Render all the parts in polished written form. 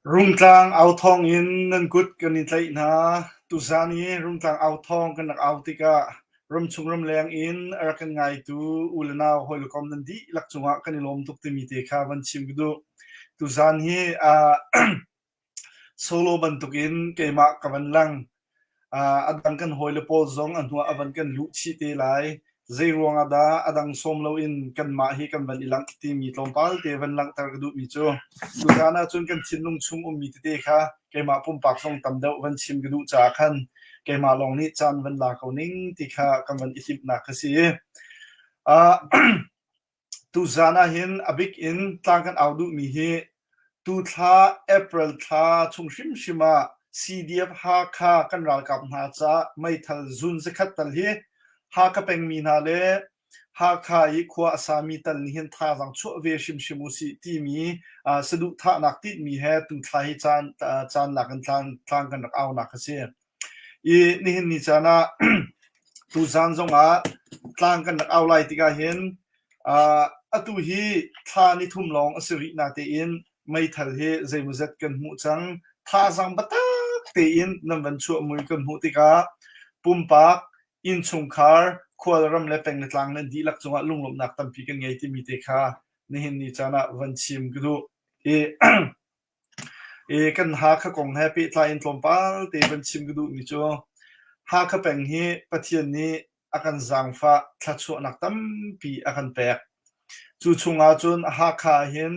Rung tlang au thong in nan gut kan in tlai na tu zani rung tlang au thong kan nak au tika rum chung rum leng in ar kan ngai tu ulana hoi kom nan di lak chunga kan lom tuk ti mi te kha van chim du tu zan hi solo ban tukin ke ma ka van lang adang kan hoi le pol zong an hua avan kan lu chi te lai zai ruang ada adang som lo in kan ma hi kan van ilang ti mi tlom pal te van lang tar du mi chu tu zana chun kan chin lung chung mi te kha ke ma pum pak song tam deuh van chim du cha khan ke ma long ni chan van la ko ning ti kha kan van isip na ka si tu zana hin abik in tlang kan audu mi hi tu tha April tha chung shim shima CDF ha kha kan ral kap na cha mai thal zun se khat tal hi ha ka peng mi na le ha kha i khwa asami tal ni hin tha jang chu ve shim shimu si ti mi sadu tha nak ti mi he tu tha hi chan la kan tlang kan au na ka se I ni hin ni chana tu zan zong a tlang kan au lai ti ga hin atu hi tha ni thum long asiri na te in mai thal he zai muzat kan mu chang tha jang bata te in nam van chu mui kan mu ti ka pumpak in chung khar khwal ram le peng tlang na di lak chunga lunglom nak tam pi kan ngai ti mi te kha ni hin ni chana van chim gdu e kan ha kha kong happy tla in tlom pal te van chim gdu mi chu ha ka peng hi pathian ni akan zangfa thlachu nak tam pi akan pek chu chunga chun ha kha hin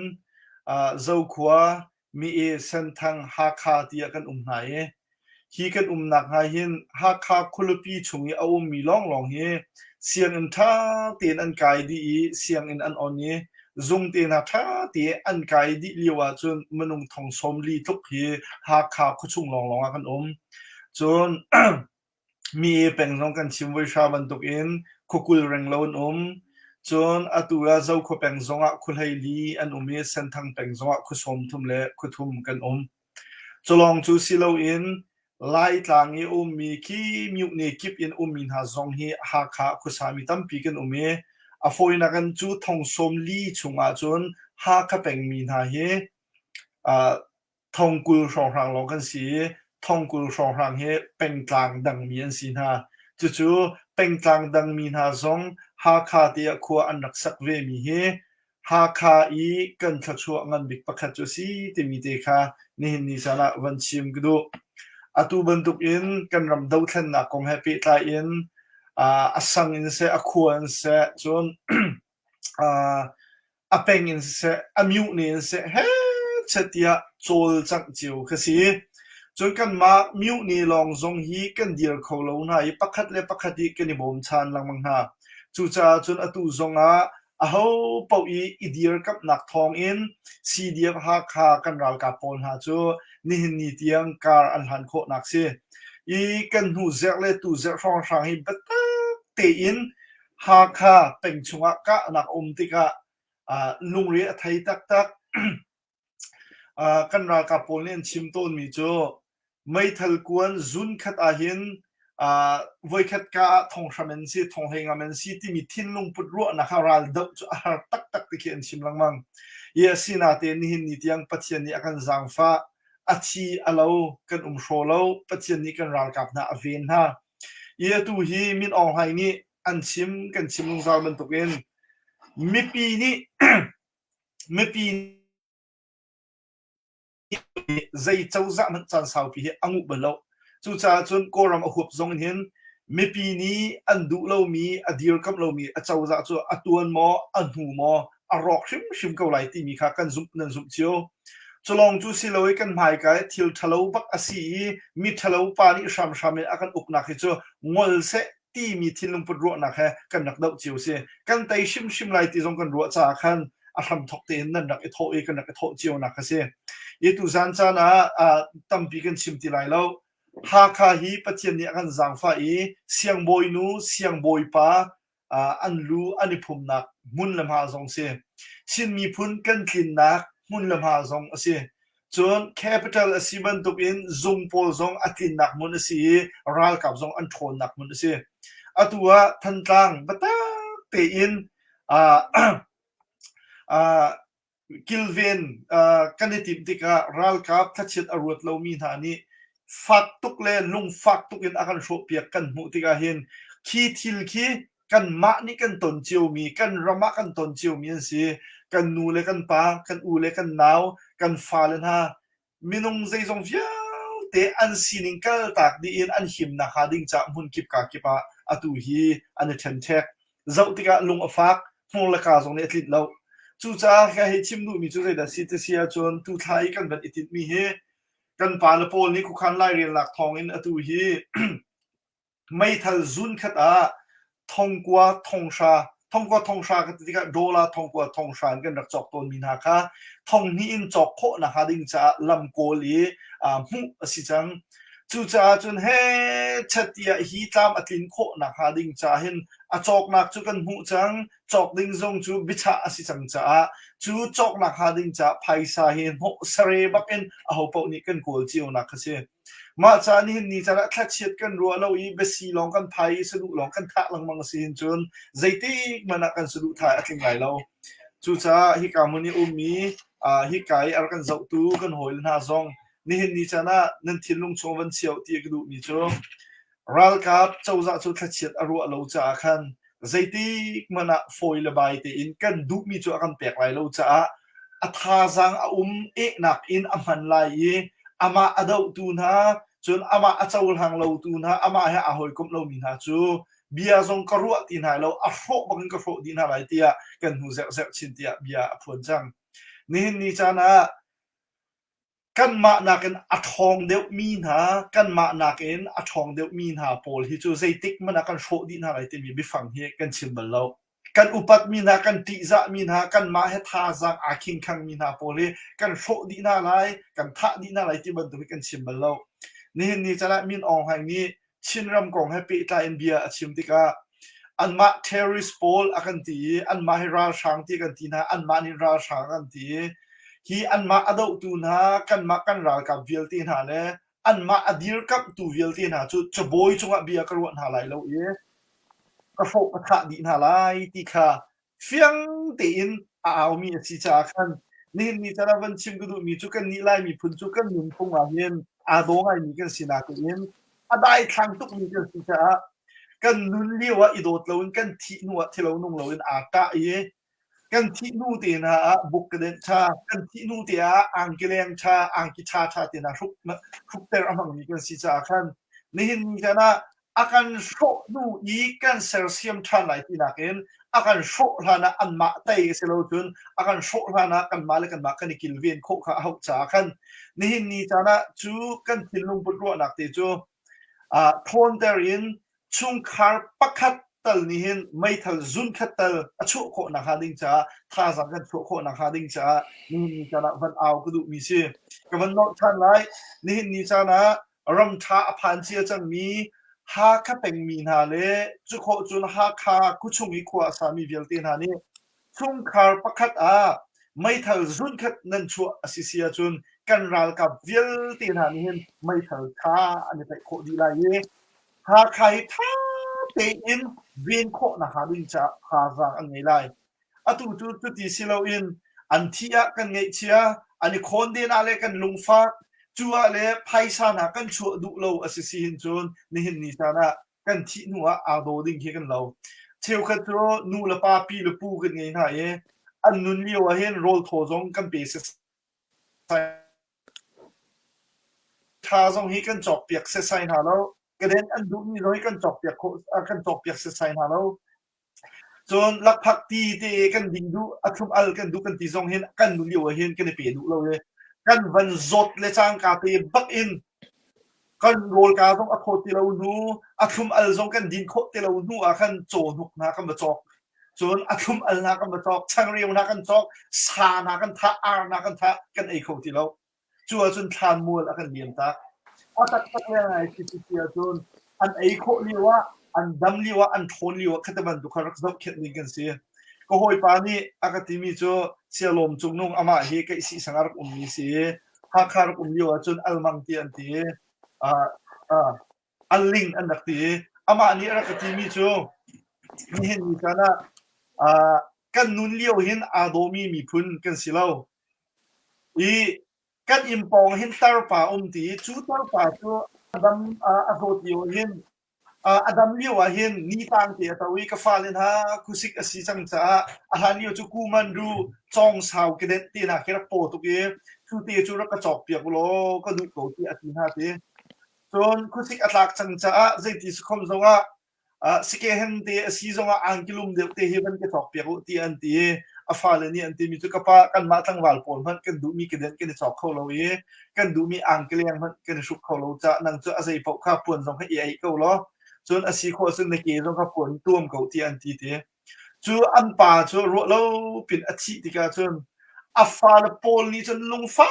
zo khwa mi e sen thang ha kha ti akan nai hi kan nak ha hin ha kha khulupi chungi awum mi long long hi siang in tha ten an kai di siang in an on ni zung te na tha te an kai di liwa chun manung thong som li tuk hi ha kha khuchung long long akan chun mi peng long kan chim wei sha ban tuk in khukul reng lon chun atura zo kho peng zonga khulhei li an umi sen thang peng zonga khusom thum le khuthum kan cholong chu silo in lai tlang i mi ki myu ne kip in min ha zong hi ha kha khusami tam pi kan a foina kan chu thong som li chunga chun ha kha peng min ha hi a thong kul rong rang long kan si thong kul rong rang he peng tlang dang mi an sin ha chu peng tlang dang min ha zong ha kha ti a khua an rak sak ve mi he ha kha i kan thachu ngan bik pakhat chu si ti mi te kha ni sana van chim gdu atu bantuk in kan ram do thlen na kong happy ta in asang in se akhuan se chon apeng in se amyu ni in se he chatia chol chang chiu khasi chon kan ma myu ni long zong hi kan dir kholo na i pakhat le pakhati kan bom chan lang mang ha chu cha chon atu zonga aho pau idir kap nak thong in cdf ha kha kan ral ka pon ha chu ni tiang kar an han kho nak se i kan hu zek le tu zek rong rang hi bata te in ha kha peng chunga ka nak tika lungri thai tak kan ral ka pon len chim ton mi chu mai thal kuan zun khat a hin voi khat ka thong shamen si thong henga men si ti mi thin lung put ro na kharal do chu har tak ti khian chim lang mang ye sina te ni hin ni tiang pathian ni akan zangfa achi alo kan sholo pathian ni kan ral kap na aven ha ye tu hi min ong hai ni an chim kan chim lung zal ban tukin mi pi ni mi pi zai chauza man chan sau pi angu balo chu cha chun koram a hup zong hin mi pi ni an du lo mi adir kam lo mi a chauza chu atuan mo anhu mo a rok shim ko lai ti mi kha kan zum nan zum chio cholong chu siloi kan mai kai thil thalo bak asi mi thalo pa ni sham akan ukna khi chu ngol se ti mi thilung put ro na kha kan nak dau chiu se kan tai shim lai ti zong kan ro cha khan a ham thok te nan nak e tho e kan nak e tho chiu na kha se ye tu zan cha na tampi kan chim ti lai lo ha kha hi pathian ni akan zang fa i siang boy nu siang boy pa an lu ani phum nak mun lam ha zong se sin mi phun kan tlin nak mun lam ha zong ase chon capital asiban tuk in zung pol zong atin nak mun asi ral kap zong an thon nak mun ase atua thantlang bata pe in kilven kanitip tika ral kap thachit arut lo mi tha ni fak tuk le lung fak tuk in akan sho piak kan mu tika hin khi thil khi kan ma ni kan ton chiu mi kan rama kan ton chiu mi si kan nu le kan pa kan u le kan naw kan fa len ha minung zai zong viau te an sining kal tak di in an him na kha ding cha mun kip ka kipa atu hi an then thek zau tika lung afak hong la ka zong ne tlit lo chu cha kha he chim nu mi chu zai da si te sia chon tu thai kan ban itit mi he kan pa la pol ni ku khan lai rian lak thong in atu hi mai thal zun khat a thongkwa thongsha ka tika dola thongkwa thongsha kan rak chok ton min ha kha thong ni in chok kho na ha ding cha lam ko li mu asi chang chu cha chun he chatia hi tlam atlin kho na ha ding cha hin a chok nak chu kan mu chang chok ding zong chu bicha asi chang cha chu chok nak ha ding cha phaisa hin ho sare baken a ho po ni kan kol chiu na kha se ma cha ni cha thla chet kan ro lo I besi long kan phai sadu long kan tha lang mang sin chun zaiti mana kan sadu tha atling lai lo chu cha hi ka muni umi hi kai ar kan zau tu kan hol na zong ni cha na nan thilung chongwan chiao ti gdu ni chu ral kap chauza chu thla chet aru lo cha khan zaiti mana foil bai te in kan du mi chu kan pek lai lo cha a tha zang a e nak in a man lai ama adau tu na chun ama achau hang lo tu na ama he a hoi kum lo mi na chu bia zong ka ruwa tin hai lo a fro bang ka fro din ha lai tia kan hu zeu zeu chin tia bia phun chang ni ni chana kan ma na kan a thong deuh mi na kan ma na ken a thong deuh mi na pol hi chu zeitik mana kan fro din ha lai ti mi bi phang hi kan chim bal lo kan upat mi na kan ti za mi na kan ma he tha za a king khang mi na pole kan fro di na lai kan tha di na lai ti ban tu kan chim bal lo ni ni chana min ong hai ni chinram kong happy ta india achim tika an ma terrorist pol akan ti an ma hira shang ti kan ti na an ma ni ra shang kan ti hi an ma ado tu na kan ma kan ral ka vil ti na le an ma adir kap tu vil ti na chu chboy chunga bia karwan ha lai lo ye ka fo ka tha di na lai ti kha fiang te in a au mi si cha khan ni ni chara van chim gu du mi chu kan ni lai mi phun chu kan nim pung a hian a do ngai mi kan sina ku in a dai thang tuk mi kan si cha kan nun liwa i dot lo in kan thi nu a thilo nung lo in a ta ye kan thi nu te na buk ka den cha kan thi nu te a ang keleng cha ang ki cha cha te na ruk ter amang mi kan si cha khan ni hin ni kana akan sho nu i kan selsium than lai ti na ken akan sho hlana an ma tai selo tun akan sho hlana kan ma le kan ma kan kil ven kho kha hau cha khan ni hin ni chana chu kan thilung put ro nak te chu thon terin chung khar pakhat tal ni hin mai thal zun khatal achu kho na ha ding cha tha za kan chu kho na ha ding cha ni ni chana van aw ku du mi si ka van no than lai ni ni chana ram tha aphan chia chang mi ha kha peng mi na le chu kho chun ha kha ku chung i khwa sa mi vel te na ni chung khar pakhat a mai thal zun khat nan chu asisia chun kan ral ka vel te na ni hin mai thal kha ani tai kho di lai ye ha khai tha te in ven kho na ha ding cha ha za an nei lai atu tu tu ti silo in an thia kan ngei chia ani khon de na le kan lungfa chua le phaisa na kan chu du lo asisi hin chun ni hin ni sana kan thi nuwa a do ding he kan lo cheu kha tro nu la pa pi le pu kan ngei na ye an nun li wa hen rol tho jong kan pe se tha jong hi kan chok piak se sai na lo cái đến anh đúng như nói cần chọc việc sự sai nào đâu chọn lạc phật thì cần đình du atum al cần du cần tí dòng hiền cần du liều hiền cần để du lâu đấy cần vẫn rốt lệ trang cả thì bắc in cần roll cả dòng athot thì lâu nu atum al dòng cần đình khot thì lâu nu cần trộn nục na cần bật chọc chọn atum al na cần bật chọc trang riêng na cần chọc sa na cần tha ar na cần tha cần ấy khot thì lâu chùa chọn than mua là cần niệm ta atak này thì chun an ei kho liwa an dam liwa an thon liwa khataban du kharak zop khet ni kan se ko hoi pa ni akatimi cho sialom chungnung ama he kai si sangar mi se ha khar liwa chun almang ti an ti a alling an dak ti ama ni akatimi cho ni hen ni kana kan nun liwa hin adomi mi phun kan silau i kan impong hin tar pa ti chu tar pa chu adam azot yo hin adam liwa hin ni tang te tawi ka falin ha kusik asi chang cha ahan yo chu kuman ru chong sao ke den ti na kera po tu ke chu te chu ra ka chok piak lo ka du ko ti ati ha te chon kusik atlak chang cha zai ti su khom zonga sike hen te asi zonga angkilum de te heaven ke chok piak ti an ti afalani an ti mi chu ka pa kan ma tang wal pon man kan du mi ke den ke chok kho lo ye kan du mi angkeleng man ke su kho lo cha nang chu azai pau kha pon zong ka ai ko lo chun asi kho sun ne ke zong ka pon tuam ko ti an ti te chu an pa chu ro lo pin achi ti ka chun afal pol ni chun lung fa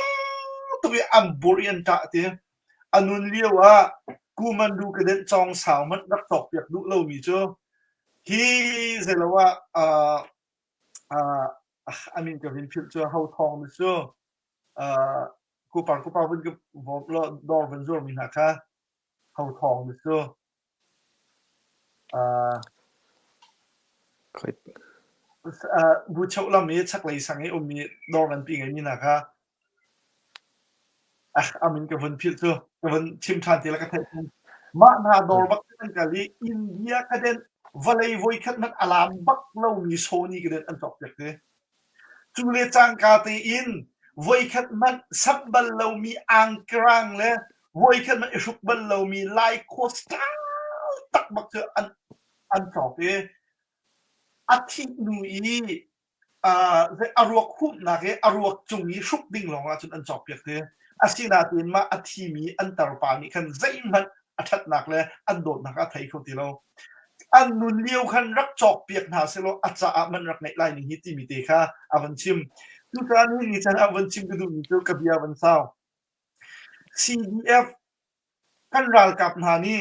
to be am borian ta te anun liwa kuman du ke den chong sao man dak tok piak du lo mi chu hi zelawa I mean cái hình phim chưa hậu thong được chưa cô bảo vẫn cái vòng lo đo vẫn rồi mình hả cha hậu thong được chưa bu chậu làm gì chắc lấy sang ấy ôm mi đo vẫn bị cái mình hả cha I mean cái vẫn phim chưa cái vẫn chim than thì là cái thế mà na đo bắc cái gì India cái đến valley voi khát mất alarm bắc lâu mi Sony cái đến ăn chọc được thế chu le chang ka te in voi khat man sab bal lo mi ang krang le voi kan man ishuk ban lo mi lai costa tak bak te an chok te athi nu i ze aruak khum na ke aruak chungi shuk ding longa chun an chok pek te asina tin ma athi mi an tar pa mi kan zai man athat nak le an dot nak a thai kho ti lo an nun liu khan rak chok piak na se lo acha a man rak nei lai ni hi ti mi te kha avan chim tu ta ni chan avan chim du ni tu ka bia van sao CDF kan ral kap na ni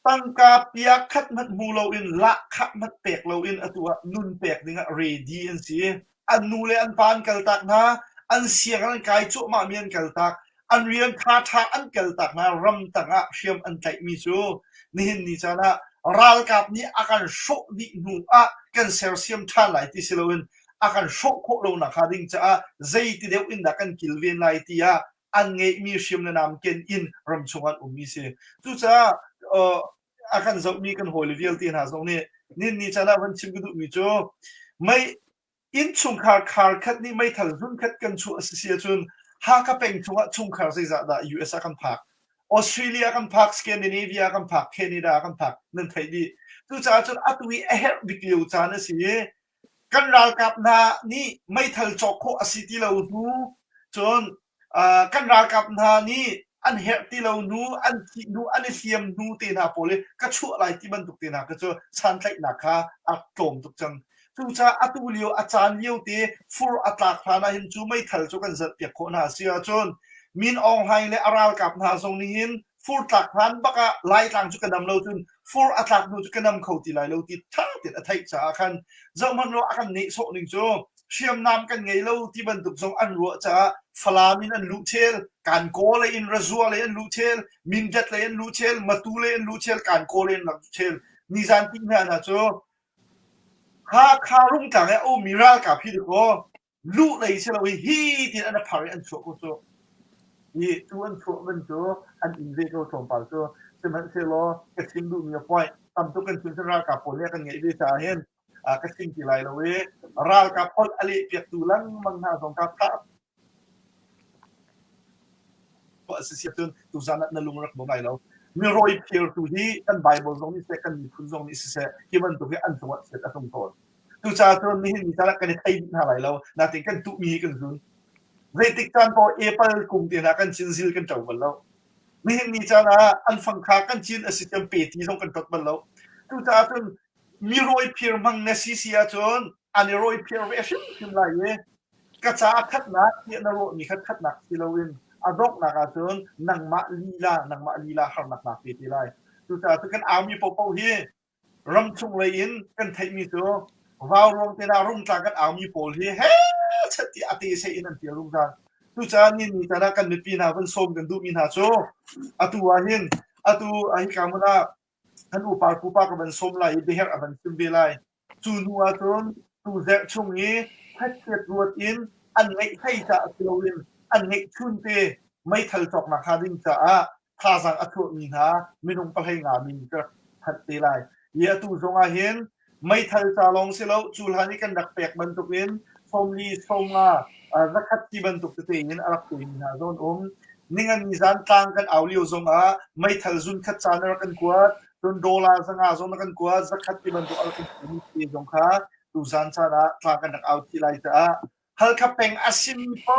tangka piak khat mat mu lo in la khat mat pek lo in atua nun pek dinga ready an si an nu le an pan kal tak na an siang an kai chu ma mian kal tak an rian tha tha an kal tak na ram tanga siam an tai mi chu ni hin ni chana ral kap ni akan shok di nu a kan ser siam tha lai ti siloin akan shok kho lo na kha ding cha zai ti deu in da kan kilven lai ti a an nge mi siam na nam ken in ram chungan ummi se tu cha akan zo mi kan hol vial tin ha zo ni nin ni chana van chim du mi cho mai in chung khar khat ni mai thal zun khat kan chu asia chun ha ka peng chung khar sai za da US kan phak Australia kan phak Scandinavia kan phak Canada kan phak nan thai di tu cha chun atui a her bikliu cha na si kan ral kap na ni mai thal chok kho asiti lo du chon kan ral kap na ni an her ti lo nu an ti nu an siam nu te na pole ka chu lai ti ban tuk te na ka chu san thai na kha a tom tuk chang tu cha atu liu a chan liu te fur atlak phana hin chu mai thal chu kan zat pek kho na sia chon min ong hai le aral kap na song ni hin fur tak phan baka lai tang chu kanam lo chun fur atlak nu chu kanam khau ti lai lo ti tha ti a thai cha khan zo man ro akan nei so ning chu siam nam kan ngei lo ti ban tuk song an ro cha falamin an lu chel kan ko le in razua le an lu chel min gat le an lu chel matu le an lu chel kan ko le an lu chel ni zan ti na na cho ha kha rung ta le o miral ka phi ko lu le che lo hi ti an phar an cho ko cho ni tu an cho man cho an in ve ko thom pa cho se man se lo ka sim du mi point tam tu kan chun ra ka po le kan ngei ve cha hen ka sim ti lai lo we ral ka pol ali piak tu lang mang na song ka tha association tu zana na lungrak mo ngai lo mi roi pier tu hi kan bible zong ni second ni phun zong ni se ki man tu hi an tuwa se ta tong ton tu cha tu ni ni ta kan thai na lai lo na tin kan tu mi kan zun zai tik tan po apple kum ti na kan chin sil kan chaw ban lo mi ni cha na an phang kha kan chin association pe ti zong kan tot ban lo tu cha tu mi roi pier mang na si sia chon an roi pier ve shim lai ye ka cha khat na ti na ro ni khat na ti lo win adok na ka chun nang ma lila har nak nak ti lai tu ta tu kan ami po po hi ram chung le in kan thai mi chu vào rong te na rung ta kan ami pol hi he chati ati se in an ti rung ta tu cha ni ni ta na kan mi pi na van som kan du min ha chu atu wa hin atu ai ka muna kan u par pu pa ka ban som lai be her aban sim be lai chu nu a chun tu ze chung ni phat chet ruat in an ngai thai ta kilowin an ngai chun te mai thal chok na kha ding cha a tha sang athu mi na minung pa hai nga min ka phat te lai ye tu zonga hin mai thal cha long se lo chul hani kan dak pek ban tuk in som li songa zakhat ti ban tuk te in arak te mi na zon ningan ni zan tang kan auliu zonga mai thal zun khat cha na kan kuat tun dola zanga zon kan kuat zakhat ti ban tuk arak ti ti zong kha tu zan cha na tang kan dak out ti lai cha hal ka peng asim po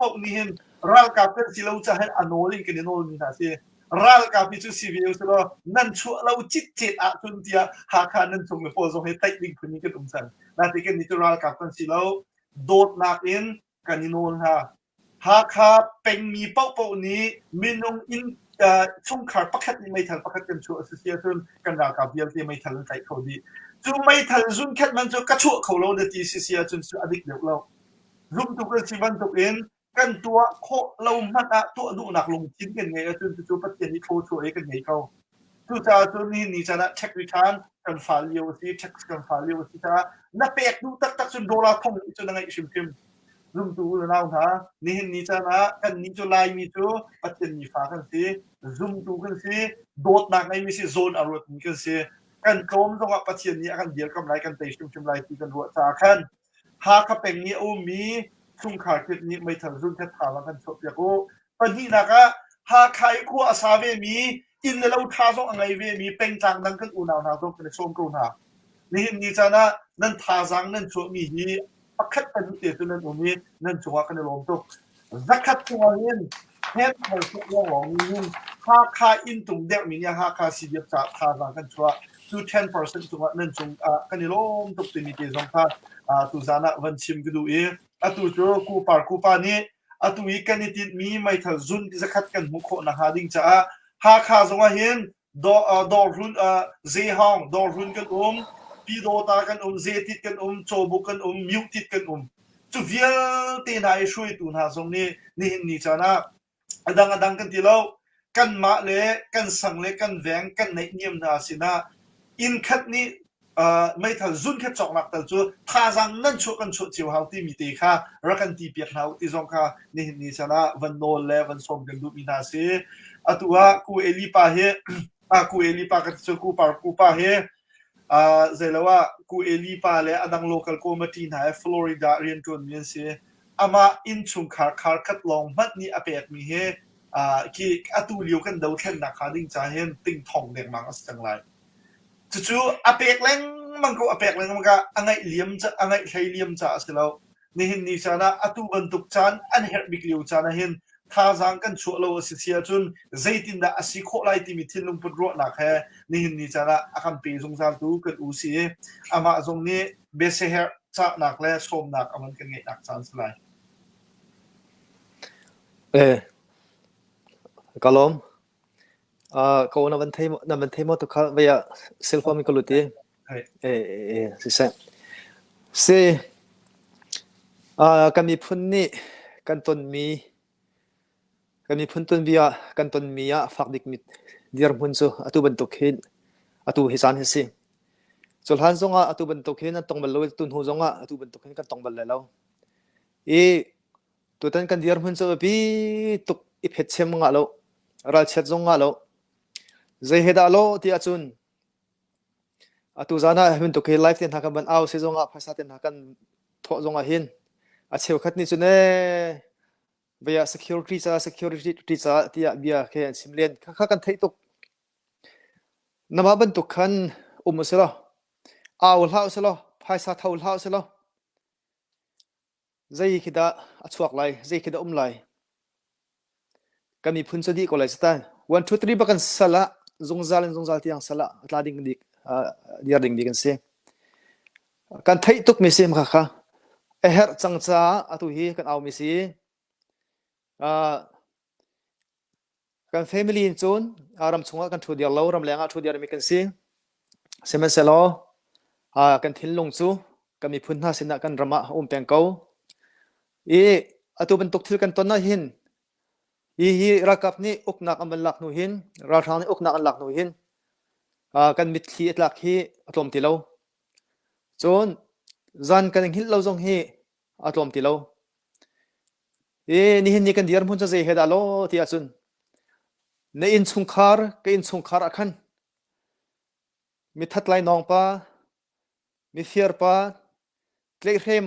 po ni hin ral ka pen si lo cha han anolin ken no ni na se ral ka pi chu civil so nan chu lo chit chit a chun tia ha kha nan chung me po zo he tai ling khuni ke tum san na ti ken ni tu ral ka pen si lo dot nak in kaninol ha ha kha peng mi po po ni minung in chung khar pakhat ni mai thal pakhat kan chu association kan ral ka bial ti mai thal tai kho di chu mai thal zun khat man chu ka chu kho lo de ti si sia chun chu adik deu lo zoom tu kan si ban tu in kan tua kho lo man a tu du nak lung chin kan ngai chun chu pat chen ni tho chu e kan ngai kau tu cha chu ni cha na check return kan file yo si check kan file yo si ta na pek du tak tak chun dollar thong chu na ngai sim tim zoom tu na ha ni cha na kan ni chu lai mi chu pat chen ni fa kan si zoom tu kan si dot nak ngai mi si zone arot ni kan si kan kom zong a pat chen ni akan bial kam lai kan te sim lai ti kan ro cha kan ha ka peng ni o mi chung khar kit ni mai thal zun kha thala kan chop ya ko pani na ka หาใครคู่อาสาเวมีอินเลวท่าส่งอะไรเวมีเป็นจังดังกันอุณาวนาต้องเป็นชมกรุณานี่นี่จะนะนั่นท่าจังนั่นชัวมีฮีอักขัดเป็นเตียตุนั่นอุมีนั่นชัวกันลมตุกรักขัดตัวนี้เฮ็ดให้ทุกอย่างของนี้หาค่าอินตุงเด็กมีเนี่ยหาค่าสิเดียบจากท่าจังกันชัวto 10% จังนั่นจงกันลมตุกตีมีเตจงท่าตุจานะวันชิมกันดูเอตุโจคูปานี่atu ikan itit mi mai thal zun ki zakhat kan mukho na hading cha ha kha zonga hin do run ze hong do run kan pi do ta kan ze tit kan chobu kan mute tit kan chu vial te na ai shui tu na zong ni ni cha na adang kan ti lo kan ma le kan sang le kan veng kan nei niam na sina in khat niไม่ทันจุนแค่จอกหลักแต่จู่ท่าจังนั่นชุกันชุเจียวเฮาที่มีตีค่ะรักกันตีเปียกเฮาที่สองค่ะนี่ชนะวันโนเลวันสมกันดูมีนาซีตัวกูเอลิปาเฮกูเอลิปากันจะกูปาเฮเจแล้วว่ากูเอลิปาเลยอดัง local committee ไหนฟลอริดาเรียนจนเมียนซีอามาอินชุงคาร์คัดลองมัดนี่อเปกมีเฮกี่ตูเลียวกันเดาเช่นนักข่าวดิ้งจ่าเห็นติ่งทองเด็กมังสังไรจู่อเปกเล้งมันก็อเปกเล้งมันก็อันไงเลี้ยมจะอันไงใช้เลี้ยมจะสิแล้วนี่เห็นนี่ชนะตูบรรทุกจานอันเฮบิกเลียวจานเห็นท่าจังกันชัวเราสิเสียจนใจตินดาอสิโคไลที่มีทิ้งลงปุ่นรัวนักแค่นี่เห็นนี่ชนะอาการปีสงสารตูกันอุซีอามาตรงนี้เบสเฮร์จะนักและสมนักมันกันไงนักจานสลายkalom ko na ban themo to kha via cell phone ko luti se kami phunni kan ton bia kan ton mia fakdik mit dir munso atu ban to khin atu hisan hisi chulhan zonga atu ban to khin tong bal lo tun hu zonga atu ban to khin kan tong bal le lo tu tan kan dir munso bi tuk iphet chem nga lo ral chet zonga lo zai heda lo ti achun atu zana hin to ke life ten hakaban aw se zonga phasa ten hakan tho zonga hin a cheu khat ni chune via security cha tia bia ke simlen kha kan thei tok nama ban to khan umusela aw hlau selo phasa thau hlau selo zai khida achuak lai zai khida lai kami phun chodi ko lai sta 1 2 3 bakan sala zongzal tiang sala tlading dik dia ding kan se kan thai tuk mi sem kha a her changcha atu hi kan aw mi si kan family in chon aram chunga kan thu dia lo ram lenga thu dia mi kan si semen selo kan thil long chu kami phun na sina kan rama peng ko atu ban tuk thil kan ton na hin hi rakap ni uknak amal lak nu hin rathang ni uknak an lak nu hin kan mit khi atlak hi atlom ti lo chon zan kan hil lo jong hi atlom ti lo ni hin ni kan diar mun cha je heda lo ti achun ne in chungkhar ke in chungkhar akhan mi thatlai nong pa mi fiar pa tlehrem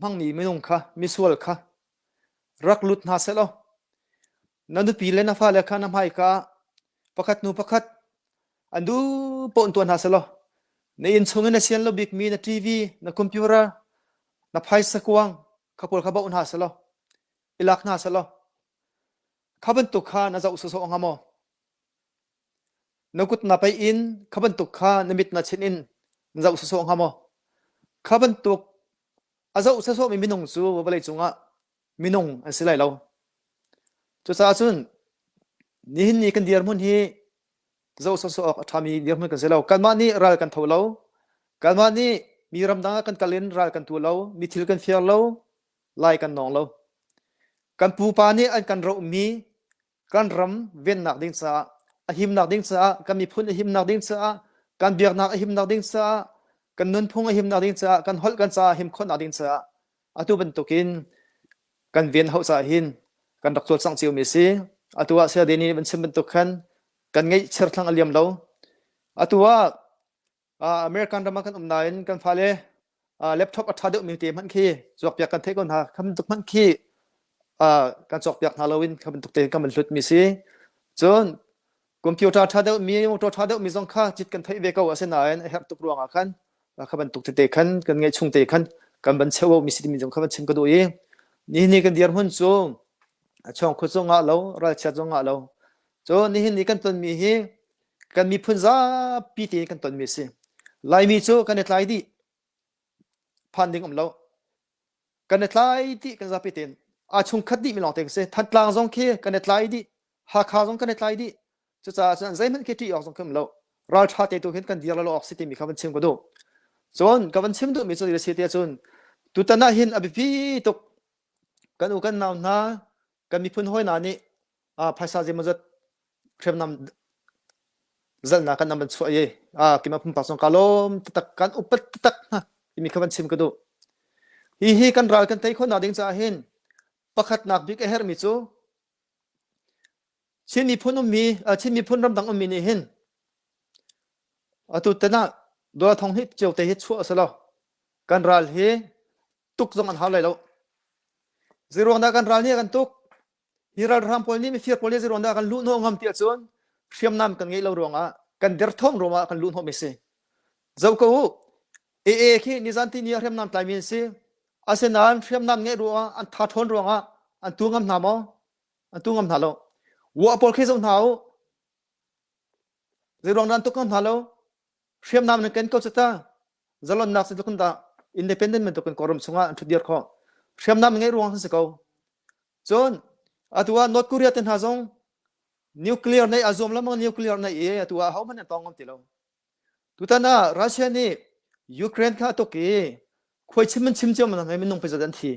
mang mi minung kha mi sual kha rak lut na selo nandu pile na fa le kha nam hai ka pakhat nu pakhat andu pon tuan ha selo ne in chunga na sian lo big mi na tv na computer na phai sakwang khapol khaba un ha selo ilak na selo khaban tu kha na zau so angamo nakut na pai in khaban tu kha namit na chin in na zau so angamo khaban tu azau so mi minung chu balai chunga minung an silai lo chu sa chun ni hin ni kan diar mun hi zo so thami diar mun kan selo kan ma ni ral kan tholo kan ma ni mi ram dang kan kalin ral kan tu lo mi thil kan fiar lo lai kan nong lo kan pu pa ni an kan ro mi kan ram ven nak ding cha a him nak ding cha kan mi phun a him nak ding cha kan biak nak a him nak ding cha kan nun phung a him nak ding cha kan hol kan cha him khon nak ding cha atu ban tokin kan ven ho cha hin kan doctor sang chiu mi si atua se deni ban sim ban tukhan kan ngai cher thlang aliam lo atua american rama kan umnain kan phale laptop athadu mi te man khi jok pya kan the kon ha kham tuk man khi การจอกเปียกฮาโลวีนคำเป็นตุกเตนคำเป็นหลุดมีสิจนคอมพิวเตอร์ทัดเดอมีมอเตอร์ทัดเดอมีสองข้าจิตกันไทยเบกเอาเส้นไหนไอ้ครับตุกรวงอาคันคำเป็นตุกเตะคันกันไงชุงเตะคันคำเป็นเชวมีสิมีจงคำเป็นชิมก็ดูเองนี่กันเดียร์หุ่นจงช่องคุจงอาเราราชจงอาเราจนนี่กันต้นมีเฮกันมีพุ่นซาปีตีกันต้นมีสิลายมีโจกันเน็ตไลดีพันดิ่งเรากันเน็ตไลดีกันซาปีตีช่วงคัดดีมีลองเต็งเสทันกลางซองเคกันเน็ตไลดีหาคาซองกันเน็ตไลดีจะใจมันคิดที่ออกซองคำเราเราชาติตัวเห็นกันเดียร์เราออกสิที่มีคำเป็นชิมก็ดูจนคำเป็นชิมดูมีโจดีสิที่จนตุตันน่าเห็นอภิพีตกกันอุกันนาวนากันมีพุ่นห้อยนานี่ภาษาเจมันจะเทรมนำจัลนักกันนำเป็นช่วยกิมาพุ่นปัสสองกาลมตักกันอุปตักนะมีคำชิมก็ดูฮีกันรักกันไทยคนนาดิ้งจะเห็นปักขัดนักบิ๊กเฮอร์มิจูชิมีพุ่นมีชิมีพุ่นรำดังมีนี่เห็นตุตันน่ะดูทองฮิตเจ้าเตฮิตชั่วสละกันรักเฮตุกจงอันหาเลยแล้วซีโร่นักกันรักเนี่ยกันตุกฮีรัลรำพอลนี่มีเฟียร์พอลนี่ซีโร่นักกันลุ้นห้องงามเตี้ยส่วนเชื่อมน้ำกันไงเรารวงกันเดือดท้องรวงกันลุ้นห้องไม่เสียเจ้ากูขี้นิจันที่นี่เชื่อมน้ำตายมีเสียอาเซนานเชื่อมน้ำไงรวงอันทัดท้องรวงอันตัวงามหนามอันตัวงามหนาโลวัวพอลขี้สมหนาวซีโร่นั้นตุกงามหนาโลเชื่อมน้ำในกันก็จะตาจะล้นนักสิทุกคนตาอินดิเพนเดนต์มันตุกันกอรมสงฆ์ทุกเดียร์ข้อเชื่อมน้ำไงรวงสิเขาจนตัวนอร์ทเกาหลีเต็นหาซงนิวเคลียร์ในอาซอมแล้วมันนิวเคลียร์ในตัวเขามันต้องงมติเราตัวนั้นรัสเซียนี่ยูเครนข้าตกคุยชิมเจ้ามันไม่มีน้องไปจัดที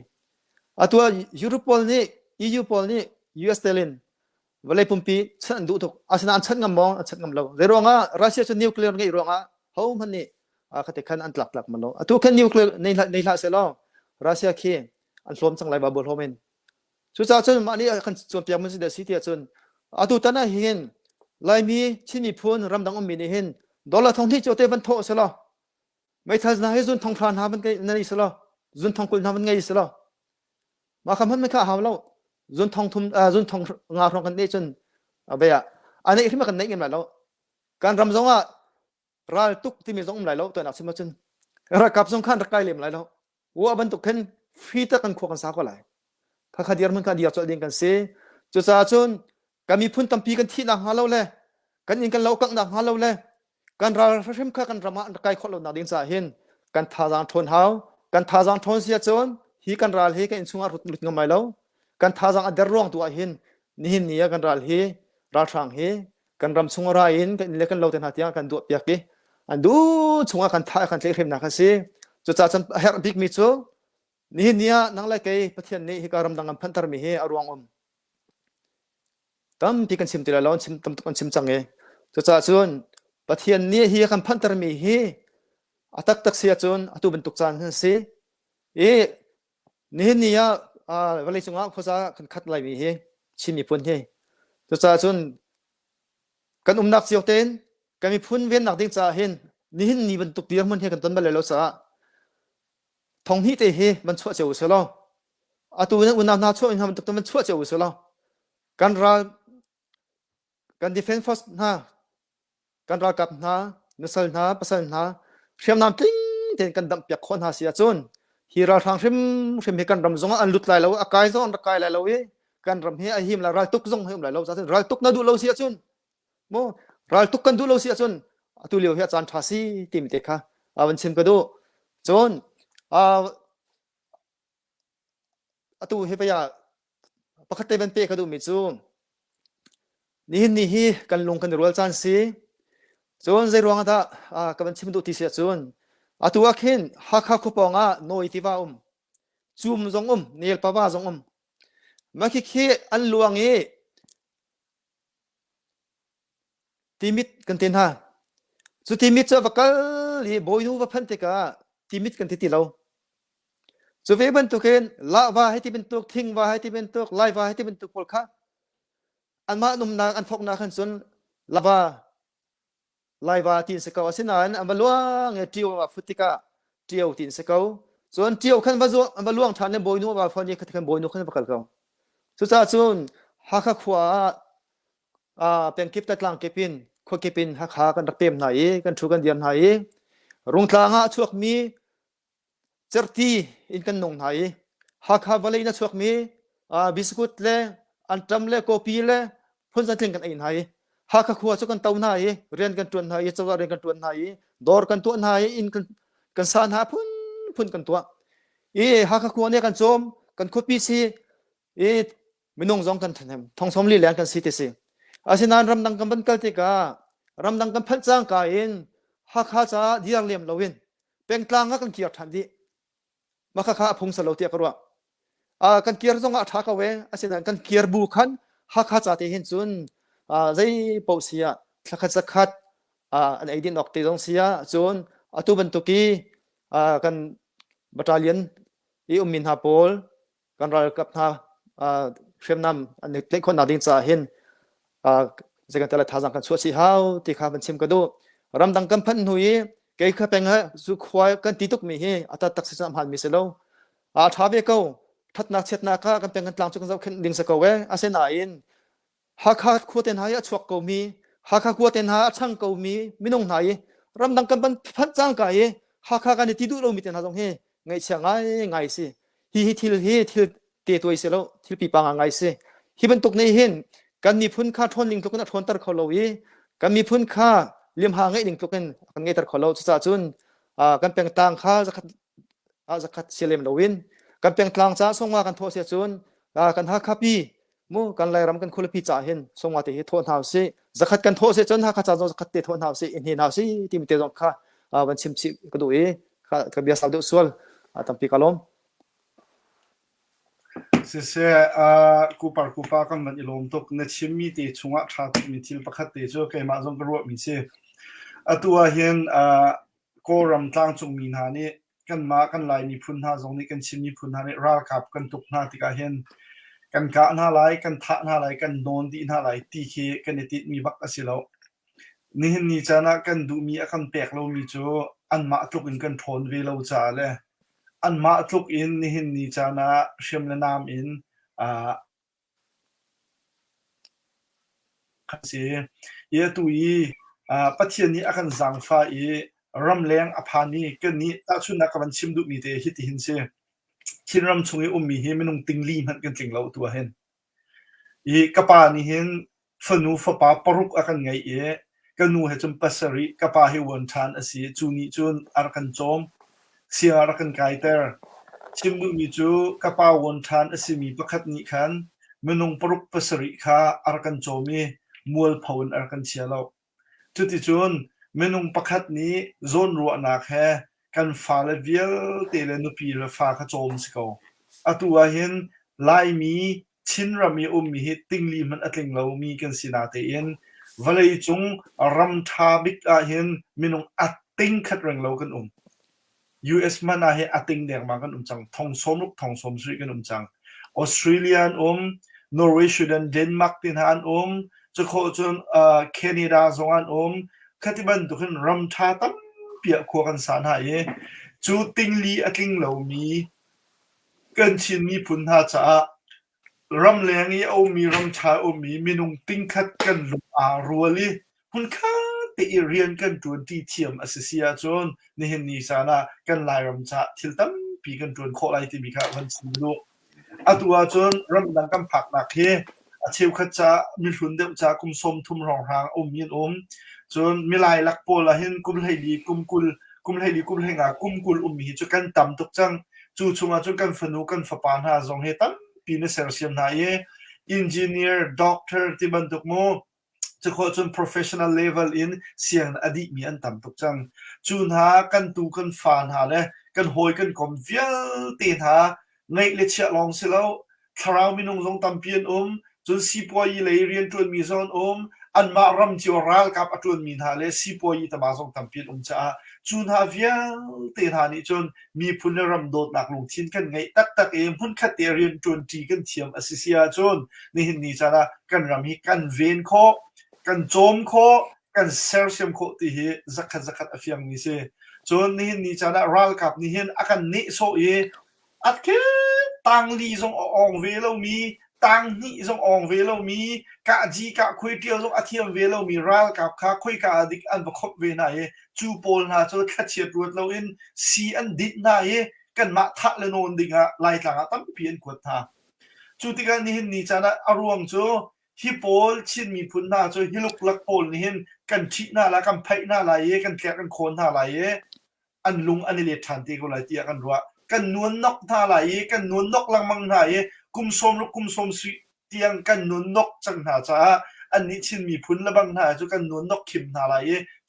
ตัวยุโรปพอลนี่EUพอลนี่ US เตลินเวลาปุ่มปีฉันดูถูกอาสนะฉันงมมองฉันงมเราเรื่องรัสเซียจะนิวเคลียร์ไงเรื่องเขามันนี่เขาติดขันอันหลักมันเราตัวแค่นิวเคลียร์ในหลักเสร็จแล้วรัสเซียขี้อันสวมสังไลบาบุลโฮมินสุดท้ายจนมันนี่คันส่วนเปียกมันสิเดสิที่จนตุตันน่ะเห็นลายมีชิมีพูนรำดังอมีนี่เห็นดอลลาร์ทองที่โจเตบันโตเสละไม่ทันนะให้จุนทองพรานหามันไงนั่นอิสละจุนทองกุลหามันไงอิสละมาคำพันไม่ข้าหาเราจุนทองทุ่มจุนทองงาทองกันได้จนเบียอันนี้ที่มากันได้เงินหลายแล้วการรำจงรัลตุกที่มีจงหลายแล้วตัวนักสมาชิกรักกับจงขันรักไกลเหลี่ยมหลายแล้วว่าบรรทุกขึ้นฟีตกันขวกันสาก็หลายถ้าขดียร์มันขดียร์จะเดินกันเสียจุดสาจนกันมีพุ่นตั้มปีกันที่หนักหาเราเลยกันยิงกันเล่ากังหนักหาเราเลยกันเราเริ่มข้ากันรำมาอันไกลคนเราหนักดิ้งสาเห็นกันท่าจางทนเฮากันท่าจางทนเสียจนฮีกันรัลเฮกันสุงารุดลุดงมไม่เล่ากันท่าจางอันเดรร่วงตัวเห็นนี่กันรัลเฮรัลทางเฮกันรำสุงราเห็นกันเล็กกันเล่าเต็นหัดยากันดูเปียกอันดูสุงากันท่ากันเลี้ยงเข็มหนักเสียจุดสาจนเฮร์บิ๊กมิจูนี่นั่งไล่เกย์ประเทศนี้ฮิการรำดังกันพันธมิตรเฮอรวงตั้มที่กันชิมตีละล้อนชิมตั้มตุกันชิมจังเอจะจ่าชวนประเทศนี้ฮีกันพันธมิตรเฮอัตักเสียชวนอัตุเป็นตุกจานเสียนี่วันนี้จงอ่ะภาษากันคัดไล่มีเฮชิมีพุ่นเฮจะจ่าชวนกันนักเสียวเต้นกันมีพุ่นเวียนหนักดิ้งจ่าเห็นนี่เป็นตุกเดียร์มันเฮกันต้นไปเลยแล้วซะทองที่เตะเฮมันชั่วเจ้าเสือล้อตัวนั้นอุณหภูมิชั่วอินทร์มันตัวมันชั่วเจ้าเสือล้อการรักการดิเฟนซ์ฟอสนะการรักกับนะนุสลนะปัสสาวะเชื่อมน้ำติ้งเด่นกันดำเปียกคนหาเสียจนฮีราทางเชื่อมให้กันรำจงอันลุดไหลแล้วอากายจงอากายไหลแล้วเว้กันรำให้หิมละรายตุกจงหิมไหลแล้วจะรายตุกน่าดูเราเสียจนโมรายตุกกันดูเราเสียจนตัวเลี้ยวเฮียจานทาสีทีมเด็กค่ะวันชิมก็ดูจนตัวเฮียไปยาปกติเป็นเป๊ะก็ดูมิจูนี่ฮีกันลงกันรัวจันสีจนใจรวงอ่ะกับชิมดูที่เสียจนตัวเข็นฮักคุปองโนอิทิวาจูมจงเนียลปาวาจงมาคิดอันลวงทีมิดกันเต็นฮะสุดทีมิดจะวักลีบอยนูวัพันติกาทีมิดกันติเราสุดเวบันตุกเห็นลาวาให้ที่เป็นตุกทิ้งวาให้ที่เป็นตุกไลวาให้ที่เป็นตุกพลค่ะอันมาหนุ่มนาอันฟกนาขันส่วนลาวาไลวาทีนสกาวสินันอันบาลวงเที่ยวฟุติกาเที่ยวทีนสกาวส่วนเที่ยวขันบาลวงทานในบอยนูว่าฟันยี่ขันบอยนูขันบักเขา สุดท้ายจุนฮักขวาเป็นกิฟต์ตลางกิปินขวกิปินฮักหากันรักเต็มไหนกันชูกันเดียนไหนรุ่งทางช่วงมีเจอตีอินกันนงไหนฮักหาวันเลยนะช่วงมีบิสกุตเล่อันจำเล่โกปีเล่พ้นจะถึงกันไอ้ไหนฮักขวาช่วงกันเต้าไหนเรียนกันตัวไหนจะว่าเรียนกันตัวไหนดอร์กันตัวไหนอินกันสานหาพ้นกันตัวฮักขวาเนี่ยกันโจมกันคุปีซีมินงจงกันทองสมลีแลนกันสิติสิอาศินานรำดังกันบันกัลติการำดังกันพันจางกาอินฮักฮาจาดีรังเลียมลวินเป็นกลางกันเกียร์ทันดีมาข้าพงศโลเตียกรัวกันเกียร์จงอาทักเอาไว้อาศินานกันเกียร์บุคันฮักฮาจาที่เห็นจุนใจปอเสียสักขัดอันไอดินออกตีจงเสียจุนตุบันตุกีกันบัตรเลียนมินฮาโปลกันรายกับท่าเชื่อมนำอันนี้เล็กคนนาดินจะเห็นจะกันแต่ละท่าสังกันชัวชีฮาวที่ข้าบัญชิมกันดูรำดังกันพันหุยเกี่ยข้าเป็นฮะสุขวัยกันติตุกมีเฮอัตตักษะมหันมิเสโลท้าเวก้าทัดนักเช็ดนักกันเป็นกันกลางจุกันจะขึ้นดิ่งสกาวเวอาเซนายนฮักฮักขัวเต็นหายชวกกูมีฮักฮักขัวเต็นหาช่างกูมีมินงไหนรำดังกันพันจ้างกายฮักฮักกันติดุเรามีเต็นหาตรงเฮไงเชียงไงสิฮิทิลเตตัวเสลทิลปีปังไงสิฮิบันตุกในเห็นกันมีพื้นค่าทนลิงตุกันทนตรขลวีกันมีพื้นค่าเลี้ยมหางไงลิงตุกันกันไงตรขลวจะจุนกันเป็นต่างค่าจะขัดเชลมลวินกันเป็นต่างจ้าส่งมากันโทเสียจุนกันฮักคาปีมูกันไล่รำกันคุลปีจ่าเห็นส่งมาที่ทนหาวสิจะขัดกันโทเสียจนฮักข้าจ้าจะขัดเตทนหาวสิอินเห็นหาวสิที่มีเตจงค่าวันชิมชิกระดูกระเบียสาวดุสวลตั้งปีกลมเสียกูปากันมันอิลมตกในชิมมีตีชงอ่ะชาติมีทิลประคัตตีจ้าเกี่ยมาจงกระโดดมีเสียตัวเห็นก็รำทางจงมีนานี่กันมากันไล่มีพุนหาจงนี่กันชิมมีพุนหานี่รากับกันตุกนาติกาเห็นกันกะหน้าไหลกันทะหน้าไหลกันโดนดีหน้าไหลตีเคกันติดมีบักอสิแล้วนี่เห็นนี่จานะกันดูมีอาการแปลกเรามีจ้าอันมาตุกอินกันทนเวลาจ้าเลยอันมาตุกอินนี่เห็นนี่จานะเชื่อมและนามอินขัดเสียตุยปัจจัยนี้อาการสังฟ้ารำแรงอภานีกันนี้ตาชุนนักบันชิมดูมีเตหิตหินเสียชินรำชงมีเฮไม่นงติงลีมันกันจริงเราตัวเห็นกปานี่เห็นฝนูฝปาปรุกอาการไงกันนูเห็นจำปัสริกปาเฮวันชานอสีจูนี่จูนอาการจอมเสียอาการไกเตอร์ชิมดูมีจูกปาวันชานอสีมีประคัดนี้ขันไม่นงปรุกปัสริค่ะอาการจอมีมัวพวนอาการเสียเราจุดที่จูนไม่นงประคัดนี้โซนรัวนักแค่กันฟ้าเลเวลเตเลนุปีเลฟ้าขจมสิกเอาตัวเห็นลายมีชินรามีมีเหตุติงลีมันอัตลิงเรามีกันสินาเตียนวลัยจงรำทาบิกเห็นไม่นงอัตติงขัดเริงเรากันUS มันอาเหอัตติงเดียงมากันจังทองสมลุกทองสมสุยกันจังออสเตรเลียนนอร์เวย์ชูดันเดนมาร์กตินฮันจะโคจนแคนาดาสองอันคติบันตุกันรำทาตั้มเปียขวกันสานหายจูติงลีอัตลิงเหล่ามีกันชินมีพุนหาจ้ารำแรงมีรำชามีนงติงคัดกันลุรัวลีพุนค่าตีเรียนกันจวนที่เทียมอาเซียจนนี่เห็นนี่สานะกันลายรำชาทิลตั้มปีกันจวนโคไลที่มีค่ะวันสิลูกตัวจนรำดังกันผักหนักเฮเชี่ยวขจ้ามีหุ่นเดียวจากกุมสมทุ่มรองหางมีนจนมีลายลักโปละเห็นกุมให้ดีกุมกุลให้งากุมกุลมีจุกันต่ำตุกจังจู่ชงจุกันฝนูกันฝปานหาจงเฮตันปีนเซอร์เซียมนายอินจิเนียร์ด็อกเตอร์ที่บรรทุกโมจะขอจน professional level in เสียงอดีมีอันต่ำตุกจังจูนหากันตูกันฟานหาเลยกันหอยกันกลมเวียตีนหาในเลเชียลองสิแล้วทราวมินงลงตำเพียนจนซีปอยเลยเรียนจนมีซอนอันมารำจิวรัลกับจนมีหาเลยซีปอยตมาส่งตำเพียนจ้าจูนหาเวียตีนหานี่จนมีพุนรำโดดหนักลงทิ้งกันไงตักพุนคัดเรียนจนจีกันเทียมอาเซียจนนี่เห็นนี่จ้ากันรำฮีกันเวนโคกันโจมโคกันเซลเซียมโคที่เฮจักอฟิยังนี่เซจนนี่เห็นนี่จ้ารัลกับนี่เห็นอากันนิโซอัดแค่ตังลีทรงเวลมีต ตังนี่ทรงอองเวลมีกะจีกะคุยเดียวทรงอาเทียมเวลมีรัลกับข้าคุยกะดิกอันประคบเวนัยจูโปลนาจูขัดเชียดรวดเราอินซีอันดิดนายกันมาทักเลนนดิงะไล่ต่างตั้มเพียนขวดท่าจูติกันนี่นี่จานะอารวงจูฮิโปลชินมีพุนนาจูฮิลุกลักโปลนี่กันชิหน้าละกันไพ่หน้าไหลกันแกะกันโคนท่าไหลอันลุงอันนี้เลียทันตีก็เลยเตียกันรัวกันนวลนกท่าไหลกันนวลนกลังมังไหนกุมสมลูกกุมสมสีเตียงกันนวลนกจังหาจ้าอันนี้ชินมีพุนละบังหาจูกันนวลนกขิมท่าไหล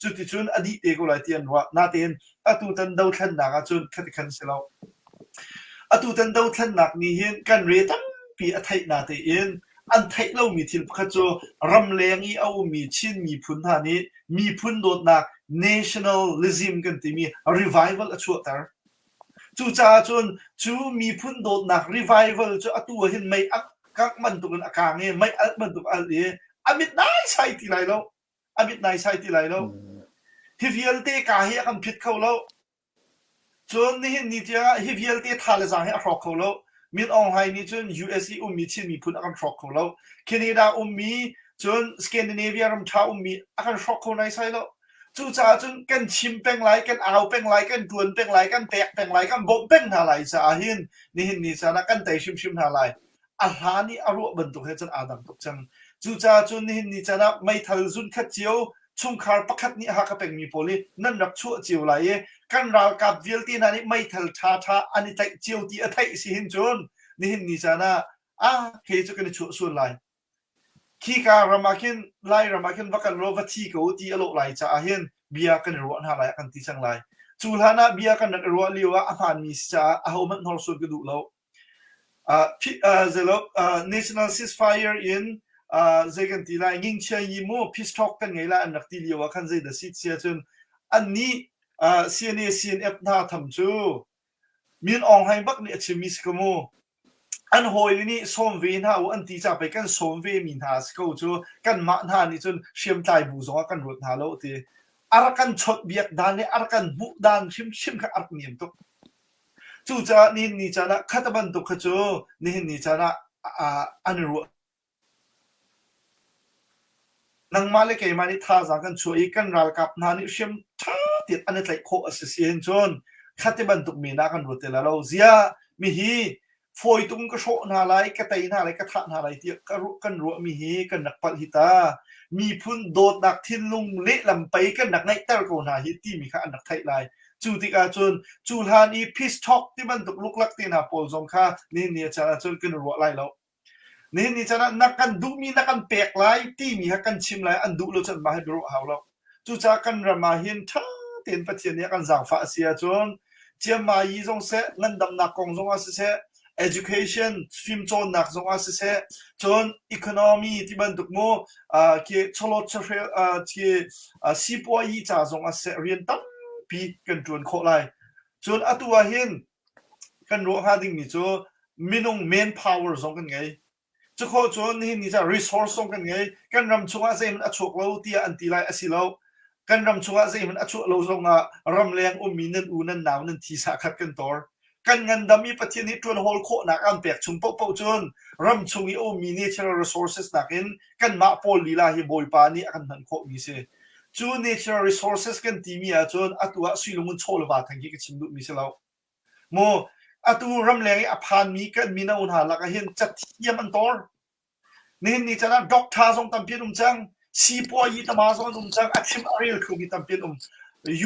จุดที่จุนอดีตก็เลยเตียนรัวนาเตียนอตูตันดาวทันหนักจุนขัดขันเสลาอตูตันดาวทันหนักนี่เห็นกันเรตัมปีอัฐินาเตียนอันไทยเรามีทิลพระโจรำเลงอีเอามีชินมีพุนท่านี้มีพุนโดดหนัก nationalism กันที่มี revival อชัวตาจู่จ้าจนจู่มีพุนโดดหนัก revival จู่อตัวเห็นไม่อักกักมันตุกันอากาศเนี่ยไม่อักมันตุกอะไรอามิดนายใช่ที่ไรแล้วอามิดนายใช่ที่ไรแล้วฮิฟิเอลเตกาเฮียกันผิดเขาแล้วจนนี่นี่จ้าฮิฟิเอลเตทาเลซังเฮียครอกเขาแล้วมีออนไลน์นี่จน USA มีชินมีพุนอากันครอกเขาแล้วแคนาดามีจนสแกนดิเนเวียรัมชามีอากันครอกเขาในใช่แล้วจู่จ้าจนกันชิมเป็นไรกันเอาเป็นไรกันดวนเป็นไรกันแตกเป็นไรกันบ่เป็นอะไรจ้าเห็นนี่จ้านะกันแต่ชิมอะไรอาหารนี่อร่อยบรรทุกให้จนอาดังตุกจังจู่จ้าจนนี่จ้านะไม่ทันจุนขัดเจียวชุ่มคาร์ปักขัดนี่หากเป็นมีโพลีนั่นรับชั่วเจียวไหลกันราวกับวิลตีนันนี่ไม่ทันชาอันนี้แต่เจียวที่อะไรสิเห็นจนนี่จ้านะเคยจะกันชั่วส่วนไหลขี้การามาคินไล่รามาคินว่ากันโรวัตีกูที่อโลไหลจ้าเห็นเบียกันรัวหาไหลกันที่จังไหลจูลานะเบียกันรัวเลียวอาหารมีจ้าเอามันนอร์สุดกระดูกแล้วnational ceasefire in เจกันทีละยิ่งเชียร์ยิมูพิสท็อกกันไงละอันนักที่เลียวกันเจเดสิเชียจนอันนี้CNF น่าทำจูมีนอองให้บักเนี่ยชิมิสกมูอันหอยนี่สมเวน่าอันที่จะไปกันสมเวมินหาสกูจูกันมาหน้านี่จนเชื่อมใจบูซงกันรถหาแล้วทีอารักันชดเบียกดานเนี่ยอารักันบุดานชิมกับอารักเนียมตุกจู่จ้านี่จ้านะขัดบันตุกขจูนี่จ้านะอันรู้นังมาเลกมานี่ท่าจังกันช่วยกันรัลกับนานี่เชื่อมท่าติดอันนี้เลยโคอสเซียนจนขัดบันตุกมีนักกันรถแล้วเราเสียมีฮีฝอยตุ้งก็โชว์นาไลก็ไตนาไลก็ท่านาไลเตียกันรัวมีฮีกันนักปัลหิตามีพุ่นโดดนักทิ้งลุงเละลำไปกันนักในแต่ละคนหาฮิตที่มีข้านักไทยไลจู่ที่กาจนจู่ฮานีพิสท็อกที่มันตกลุกลักตีนาโพลสงค่านี่จะจนกันรัวไลแล้วนี่จะนักกันดูมีนักกันเปกไลที่มีฮักกันชิมไลอันดูเราจะมาให้รู้เขาแล้วจู่จากกันรามาเห็นท่าเต็นประเทศนี้กันสั่งฟ้าเสียจนเจียมายีจงเสเงินดำนักกองจงอาศัยeducation ฟิล์มโจนนักจงอาศัยจน economy ที่มันถูกโม่ที่ชลชเรที่ซีปัวยีจ่าจงอาศัยเรียนตั้งปีกันจนโคไลจนอัตัวเห็นกันรู้หาดิ่งนี่จนมีน้อง main power จงกันไงจะโคจนนี่จะ resource จงกันไงกันรำชงอาศัยมันอชกเราที่อันตีไลอสิเรากันรำชงอาศัยมันอชกเราจงรำแรงมีนั่นอูนั่นหนาวนั่นทีสักขัดกันต่อกันเงินดำมีประเทศนี้จนฮอลโคนักอันเปียกชุมปกจนรำชงอีมี natural resources นักอินกันมาโพลีลาฮิบอยปานี่อันนั้นโคมีเสจู natural resources กันที่มีจนอัตัวสุยลงมันโชว์บาทั้งที่กันชิมดูมีเสแล้วโมอัตัวรำแรงอภานมีกันมีน่าอุณหาลักเห็นจัดเยี่ยมอันต่อนี่จะนะด็อกทาส่งตามเพียนจังซีปัวยีตมาส่งจังอัชิมอารีลคือมีตามเพียน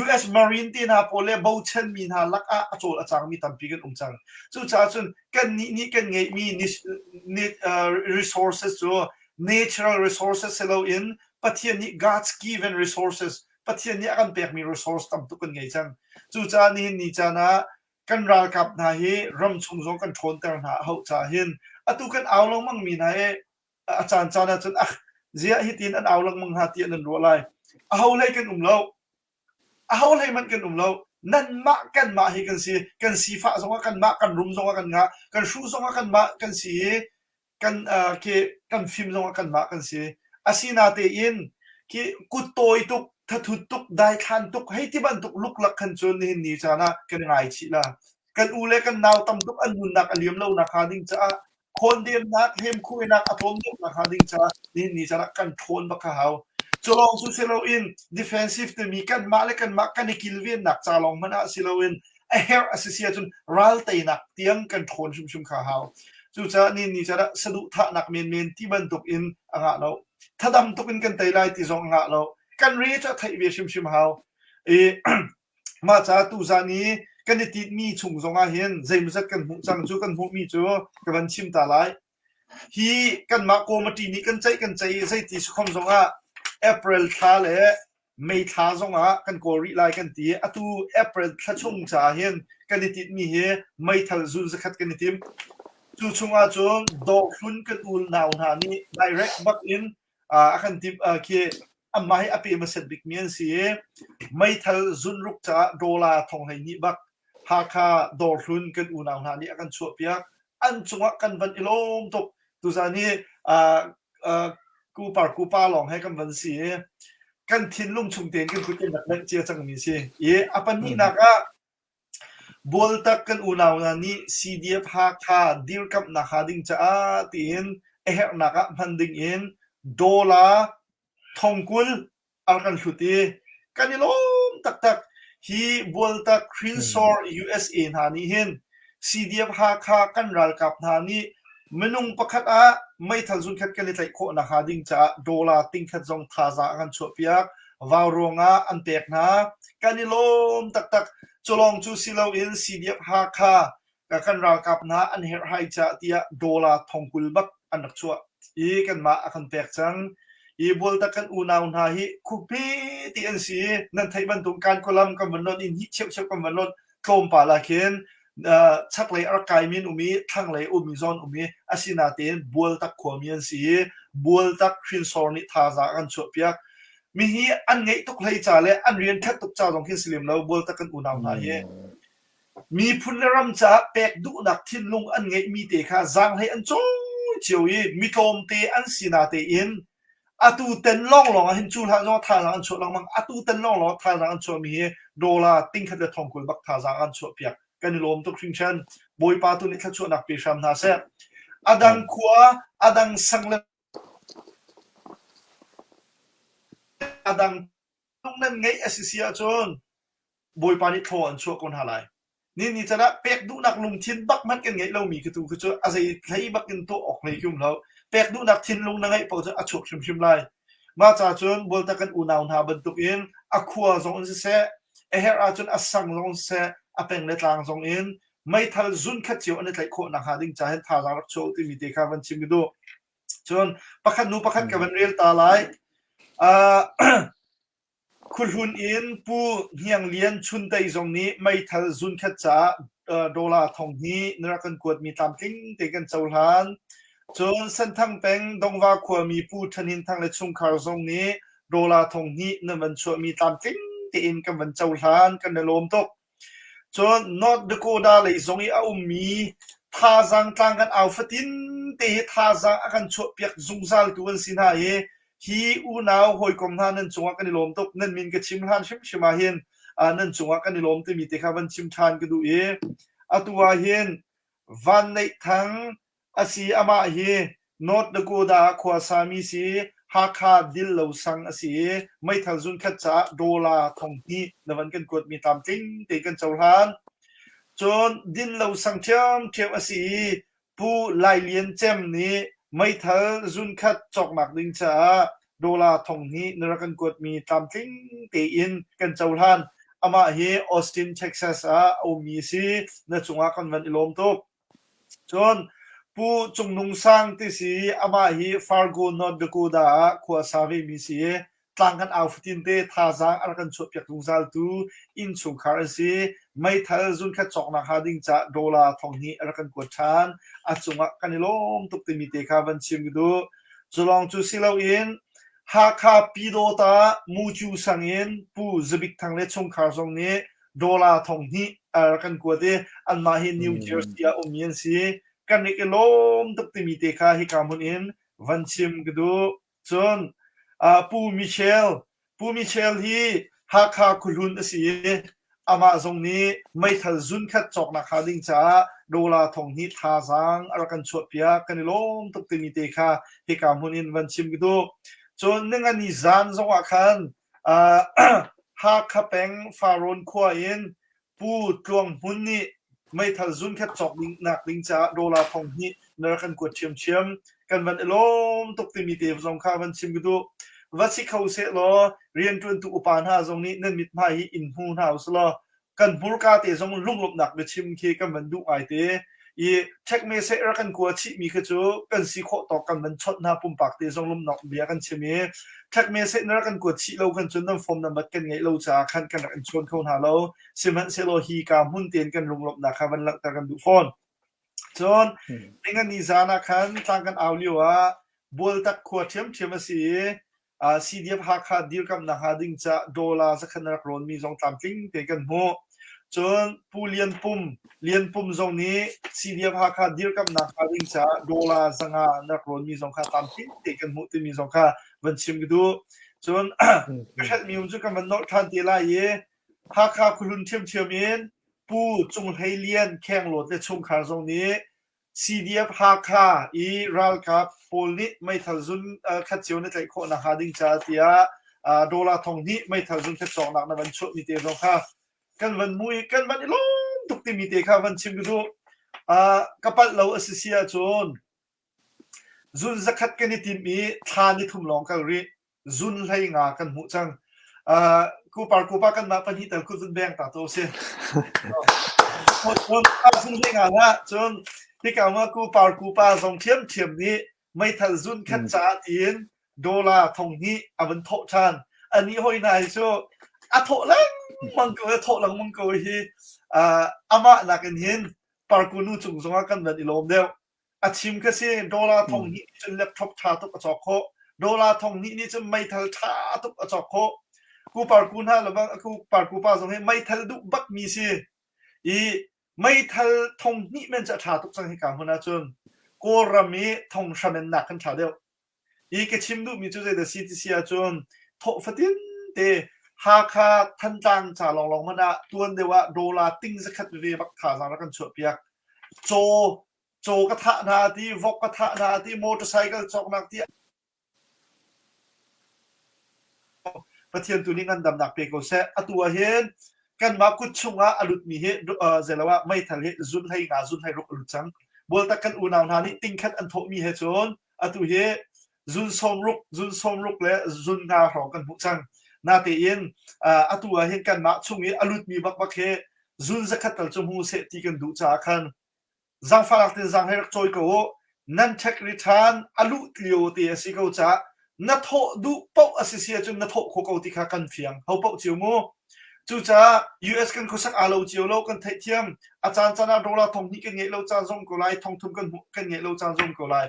US Marine ที่น่าพอเลยบ่าวเช่นมีน่าลักโจลอาจารย์มีตามเพียนจังจู่จ้าจนกันนี่กันไงมีresources จู natural resources เราอินประเทศนี้ God's given resources ประเทศนี้กันเปียกมี resource ตามตุกันไงจังจู่จ้านี่จ้านะกันรักกับนายรำชงกันชนแต่หน้าเขาจ้าเห็นตุกันเอาลงมั่งมีนายอาจารย์จานะจนเสียหิตินอันเอาลังมึงหาเตียนันรัวไรเอาเลยกันเราเอาเลยมันกันเรานั่นมากันมาให้กันสีฟ้าสงกันมากันรุมสงกันงากันชูสงกันมากันสีกันเคกันฟิล์มสงกันมากันสีอาศินาเตียนที่กุดโตยตุกถ้าถุดตุกได้ทันตุกให้ที่บันตุกลุกลักขันจนนี่นี่จานะกันง่ายชีละกันอูเล่กันนาวตำตุกอันนุนนักอันเลี้ยมเล่านักฮาดิ้งจ้า คนเดียมนักเฮมคุยนักอารมณ์นักหาดิ้งจ้านี่จะรักกันทนบักเขาจะลองสู้ซิลวิน defensive แต่มีกันมาเล็กันมากันในกิลเวียนนักจะลองมันอะซิลวินไอเฮร์อสเซียจนรัลเตนักเตียงกันทนชุมเขาจู่จ้านี่จะรักสะดุดท่านักเมนที่บรรทุกอินอ่างเราถ้าดำตุกินกันไตไลที่สองอ่างเรากันรีจะไทยเบียชุมเขามาจากตุจานี้กันติดมีชุงสงอาเห็นใจมันจะกันหูจังจูกันหูมีจูกันชิมตาไลฮีกันมาโกมาตีนี้กันใจใจที่สุขมสงอาเอพริลท่าเลยไม่ท่าสงอากันโกรีไลกันตีอะตูเอพริลท่าชงจ่าเห็นกันติดมีเฮไม่ทัลซูนสักกันติมจูชงอาจูดอกฟุนกันอุลนาวนานี้ direct back in กันติมคืออามาให้อภิมาเสด็จบิกเมียนสีไม่ทัลซุนรุกจ้าโดลาทองให้นี้บักหากาดอรุนกันอุณาวนานี้กันชัวเปียกอันจงกันวันอิลมตกตุจานี้กูปาลองให้กันวันสีกันทิ้นลุงชงเตียนกันคุยกันนักเจียจังมีสิอปันนี้นักบอลตักกันอุณาวนานี้ CDF หากาดีลกับนักหาดิ้งจ้าตีนนักมันดิ้งอินดอลาทองกุลอากันชุตีกันนี่ล้มตักฮีบัวตักครินซอร์ USA นานี่เห็น CDF หาค่ากันรัลกับนานี่มนุงประคัดไม่ทันจุนคัดกันเลยโคนักหาดิ้งจ้าดอลลาร์ติ้งคัดจงท่าจากกันชัวเปียกวาวรงอันเตกนะกันนี่ล้มตักจะลองจูซิลาวิน CDF หาค่ากันรัลกับนาอันเฮร์ไฮจ้าเตียดอลลาร์ทองกุลบักอันนักชัวกันมาอันเตกจังบอลตะกันอุณาวนาฮิคุปีที่อันซีนั่นไทยบรรทุกการkolamกันวันนั้นอินฮิเชี่ยวกันวันนั้นโคมปาลาเคนชักเลยอากายมินอุมีทั้งเลยอุมิซอนอุมีอาศินาเตนบอลตะขวมีอันซีบอลตะครินซอร์นิท่าจากอันชัวเปียกมีฮีอันไงตุกเลยจ่าเลยอันเรียนแค่ตุกจ่าตรงที่สลิมแล้วบอลตะกันอุณาวนาฮิมีพุ่นเริ่มจะเป็กดุนักทิ้นลงอันไงมีเตะค่ะจางให้อันโจ้เจียวยีมีโคมเตอันศินาเตอินอาตูเต็นล่องเห็นจูท่าจอท่าจางชัวลังมังอาตูเต็นล่องท่าจางชัวมีดอลลาร์ติ้งขัดทองกุลบักท่าจางชัวเปียกกันลมตุกชิงเช่นบอยปาตุนิทัชชัวนักปีชามนาเซอดังขวาอดังสังเลอดังตรงนั้นไงเอสซีอาจนบอยปานิทอนชัวคนหาไลนี่จะได้เป็กดูนักลุงทินบักมันกันไงเรามีคือตัวคือชัวอะไรใครบักกันตัวออกเลยคุ้มเราเป็กดูนักทินลุงนั่งไงพอจะอัดฉกชิมไลมาจากจนบอลตะกันอุณาวนาบรรทุกอินอักขวาจงเสเฮร์อาจนอัศสังจงเสอเป็นเลตางจงอินไม่ทันจุนขัดเจียวอันนี้ไหลโคนักหาดิ้งใจให้ทารักโชว์ที่มีเด็กวันชิมดูจนประคันนูประคันกับวันเรียลตาไลคุณหุ่นอินผู้เฮียงเลียนชุนไตจงนี้ไม่ทันจุนขัดจ้าดอลลาร์ทองนี้นรักันกวดมีตามกิ้งเตกันเจ้าหลานจนเส้นทางเป็นดงว่าควรมีผู้ทนินทางและชุมคารทรงนี้ดอลลาร์ทองนี้นั่นมันช่วยมีตามกิ้งเตอินกันวันเจ้าหลานกันในลมตกจนนอร์ทเดโกดาเลยทรงนี้เอามีท่าจังต่างกันเอาฟตินเตะท่าจังอากันช่วยเปียกจุงซาลตัวสินะฮีอูนาวหอยกรมท่านั่นจงว่ากันในลมตกนั่นมินกับชิมทานชิมมาเห็นนั่นจงว่ากันในลมที่มีเตะวันชิมทานกันดูอัตัวเห็นวันในทั้งอาศีอามาเฮนอตเดโกดาขวาสามีสีหาคาดิลเหลาสังอาศีไม่ทันจุนขัดจ้าดอลลาร์ทองนี้ในวันกันกดมีตามติ้งเตกันเจ้าหลานจนดินเหลาสังเทียมอาศีผู้ไล่เลียนเจมนี้ไม่ทันจุนขัดจอกหมักดิงจ้าดอลลาร์ทองนี้ในวันกันกดมีตามติ้งเตอินกันเจ้าหลานอามาเฮออสตินเท็กซัสเอามีสีในจงว่ากันวันอิลมตกจนผู้จงนุงสร้างที่สีอามาฮีฟาร์โกนอร์ดโกดาขวาสาวีมีสีต่างกันเอาฟตินเตท่าจางอากันชดเปียกลุงซาลตูอินสุงคาร์ซีไม่ทันจุนขัดจอกนักหาดิ้งจะดอลลาร์ทองนี้อากันกดชานอาจงว่ากันลมตุกติมิเตคาวันชิมดูจะลองจูซิลาอินหากคาปิโดตามูจูสังอินผู้จะบิกทางเลชงคาร์ซงนี้ดอลลาร์ทองนี้อากันกดเตอันมาเฮนิวเจอร์ซีอาอมีนซีกันนี่ก็ล้มตุกติมีเตคาฮิกามุนอินวันชิมก็ดูจนปูมิเชลที่ฮักฮาคุลุนสิ อามาตรงนี้ไม่ทันจุนขัดจอกนักหาดิ้งจ้าโดลาทองนี้ท่าจังอากันชดเปียกันล้มตุกติมิเตค่ะเฮกามุนินวันชิมกิดูจนนึงอันนี้จานจงอาคันหากขับแปงฟารอนขวาอินปูตวงหุ่นนี้ไม่ทันจุนขัดจอกนักดิ้งจ้าโดลาทองนี้เนื้อกันกดเชียมกันวันล้มตุกติมิเตจงค่ะวันชิมกิดูวัชิเขาเสลอเรียนจนตุอุปาหาตรงนี้นั่นมิดมาฮีอินหูหาสลอกันบุรกาเตจงลุ่มหลบหนักไปชิมเคกันมันดูไอเตอีเช็คเมสเซอร์กันกลัวชิมีขจูกันสีโคต่อกันมันชดหน้าปุ่มปากเตจงลุ่มหนักเบียกันชิมีเช็คเมสเซอร์กันกลัวชิเรากันจนน้ำฟอมน้ำมัดกันไงเราจะคันกันกันชนเข้าหาเราซิมันเซโลฮีกามหุ่นเตียนกันลุ่มหลบหนักวันหลักตากันดูฟอนจนในงานนิจานาคันต่างกันเอาเลียวบัวตักขวดเทียมสีCDF หาขาดีกับนักหาดิ้งจะดอลลาร์สักขนาดร้อนมีสองตามทิ้งเตกันหัวจนผู้เลียนปุ่มตรงนี้ CDF หาขาดีกับนักหาดิ้งจะดอลลาร์สังหานักร้อนมีสองขาตามทิ้งเตกันหัวที่มีสองขาวันชิมกันดูจนก็ชัดมีมุจุกันมันนอทันตีลายเย่หาขาคุณลุนเทียมเองผู้จงให้เลียนแข่งโหลดและชมขาตรงนี้CDF หาค่าอีรัลกับโพลนี้ไม่ทันจุนขัดเจียวในใจโคนักหาดิ้งจ้าที่ดอลลาร์ทองนี้ไม่ทันจุนขัดสองนักในวันชุดมีเตะลงค่ะกันวันมุยกันวันล้มตุกติมีเตะค่ะวันชิมดูกับปัดเราอสิเซียจนจุนสักขัดกันในทีมีทานิทุ่มลงกันรีจุนให้งากันหูจังกูปากันมาปันที่แต่กูจุนแบงตาโตเสียหมดคนจุนให้งาละจนที่กล่าวว่ากูปาสองเทียมนี้ไม่ทันจุนขัดจ้าตีนดอลลาร์ทองนี้มันโถชันอันนี้ห้อยนายชัวโถลังมังโกโถลังมังโกฮีอามานักเห็นปาร์กูนูจุงสงกันแบบอีลมเดียวชิมก็สิดอลลาร์ทองนี้จะเล็บท็อปชาตุกจอกโคดอลลาร์ทองนี้จะไม่ทันชาตุกจอกโคกูปาร์กูน่าหรือว่ากูปาร์กูปาสงให้ไม่ทันดุบักมีสิไม่ทันทงนี้มันจะชาตุกสังเหการหัวหน้าจนกูรามีทงชามันหนักกันชาเดียวก็ชิมดูมีจุดเด่นสิที่เสียจนทบฟัดินเตหาคาทันจังจะลองมันนะตัวเดียวว่าดอลลาร์ติ้งสักขัดเรียบักขาสารกันช่วยเปียกโจกระทะนาที่วอกกระทะนาที่มอเตอร์ไซค์จอกนักที่ประเทศตัวนี้กันดำหนักเปียกเสะตัวเห็นกันมาคุดชงอลุดมีเหตุเจลว่าไม่ทันเหตุจุนให้งาจุนให้รกอลุดจังบอลตะกันอุณาวนานี่ติ้งขัดอันโทมีเหตุจนตัวเหตุจุนสมรุกและจุนงาของกันผู้จังนาเตียนตัวเห็นกันมาช่วงนี้อลุดมีบักเหจุนจะขัดตัลจมูกเสตีกันดูจากกันจังฝรั่งที่จังให้รักจอยก็นั่นเช็คริทานอลุดเลียวเตียสิเขาจะนัทโตดูเป้าอาเซียจนนัทโตโคกเอาที่ขากันเฟียงเขาเป้าเจียวมูจู่จ้า US กันคุสักอาโลเจียวโลกันเทียมอาจารย์จันทร์ดอลลาร์ทองนี้กันเงี้ยเราจานส่งก็ไล่ทองทุนกันเงี้ยเราจานส่งก็ไล่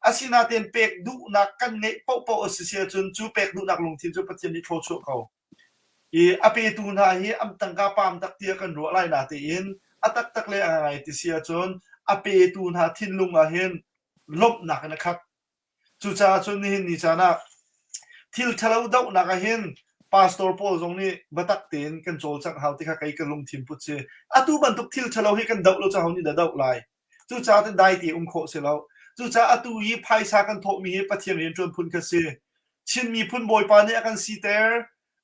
อาศินาเตียนเป็กดูนักกันเงี้ยเป้าอาเซียจนจู่เป็กดูนักลงทีมจู่ปฏิญาณโทรชั่วเขาอภิตูน่าฮีอัมตังกาปามตักเตียกันรัวไล่นาเตียนตักเลยอะไรที่เสียจนอภิตูน่าทิ้งลุงอาเห็นลบหนักนะครับจู่จ้าจนนี่นี่จ้านะทิลทะเลาดาวนักเห็นพาสตอร์โพตรงนี้บัตักเต็นกันโจลจังหาวที่ข้าใครกันลงทีมพุทธเจ้าตัวบันทุกทิลทะเลาให้กันดาวเราจะหาวนี่ดาวไล่จู่จ้าเป็นได้ที่โคเสแล้วจู่จ้าตัวยีพายสากันโทมีให้ปฏิญาณจนพุนกษีชินมีพุนบอยปานเนี่ยกันซีเตอร์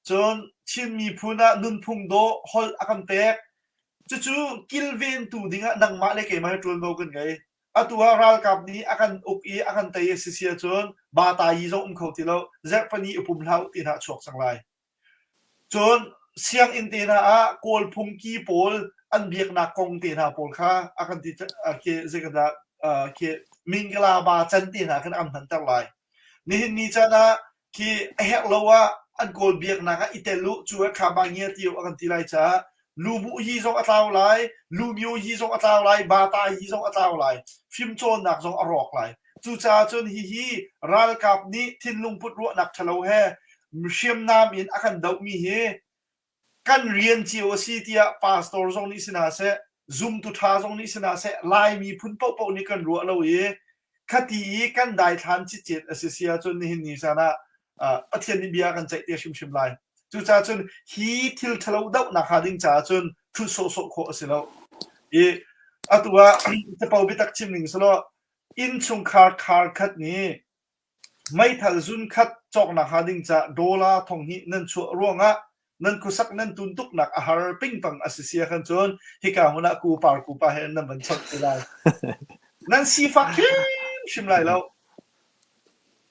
จนชินมีพุนนุนพุงโดฮอลอากันเตกจู่กิลเวนตูดิ้งนังมาเลกมาให้จนโดกันไงตัวรัลกับนี้อากันอุกอีอากันเตยสิเสียจนบาตายจงเขาที่เราเจ็บปนีอุปมเหล่าที่น่าชกสังไลจนเสียงอินเตน่ากอลพุงกีโพลอันเบียกนักกงเตน่าโพลค่ะอากันที่เคเจกันดาเคมิงกลาบาจันเตน่ากันอันทันตั้งไลนี่จะนะที่เฮกลว่าอันกอลเบียกนักอิตาลุชัวคาบางเงียที่อากันที่ไรจ้าลูมูฮีจงอัตราไลลูมิวฮีจงอัตราไลบาตาฮีจงอัตราไลฟิมโจนนักจงอรอกไลจู่จ้าจนฮีรัลกับนี้ทิ้งลุงพุทธรัวนักทะเลาะเฮเชื่อมน้ำอินอากันดาวมีเฮกันเรียนจีโอซีที่พาสตอร์จงนี้สินะเสซุ่มตุท่าจงนี้สินะเสไลมีพุ่นเป้านี่กันรัวเราเฮคดีกันได้ทันจิตเจตเสียจนนี่นี่ซะนะประเทศนิเบียกันใจเตียชิมไล chu cha chun hi thil thalo dau na kha ding cha chun thu so kho asilo e atua te pau bi tak chim ning solo in chung khar khat ni mai thal zun khat chok na kha ding cha dola thong hi nan chu ronga nan kusak nan tun tuk nak a har ping pang asisia khan chon hi ka huna ku pa he nan ban chok tilai nan si fa shim lai lo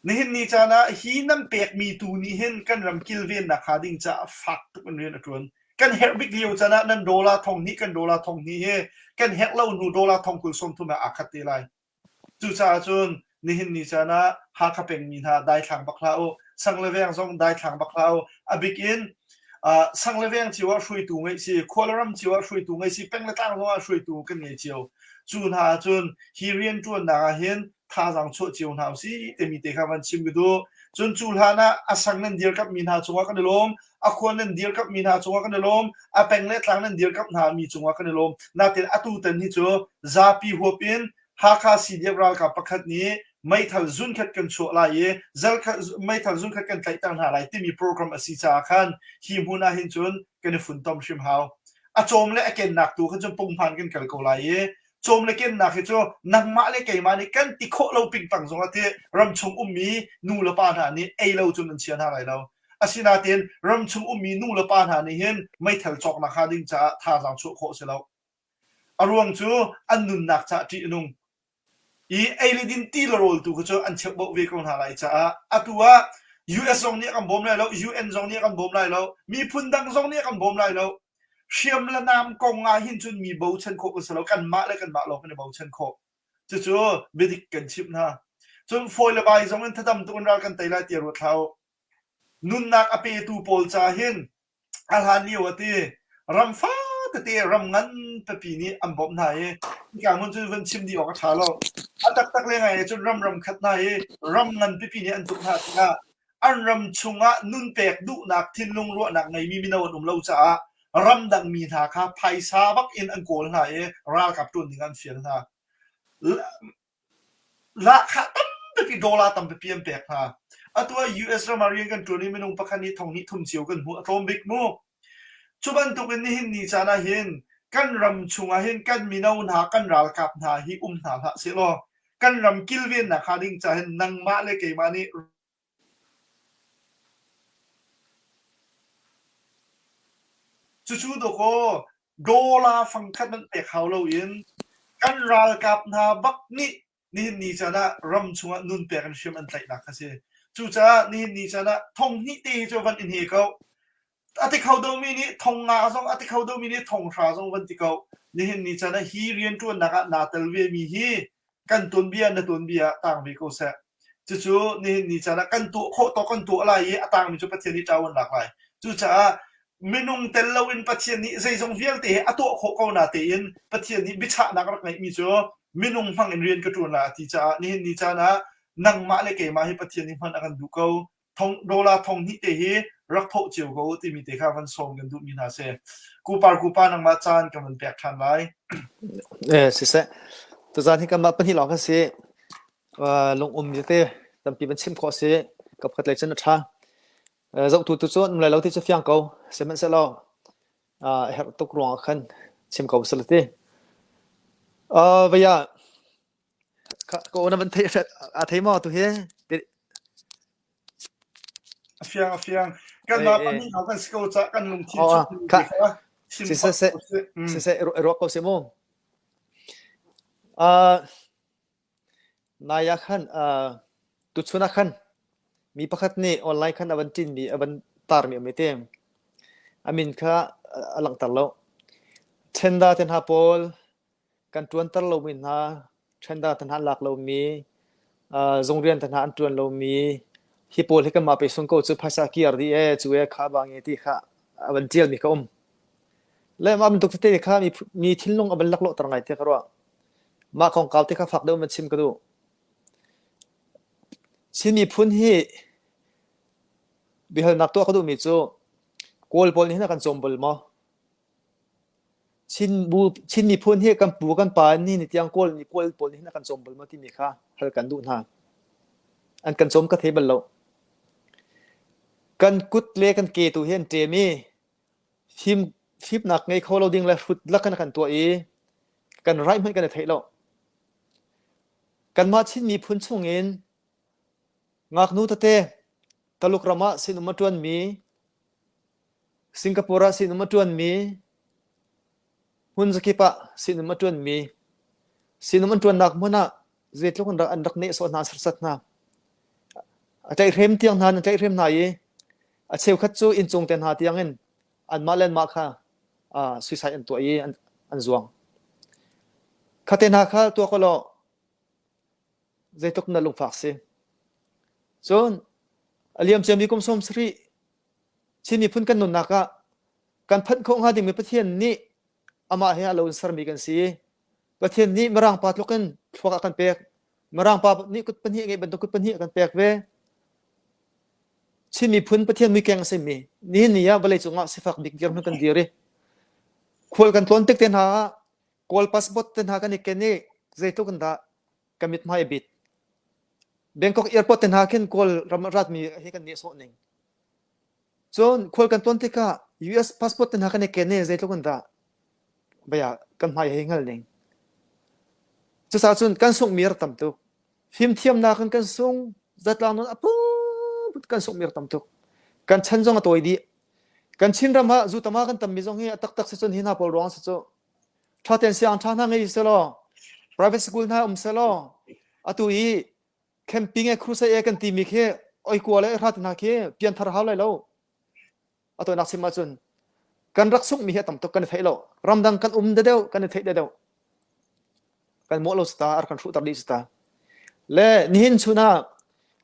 ni hin ni cha na hi nan pek mi tu ni hin kan ram kil ven na kha ding cha fak tu kan ren atron kan her big liu cha na nan dola thong ni kan dola thong ni he kan hek lo nu dola thong kul som tu na akhat tilai chu cha chun ni hin ni cha na ha kha peng mi na dai thang bakla o sang le veng zong dai thang bakla o abik in sang le veng chiwa shui tu ngai si kholaram chiwa shui tu ngai si peng le tang lo shui tu kan ngai chiu chun ha chun hi rian chuan na hin tha jang cho chiu na si te mi te kha van chim du chun chul ha na asang nan dir kap min ha chuwa kan lom a khon nan dir kap min ha chuwa kan lom a peng le tlang nan dir kap na mi chuwa kan lom na te atu tan ni chu za pi hopin ha kha si debral ka pakhat ni mai thal zun khat kan cho la ye zal kha mai thal zun khat kan tlai tang na lai ti mi program asi cha khan hi huna hin chun kan fun tom shim haw a chom le ken nak tu khan chum pung phan kan kal ko la ye chom le ken nak he cho nang ma le kai ma ni kan ti kho lo ping pang zong ate ram chung mi nu la pa na ni ei lo chun an chian ha lai lo asina ten ram chung mi nu la pa na ni hin mai thal chok na kha ding cha tha jang chu kho se lo arwang chu an nun nak cha ti nung i ailidin ti role tu cho an chek bo ve kon halai cha atua US zong ni kan bom lai lo UN zong ni kan bom lai lo mi phundang zong ni kan bom lai lo shiam la nam kong nga hin chun mi bo chen kho ko salo kan ma lo kan bo chen kho chu bedik kan chip na chun foil bai zong an thadam tu ral kan taila ti ro thau nun nak ape tu pol cha hin alhan ni wati ram fa te ram ngan pe pi ni am bom na ye ka mun chu ven chim di ok tha lo atak tak le ngai chu ram khat na ye ram ngan pe pi ni an tu na ta an ram chunga nun pek du nak thin lung ro nak ngai mi no lo cha ram dang mi tha kha phai sa bak in an kol na ye ra kap tun ding an fiel na la kha tam pe pi dola tam pe pi am pek ha atua US ra marian kan tuni minung pakhani thong ni thum chiu kan hu atom big mu chuban tu kan hin ni chana hin kan ram chunga hin kan minau na kan ral kap na hi na ha se lo kan ram kilven na khading cha hin nang ma le ke mani chu do ko dola phang khat man pe khaw lo in kan ral kap na bak ni ni chana ram chunga nun pe kan shim an tlai na kha se chu cha ni chana thong ni te cho van in he ko ati khau do mi ni thong nga zong ati khau do mi ni thong sha zong van ti ko ni hin ni chana hi rian tu na ka na tel ve mi hi kan tun bia na tun bia tang vi ko sa chu ni chana kan tu kho to kan tu ala ye atang mi chu pathian ni tawon lak lai chu cha minung tel lo in pathian ni zai zong vial te ato kho ko na te in pathian ni bicha na ka ngai mi chu minung phang in rian ka tu na ti cha ni chana nang ma le ke ma hi pathian ni man akan du ko thong dola thong ni te hi rak tho chiu go ti mi te kha van som gan du mi na se ku pa nang ma chan ka man pek than lai si se to zan hi kan ma pan hi lo ka se long te tam pi ban chim kho se kap khat lai chen tha zau tu chon lai lo ti cha fyang ko se man se lo her tok rong khan chim ko sel te vaya ko na ban thei a thei mo tu he fiang kan ma pan ni ha kan sko cha kan lung chi chu si se ro ko se mo naya khan tu chuna khan mi pakhat ni online khan aban tin mi aban tar mi me te amin kha alang tar lo thenda ten ha pol kan tuan tar lo min ha thenda ten ha lak lo mi zongrian ten ha an tuan lo mi hi pol hi ka ma pe sung ko chu phasa ki ar di e chu e kha bang e ti kha aban tial mi ka le ma min tuk te kha mi thilong aban lak lo tar ngai te kharwa ma khong kaw te kha phak do ma chim ka du chini phun hi bihal nak to ka du mi chu kol pol ni na kan chombol mo chin ni phun hi kan pu kan pa ni tiang kol ni kol pol ni na kan chombol mo ti mi kha hal kan du na an kan chom ka thebal lo กันกุดเลกันเกตุเห็นเจมีฟิมหนักไงเขาเราดิ้งและรุดลักกันตัวกันไรเหมือนกันในไทยเรากันมาชินมีพุนช่วงเงินงักนูตะเตตลุกรามาสินมาจวนมีสิงคโปร์สินมาจวนมีหุนสกิปะสินมาจวนมีสินมาจวนนักมันน่ะเจ็ดลูกอันดักเนสอนนาสัตนาใจเริ่มเตียงนานใจเริ่มนายเชลคัดจูอินจงเต็นหาเตียงเงินอันมาเล่นมาค่ะสุดท้ายอันตัวอันจวงคัดเต็นหาค่ะตัวก็รอใจตกนั่นลงฝากสิจนอเลียมเจมีกุมสมสรีชิมีพุ่นกันนุนนักกันพันคงหาดิ่งมีประเทศนี้อามาเฮียเราสรมีกันสิประเทศนี้มารางปาตลุกันพวกกันเปียกมารางปานี่กุดปัญหาไงบรรทุกกุดปัญหากันเปียกเวชิมีพุ่นประเทศมีแกงเสมีนี่ยาบเลยจุงอ่ะสิฟักดิกเกี่ยวกันดีเลยควรกันต้นเต็กเต็นหากอลพาสปอร์ตเต็นหากันอีกนี่ใจตุกันดากำมิดมาบิดแบงกอกแอร์พอร์ตเต็นหาเข็นกอลรำรัดมีให้กันนี่โซนิงจนควรกันต้นที่ก็ US พาสปอร์ตเต็นหากันอีกนี่ใจตุกันดาบอยากกันมาให้เงินเองจะสาวจนกันส่งมีรตั้มตุกฟิล์มเทียมนากันส่งจัดลานนั้นปุ๊บกันส่งมีรตั้มตุกกันชั้นจงตัวดีกันชินรำฮะจุดตมากันตั้มมีจงให้ตักเสจนหินาพอร้องเสจชาเต็นเสียงชาหน้าไงเสลอ private school หน้าเสลอตัวแคมปิ้งครูใส่กันทีมีแค่ไอ้กัวเลยรัดนาแค่เปลี่ยนทาร์ฮาวเลยแล้วตัวนักสิมาจนกันรักสุขมีเหตุต่ำตกกันไทยเรารำดังกันเดียวกันไทยเดียวกันโมโลสตาร์กันฟูตัดดีสตาและนี่เห็นชุนา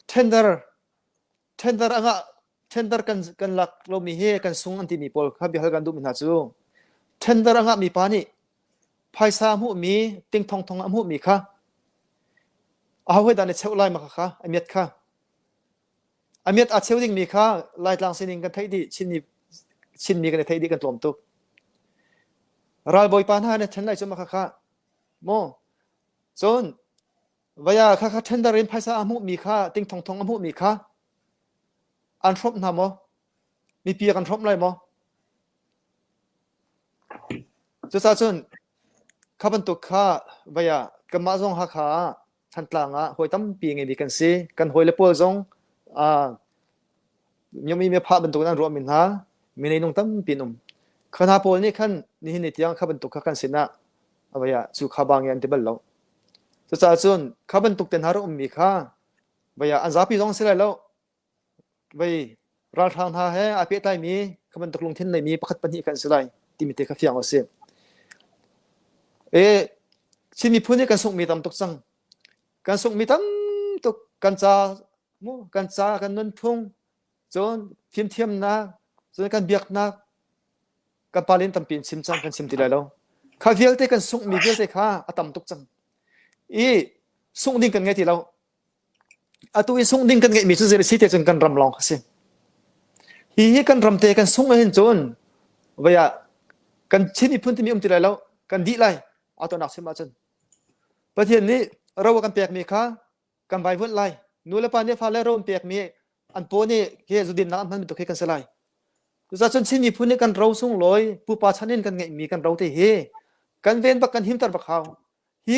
เทนเดอร์กันหลักเรามีเหตุกันส่งอันที่มีพอลขับบิฮัลกันดูมินาจูเทนเดอร์มีปานี่ภายสามหูมีติงทองหูมีค่ะเอาไว้ดันเชลไลมาค่ะอเมียดค่ะอเมียดอาเชลดิ้งมีค่ะไล่ทางสินิงกันไทยดีชินมีกันไทยดีกันตัวมตุกรัลบอยปานฮาเนี่ยฉันไล่จะมาค่ะโมจนวายาค่ะเทนเดอร์อินภายสามหูมีค่ะติงทองหูมีค่ะอันทรบนะโมมีเปียกันทรบเลยโมจะสาจนข้าพันตุกค่ะวายากำมาจงหักขาทันตลางหอยตั้มปีไงดีกันสิกันหอยเล็บปวดจงยังมีภาพบรรทุกนั้นรวมมินฮะมีในนงตั้มปีนุ่มขณะพอนี่ขั้นนี่เห็นที่ยังข้าบรรทุกข้ากันสินะวายาสุขาบางยันเทเบิลแล้วจะสาจนข้าบรรทุกเต็นหารุมมีค่ะวายาอันซาปีจงเสียแล้ววายราทางท่าเฮอาเปียไตมีข้าบรรทุกลงทิ้งในมีประคัดปัญหากันสิไรที่มีเตะข้าเฟียงเอาเสียชิมีพูดนี่กันส่งมีตามตุกซังกันส่งมีตามตุกกันจ้ากันนนพงจนฟิล์มเทียมนักจนกันเบียกนักกันปาลินตามปีนซิมจังกันซิมติได้แล้วข้าเวียลเตกันส่งมีเวียลเตข้าตามตุกซังส่งดิ้งกันไงที่เราตัวส่งดิ้งกันไงมีสุดเสียสิเตจนกันรำลองสิกันรำเตกันส่งเห็นจนว่ากันชิมีพูดที่มีติได้แล้วกันดีไลตัวนักสิมาจนประเทศนี้เรากันเปียกมีค่ะกันใบวุ่นไล่นู่นละปานนี้ฟ้าและเราเปียกมีอันโปนี่เกี่ยจุดินน้ำมันเป็นตัวเกี่ยกันสลายดูซะจนชิมีพูดนี้กันเราส่งลอยผู้ป่าชันนินกันไงมีกันเราที่เฮกันเว้นบักกันหิมตร์บักเขา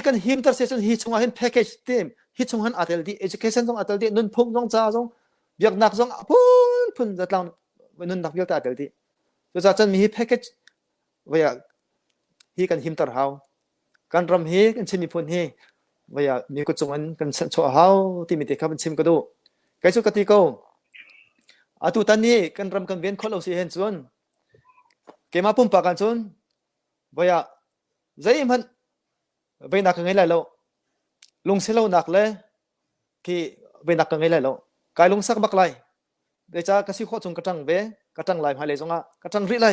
กันหิมตร์เสียจนชงอาเห็นแพ็กเกจเต็มชงหันอัตเลดี education จงอัตเลดีนุ่นพงจงจ้าจงเบียกหนักจงพุ่นจัดลองนุ่นหนักเบียกอัตเลดีดูซะจนมีแพ็กเกจว่ากันหิมตร์เขากันรำเฮกันชิมีพูนเฮว่ามีกุศลกันโชว์เฮาที่มีแต่ข้าพชิมก็ดูไก่สุกติโกตุตันนี้กันรำกันเวียนคนเราเสียเห็นส่วนเกมาปุ่มปากกันส่วนว่าใจมันไปนักไงเลยเราลงเสลานักเลยที่ไปนักไงเลยเรากายลงสักบักไลเดี๋ยวจะกระซิบข้อจงกระจังกระจังไลมาเลยจงกระจังริไล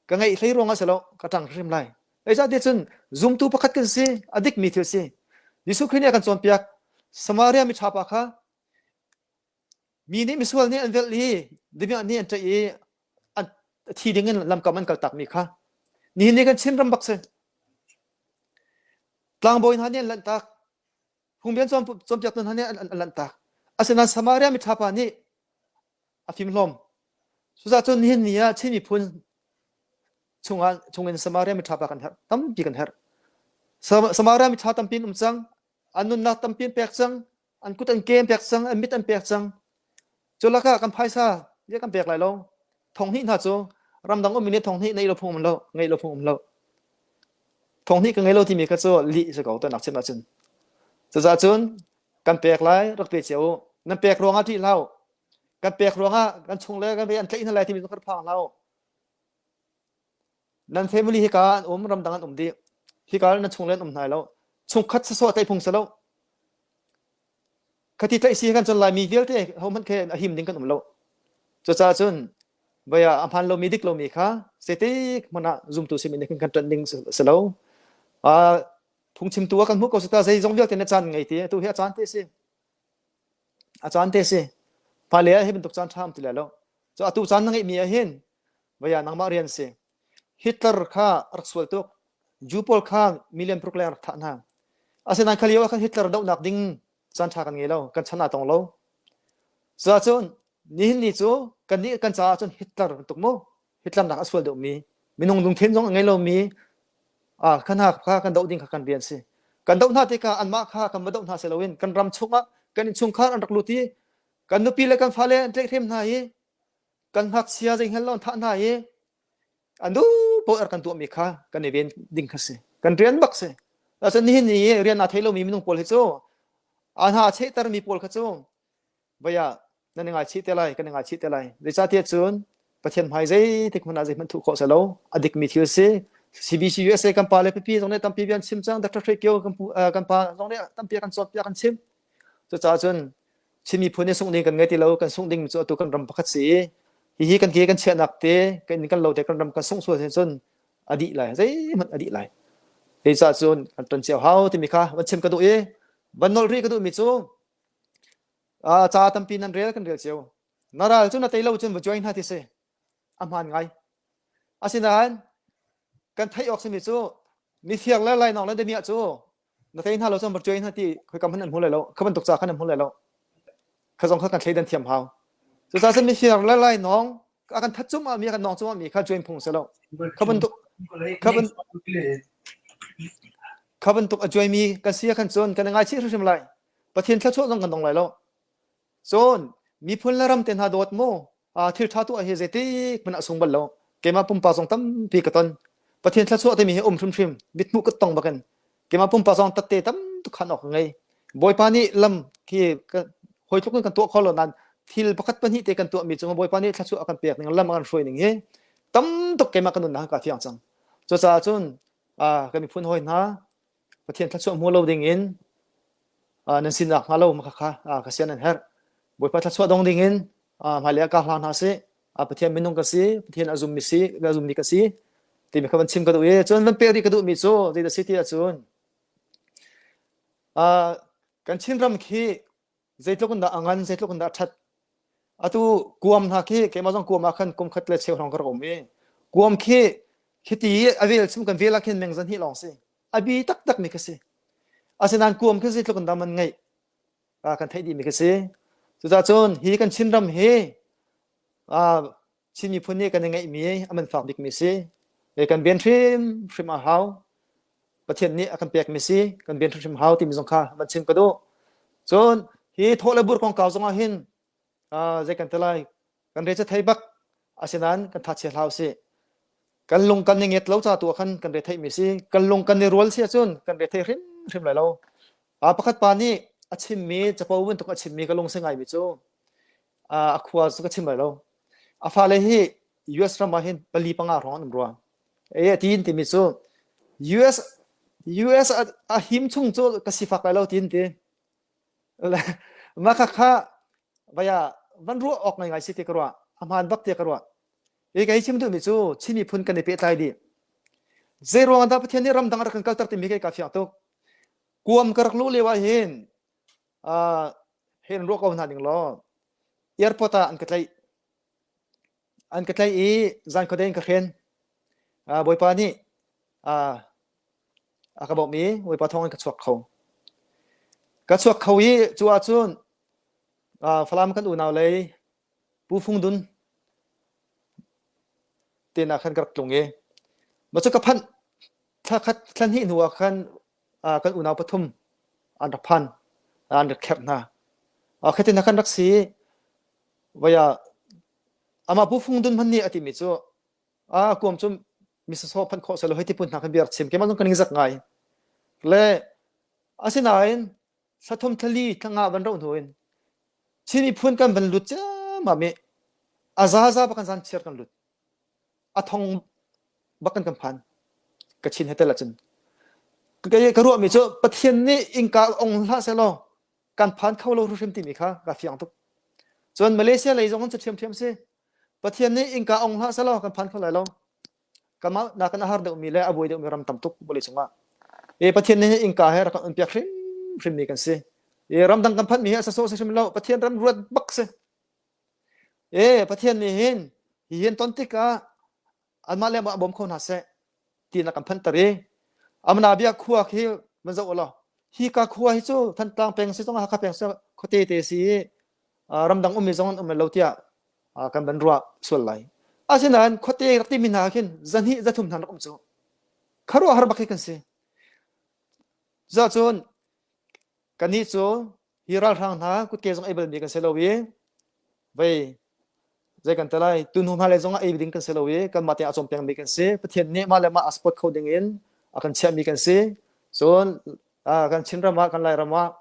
กังไงใส่รวงอ่ะเสลากระจังริมไลไอ้เจ้าเดี๋ยวจนzoom tu pakat kan si adik mi thil si Yesu Christ kan chon piak Samaria mi chapa kha mi ni misual ni anvel li dibya ni anta an thi dingen lam kaman kal tak mi kha ni kan chin ram bakse tlang boin han ni lan tak hungbian chom piak ton han ni lan tak asena Samaria mi chapa ni afim lom สุดท้ายจนหินนี้ที่มีพุ่นชงเงินสมาเรียมิทาปากันเหรอตั้มปีกันเหรอสมาเรียมิทาตั้มปีนุ่มจังอันนู้นนักตั้มปีเปียกจังอันกุดอันเกมเปียกจังอันมิดอันเปียกจังจุลกะกันไพ่ซาเรียกกันเปียกไหลลงทองหินหาจูรำดังก็มีเนี่ยทองหินในเราพงมันเราไงเราพงมันเราทองหินก็ไงเราที่มีก็จูลีจะเก่าตัวหนักเช่นนั้นจะจะจุนกันเปียกไหลรักเปียกเจียวนั่นเปียกรวงอาทิตย์เรากันเปียกรวงอ่ะกันชงเลยกันไปอันเทอินอะไรที่มีต้องกระพังเรานั่นเฟมิลี่ฮิการรำดังกันดีฮิการนั่นชงเล่นไหนแล้วชงคัดสะใจพงเสแล้วคดีใจเสียกันจนลายมีเดียวที่เขามันแค่หิมดิ้งกันเราจะจะจุนบอยอัมพันเรามีดิกเรามีค่ะเสติมันอ่ะซุ่มตัวสิมินกันกันดิ้งเสแล้วพุงชิมตัวกันมุกก็สุดท้ายใจจงเดียวที่นั่นจันไงที่ตัวเฮียจันเตสิอาจารย์เตสิพาเลียให้เป็นตุกจันทำตัวแล้วจะตัวจันนั่งมีเห็นบอยนังมาเรียนสิฮิตเลอร์ข้ารักสวยตุกจูปอลข้ามิเลียนปรุกเลนรักท่านะอาศัยนังขลีว่ากันฮิตเลอร์ดาวนักดิ้งจันทากันไงแล้วกันชนะตรงเราจะจนนี่จูกันนี่กันจ้าจนฮิตเลอร์ตุกโมฮิตเลอร์นักสวยดูมีนงดุงเทนจงไงเรามีขันหักข้ากันดาวดิ้งข้ากันเรียนสิกันดาวนาติกาอันมาข้ากันมาดาวนาเซลวินกันรำชงกันชงข้าอันรักลุตีกันนุปีเลกันฟ้าเลนเทคเทมนายกันหักเสียใจเห็นเราท่านายอันดูพอกันตัวมีค่ากันในเวียนดิ่งขัสกันเรียนบักเสแล้วฉันนี่เรียนอาเทโลมีนุ่งโพลฮิโซอันหาเชตร์มีโพลขัสโซบอยนั่นยังไงชิดอะไรกันยังไงชิดอะไรเดี๋ยวจะเทียบส่วนประเทศไทยใจที่มันอาจจะมันถูกข้อเสนออดีตมีที่เสีย CBC USA กันปาเลพี่ตรงนี้ตั้มปีเบียนชิมจังดักทรีเกียวกันปาตรงนี้ตั้มปีกันสอบปีกันชิมจะจ้าจนชิมีพูนในส่งนี้กันไงที่เรากันส่งดิ่งจะตัวกันรำพักสีฮีกันเกี่ยกันเชียนักเตะกันนี่กันเราแต่กันรำกันส่งส่วนจนอดีตไหลใจมันอดีตไหลเดี๋ยวจ้าจนกันตอนเช้าเฮาที่มีค่ะวันชิมกันตัววันนอรีกันตัวมีจูจ้าตั้มปีนั้นเรียกกันเรียกเชียวนาราจนนาทีเราจนมาจอยหน้าที่เสอามันไงอาศินันกันไทยออกสมิจูมีเสียงไล่น้องแล้วเดี๋ยวมีจูนาทีนั้นเราจนมาจอยหน้าที่คุยกันมันนั่นหัวเลยแล้วเขาบรรทุกจากกันนั่นหัวเลยแล้วเขาส่งเขากันใช้ดันเทียมเฮาสุดท้ายมีเสียงไล่น้องอาการทัดจุ่มมีกันน้องจุ่มมีเขาจอยพงเสแล้วเขาบรรทุกจอยมีกันเสียกันจนกันง่ายชิรุ่มไรประเทศทัดช่วยต้องกันตรงไรแล้วจนมีพลรำเต็นหาดอดโมที่ท้าตัวเฮเจติมันส่งบอลแล้วเกมาปุ่มปาส่งตั้มปีกตันประเทศทัดช่วยที่มีให้ชิมบิดมุกต้องบักันเกมาปุ่มปาส่งตัดเตะตั้มทุกขันออกไงบอยปานี่ลำที่หอยทุกคนกันตัวเขาเหล่านั้นที่ประคัตปนิเตกันตัวมีจงบอยปานี่ทัดช่วยกันเปียกหนึ่งลำกันช่วยหนึ่งเฮ้ตั้มตุกเกมากันนุ่นนะกันที่อังจังจะจนก็มีพุ่นหอยนะประเทศทัดช่วยมัวเราดิ่งอินนั่นสินะมาเรามาค่ะก็เสียนั่นเฮร์บอยปาทัดช่วยดงดิ่งอินมาเลี้ยกาลานาเสประเทศมินุงกสีประเทศอาซุมมิสีอาซุมมิกสีที่มีคำชิมกันตัวจนมันเปียกที่กันตัวมีโซ่ที่เดซิตี้จนกันชิมรำขี้เจตลูกคนด่าอังกันเจตลูกคนด่าชัดatu guam na ki ke ma jong guam akhan kum khat le cheu rong kar om e guam ki khiti avel chum kan vela khen meng zan hi long se abi tak tak mi ka se asenan guam ke zit lo kan daman ngai kan thai di mi ka se chu ta chon hi kan chin ram he chin mi phun ne kan ngai mi aman fak dik mi se le kan ben trim a hau pathian ni akan pek mi se kan ben trim hau ti mi jong kha man chin ka do chon hi thola bur kong kaw jong a hinใจกันตลายกันเรียจะไทยบักอาศัยนั้นกันทัดเสียเท้าสิกันลงกันในเงียบเล้าจ่าตัวขันกันเรียไทยมีสิกันลงกันในรัวเสียจนกันเรียไทยริมไหลเราประคัตปานี่อาชิมมีจะพอวันตุกอาชิมมีก็ลงเสียงไงมิจูขวาสุกอาชิมไหลเราฟ้าเลยที่ US รามาเห็นปลีปังอาร้อนรัวทีนที่มิจู US หิมชุ่งโจกสิฟักไหลเราทีนที่มาค่ะบายวันรู้ออกไงสิเทกรัวอามันบักเทกรัวไอ้ชิมดูมิจูชิมีพุ่นกันในเปตไลดีเซโรอันดับที่นี่รำดังรักกันกัลตัดที่มีกาฟิอัตุกวมกระลุเลวะเห็นรู้เขาหน้าดิ่งล้อเอร์พอร์ตอันกัดไลจันคเดนกระเห็นบอยปานี่กระบอกมีบอยปาทองกระชวกเขาอีจัวจุนฟลามกันอูนเอาเลยผู้ฟุงดุน เตน่าขันกระตรงเอมาจะกับพันถ้าขันหินหัวขันกันอุณาปฐุมอันดับพันอันดับแคบนะแค่เตน่าขันรักษีว่าอามาผู้ฟงดุนพันนี่อติมิจูกวมจุมมิสโซพันโคสโลให้ที่ปุ่นนักเบียร์ชิมเกี่ยมันต้องกันยิงสักไงและอาศัยนั้นสัตว์ทมทลีทั้งอาบันเราหน่วยที่มีพูนกันบรรลุจ้ามาเมอาซาซาบักันสันเชียร์กันลุดอาทองบักันกันพันกระชินให้แต่ละจนก็รู้มีเจ้าประเทศนี้อิงกาองค์ละเสลอการพันเข้าโลกรู้เชื่อมติมีค่ะกาฟิยังตุกส่วนมาเลเซียเลยจงจะเชื่อมสิประเทศนี้อิงกาองค์ละเสลอการพันเข้าไหลเราก็มานักอาหารเดิมมีเลยอาบุยเดิมมีรำตำตุกบริสุทธิ์ว่าประเทศนี้อิงกาให้เราคนเปียกริมมีกันสิรำดังกันพันมีอาศัยโซ่สิมเราประเทศรำรวดบักสิประเทศนี้เห็นตอนที่กาอันมาเลยมาบ่มคนหาเสตีนักกันพันตรีอามันอาเบียขัวขี้มันจะอะไรฮีกาขัวฮิจูท่านต่างเป็นสิต้องหาข้าเป็นสิโคเตเตสีรำดังมีจงอันเราเทียกันบรรลุส่วนไหลอาเช่นนั้นโคเตรัติมินาคินจันฮีจะทุ่มทันรักจูคารุอาหารบักกันสิจะจนกันนี้จูฮีรัลทางนากุดเกจงเอเบลมีกันเซลวีไปใจกันแต่ไรตุนหัวมาเลยจงเอเบลิงกันเซลวีกันมาเตะอาจมเปียงมีกันสิประเทศนี้มาเลยมาอัสปอตเขาดึงอินakan cek mi kan si son kan chinra ma kan lai rama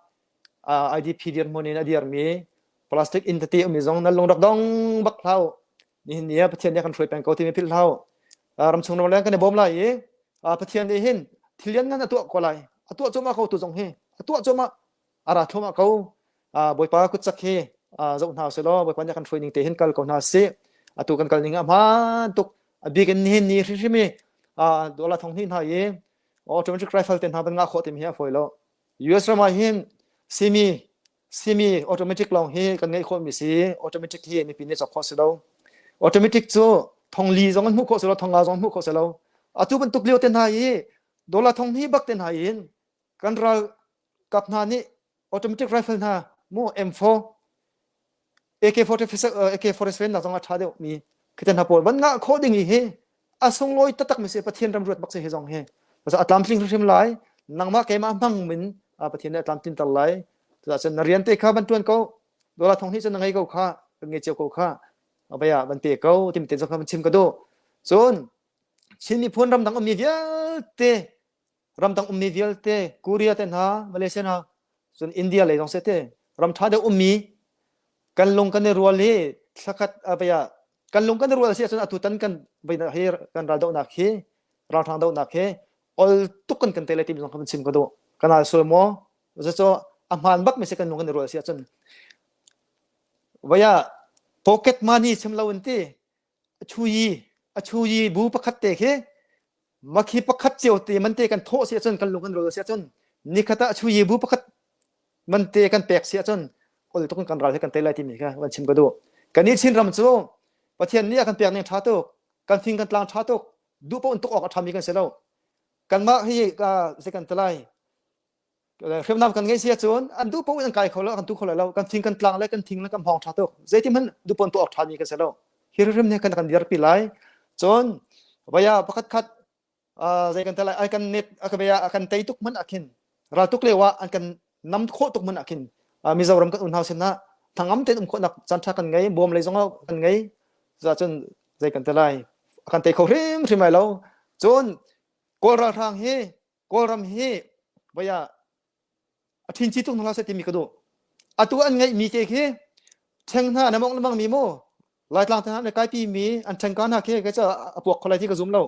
idp dir moni na dir mi plastic entity mi zong na long dak dong bak thau ni nia pathian ya kan throi pang ko ti mi phil thau ram chung no lang kan bom lai pathian ni hin thilian ngan atu ko lai atu choma ko tu jong he atu choma ara thoma ko boi pa ku chak he zong thau se lo boi pa ya kan throi ning te hin kal ko na se atu kan kal ning man tuk abi kan ni hin ni ri mi dola thong hin ha ye automatic rifle ten ha ban nga kho tem hi foi lo us rama hin semi automatic long he kan ngai kho mi si automatic hi mi pin ne chok kho se lo automatic chu thong li jong mu kho se lo thong ga jong mu kho se lo atu ban tuk leo ten ha ye dola thong hi bak ten ha yin kan ral kap na ni automatic rifle na mu m4 ak47 na jong a tha de mi kiten ha por ban nga kho ding hi he asong loi tatak mi se pathian ram ruat bak se he jong heภาษาอัตลัมติงทุกสิ่งหลายนังมาเกมามั่งมินประเทศอัตลัมติงตัลไลจะจะนเรียนเตะข้าบรรทุนเขาโดยละทงที่จะนังไงเขาข้าเป็นไงเจ้าเขาข้าเอาไปบันเตะเขาที่มีเตะสงครามชิมกันดูส่วนชิมีพูนรำดังมีเวียลเตะรำดังมีเวียลเตะเกาหลีเตะนะมาเลเซียนะส่วนอินเดียเลยต้องเสตะรำท้าเดมีกันลงกันในรัวเลยสักเอาไปกันลงกันในรัวเสียส่วนอัตุตันกันไปนะเฮกันราดนักเฮราทางดาวนักเฮall tukan kan tele tim jong kan sim ko do kana so mo so amhan bak me se kan nong ro sia chon waya pocket money chim lawnti chuyi bu pakhat te khe makhi pakhat cheu te man te kan tho sia chon kan lungan ro sia chon nikhata chuyi bu pakhat man te kan pek sia chon all tukan kan ral kan tele tim ni ka wan chim ko do kan ni chin ram chu pathian ni kan pek ni tha to kan thing kan tlang tha to du pon tok ok thami kan se loกันมาให้สิกันตะไลเรื่องนำกันไงเสียจวนอันดูปนอันไกลเขาแล้วกันทุกคนแล้วกันทิ้งกันกลางแล้วกันทิ้งแล้วกันห้องชาตุกใจที่มันดูปนตัวออกทานีกันเสียแล้วเรื่องนี้กันเดียร์ปีไลจนวายาประคัดใจกันตะไลอันกันเน็ตอันกันวายาอันกันไตตุกมันอักินเราตุกเลวะอันกันน้ำโคตุกมันอักินมิจฉารัมกันอุ่นหาเสนะทางน้ำเต็มคนนักจันทร์กันไงบวมเลยจงเอากันไงจนใจกันตะไลอันกันไตเขาเรื่องไม่แล้วจนกอลทางเฮกอลรำเฮวายาทิ้งชีตุงทางเราเสติมีกระดูอัตัวอันไงมีเจเคเชิงหน้านมองนมังมีโมลายทางทางในใกล้ปีมีอันเชิงก้อนหน้าเคก็จะพวกคนไรที่กระซุ่มเรา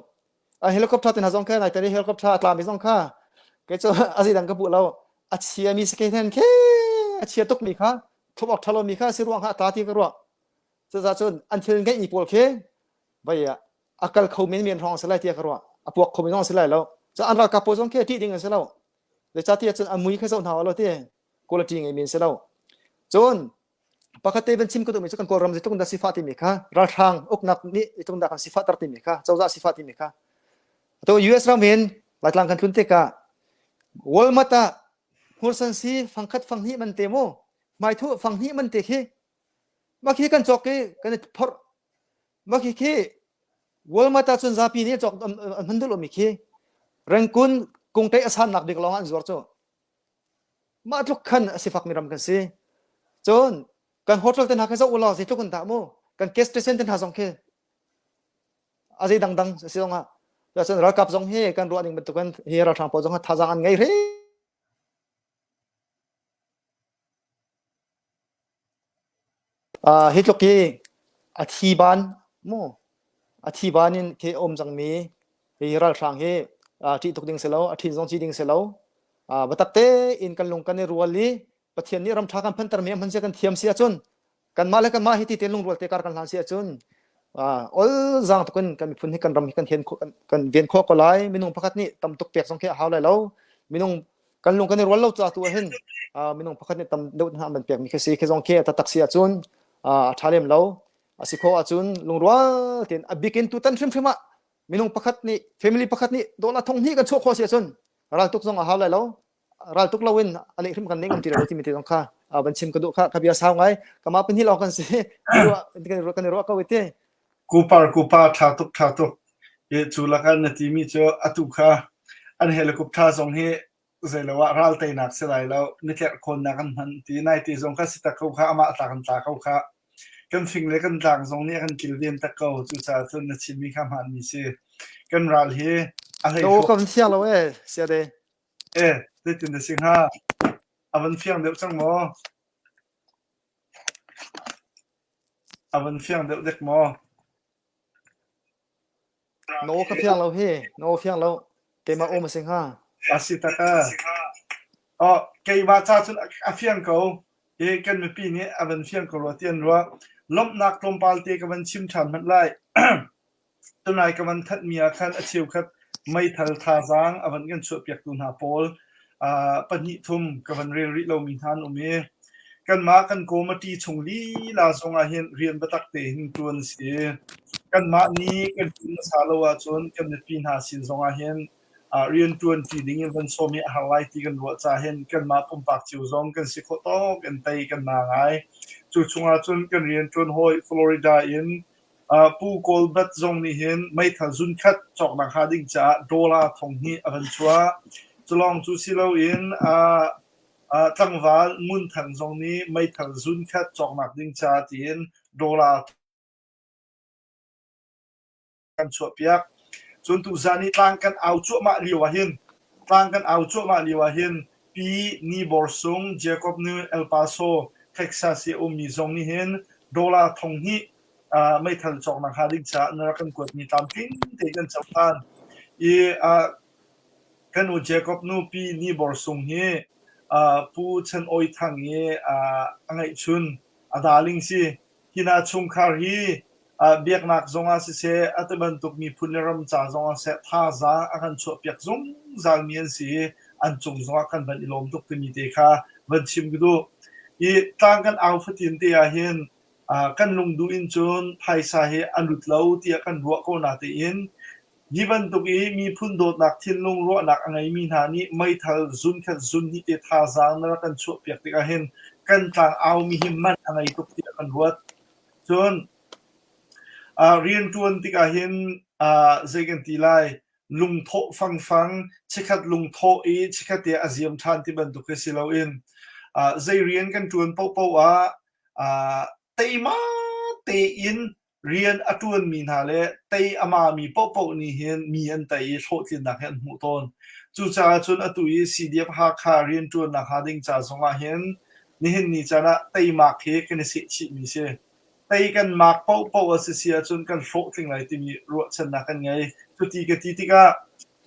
เฮลิคอปเตอร์เป็นหาซองแค่ไหนแต่เฮลิคอปเตอร์ตามมีซองค่าก็จะอะไรดังกระปุกเราอัจฉริยะมีสเกตเทนเคอัจฉริยะตุกมีค่าทุบออกทะลุมีค่าสิรวงหาตาที่กระรัวจะจนอันเชิงไงอีปอลเควายาอักลเขาไม่มีทองสลายที่กระรัวพวกเขาไม่ต้องสลายแล้วจะอันเรากับโพสต์แค่ที่ดิ่งกันเสียแล้วแต่ชาติจะอันมุ้ยแค่ส่วนหาเราที่กุลจริงไอ้มีเสียแล้วจนปกติเป็นชิมก็ต้องมีสักการกรรมจะต้องได้สิฟาติมีค่ะรัฐทางอกนักนี่ต้องได้การสิฟาตัดติมีค่ะเจ้าจะสิฟาติมีค่ะตัว US เราเห็นหลายหลังกันทุนเตกะวอลมาตาหัวสันซีฟังคัดฟังนี้มันเตโมไม่ทุฟังนี้มันเตะขี้มาขี้กันจอกกี้กันพอมาขี้ wal mata chun zapi ni chok mandul mi khi rengkun kung te asan nak dik longan zor cho ma tluk khan asifak miram kan si chon kan hotel ten ha ka zo ulo si tlukun ta mo kan guest station ten ha zong khe azai dang dang si zong ha ya chon ra kap zong he kan ro ning betukan he ra thang po zong ha thajang an ngai re he tluk ki athi ban mo athi banin ke om jang mi he ral thang he ti tok ding selo athi zong chi ding selo batakte in kan lung kan ruali pathian ni ram thakan phan tar me man se kan thiam sia chun kan mala kan ma hi ti telung rual te kar kan han sia chun ol jang to kan phun hi kan ram hi kan hen kan ven kho ko lai minung pakhat ni tam tok pek song khe haw lai lo minung kan lung kan rual lo cha tu hen minung pakhat ni tam deu ha man pek mi khe se khe jong khe ta tak sia chun thalem lo asikho achun lungrual ten abikin tu tan thrim thrima minung pakhat ni family pakhat ni dola thong hi kan chho kho sia chun ral tuk zong a haw lai lo ral tuk lawin ani thrim kan nengam ti ro ti mi te jong kha ban chim ka du kha khabia saw ngai kama pin hi lo kan se kan ro ka wete kupa tha tuk ye chula kan na ti mi cho atu kha an helicopter zong he zailawa ral tai nak se lai lo ni tler khon na kan han ti nai ti zong kha sita kho kha ama ta kan ta kho kha kan fing le kan tlang zong ne kan kil den ta ko chu cha chun na chim mi kham han mi se kan ral he a hei do kan sia lo sia de de tin de sing ha avan fiang de chang mo avan fiang de dek mo no ka fiang lo he no fiang lo ke ma o ma sing ha asita ka ke ma cha chun a fiang ko ye kan mi pi ni avan fiang ko ro tian ro lom nak tom pal te ka van chim than man lai tunai ka van that mia khan a chiu khat mai thal tha jang avan kan chu piak tu na pol pani thum ka van rel ri lo min han umi kan ma kan komati chungli la zonga hian rian batak te hin tuan si kan ma ni kan sa lo wa chon kan ne pin ha sin zonga hian rian tuan ti ding in van so mi halai ti kan ro cha hian kan ma pum pak chiu zong kan si kho to kan tai kan na ngai chu chunga chun kan rian tuan hoi Florida in pu kol bat zong ni hian mai thal zun khat chok na ha ding cha dola thong hi avan chua chulong chu silo in tangwal mun thang zong ni mai thal zun khat chok nak ding cha tin dola kan chua piak chun tu zani tang kan au chu ma liwa hin tang kan au chu ma liwa hin pi ni borsung Jacob nu El Paso Texas ye mi zong ni hin dola thong hi mai thal chok nak ha ding cha na kan kwat ni tam tin te kan chawkan i kan u Jacob nu pi ni borsung hi pu chen oi thang ye angai chun adaling si hina chung khar hi biak nak zonga se ataban tuk mi puneram cha zonga se tha za akan chu piak zong zal mien si an chung zonga kan ban ilom tuk mi te kha ban chim gudu i tang kan au fatin te a hin kan lung du in chun phai sa he anut lo ti kan ro ko na te in given to be mi phun dot nak thin lung ro nak angai mi na ni mai thal zun khat zun ni te tha zang na kan chu piak te ka hen kan tang au mi him man angai tuk ti kan ruat chun rian tuan ti ka hen zegen ti lai lung tho fang chikhat lung tho e chikhat te aziam than ti ban tu ke silo in zai rian kan tuan po teima te in rian atun mi na le tei ama mi po ni hian mi an tai tho tin na hen mu ton chu cha chun atu i CDF ha kha rian tuan na ha ding cha zonga hian ni hin ni chana tei ma khe ken si chi mi se tei kan mak po asia chun kan tho thing lai ti mi ro chan na kan ngai tu ti ka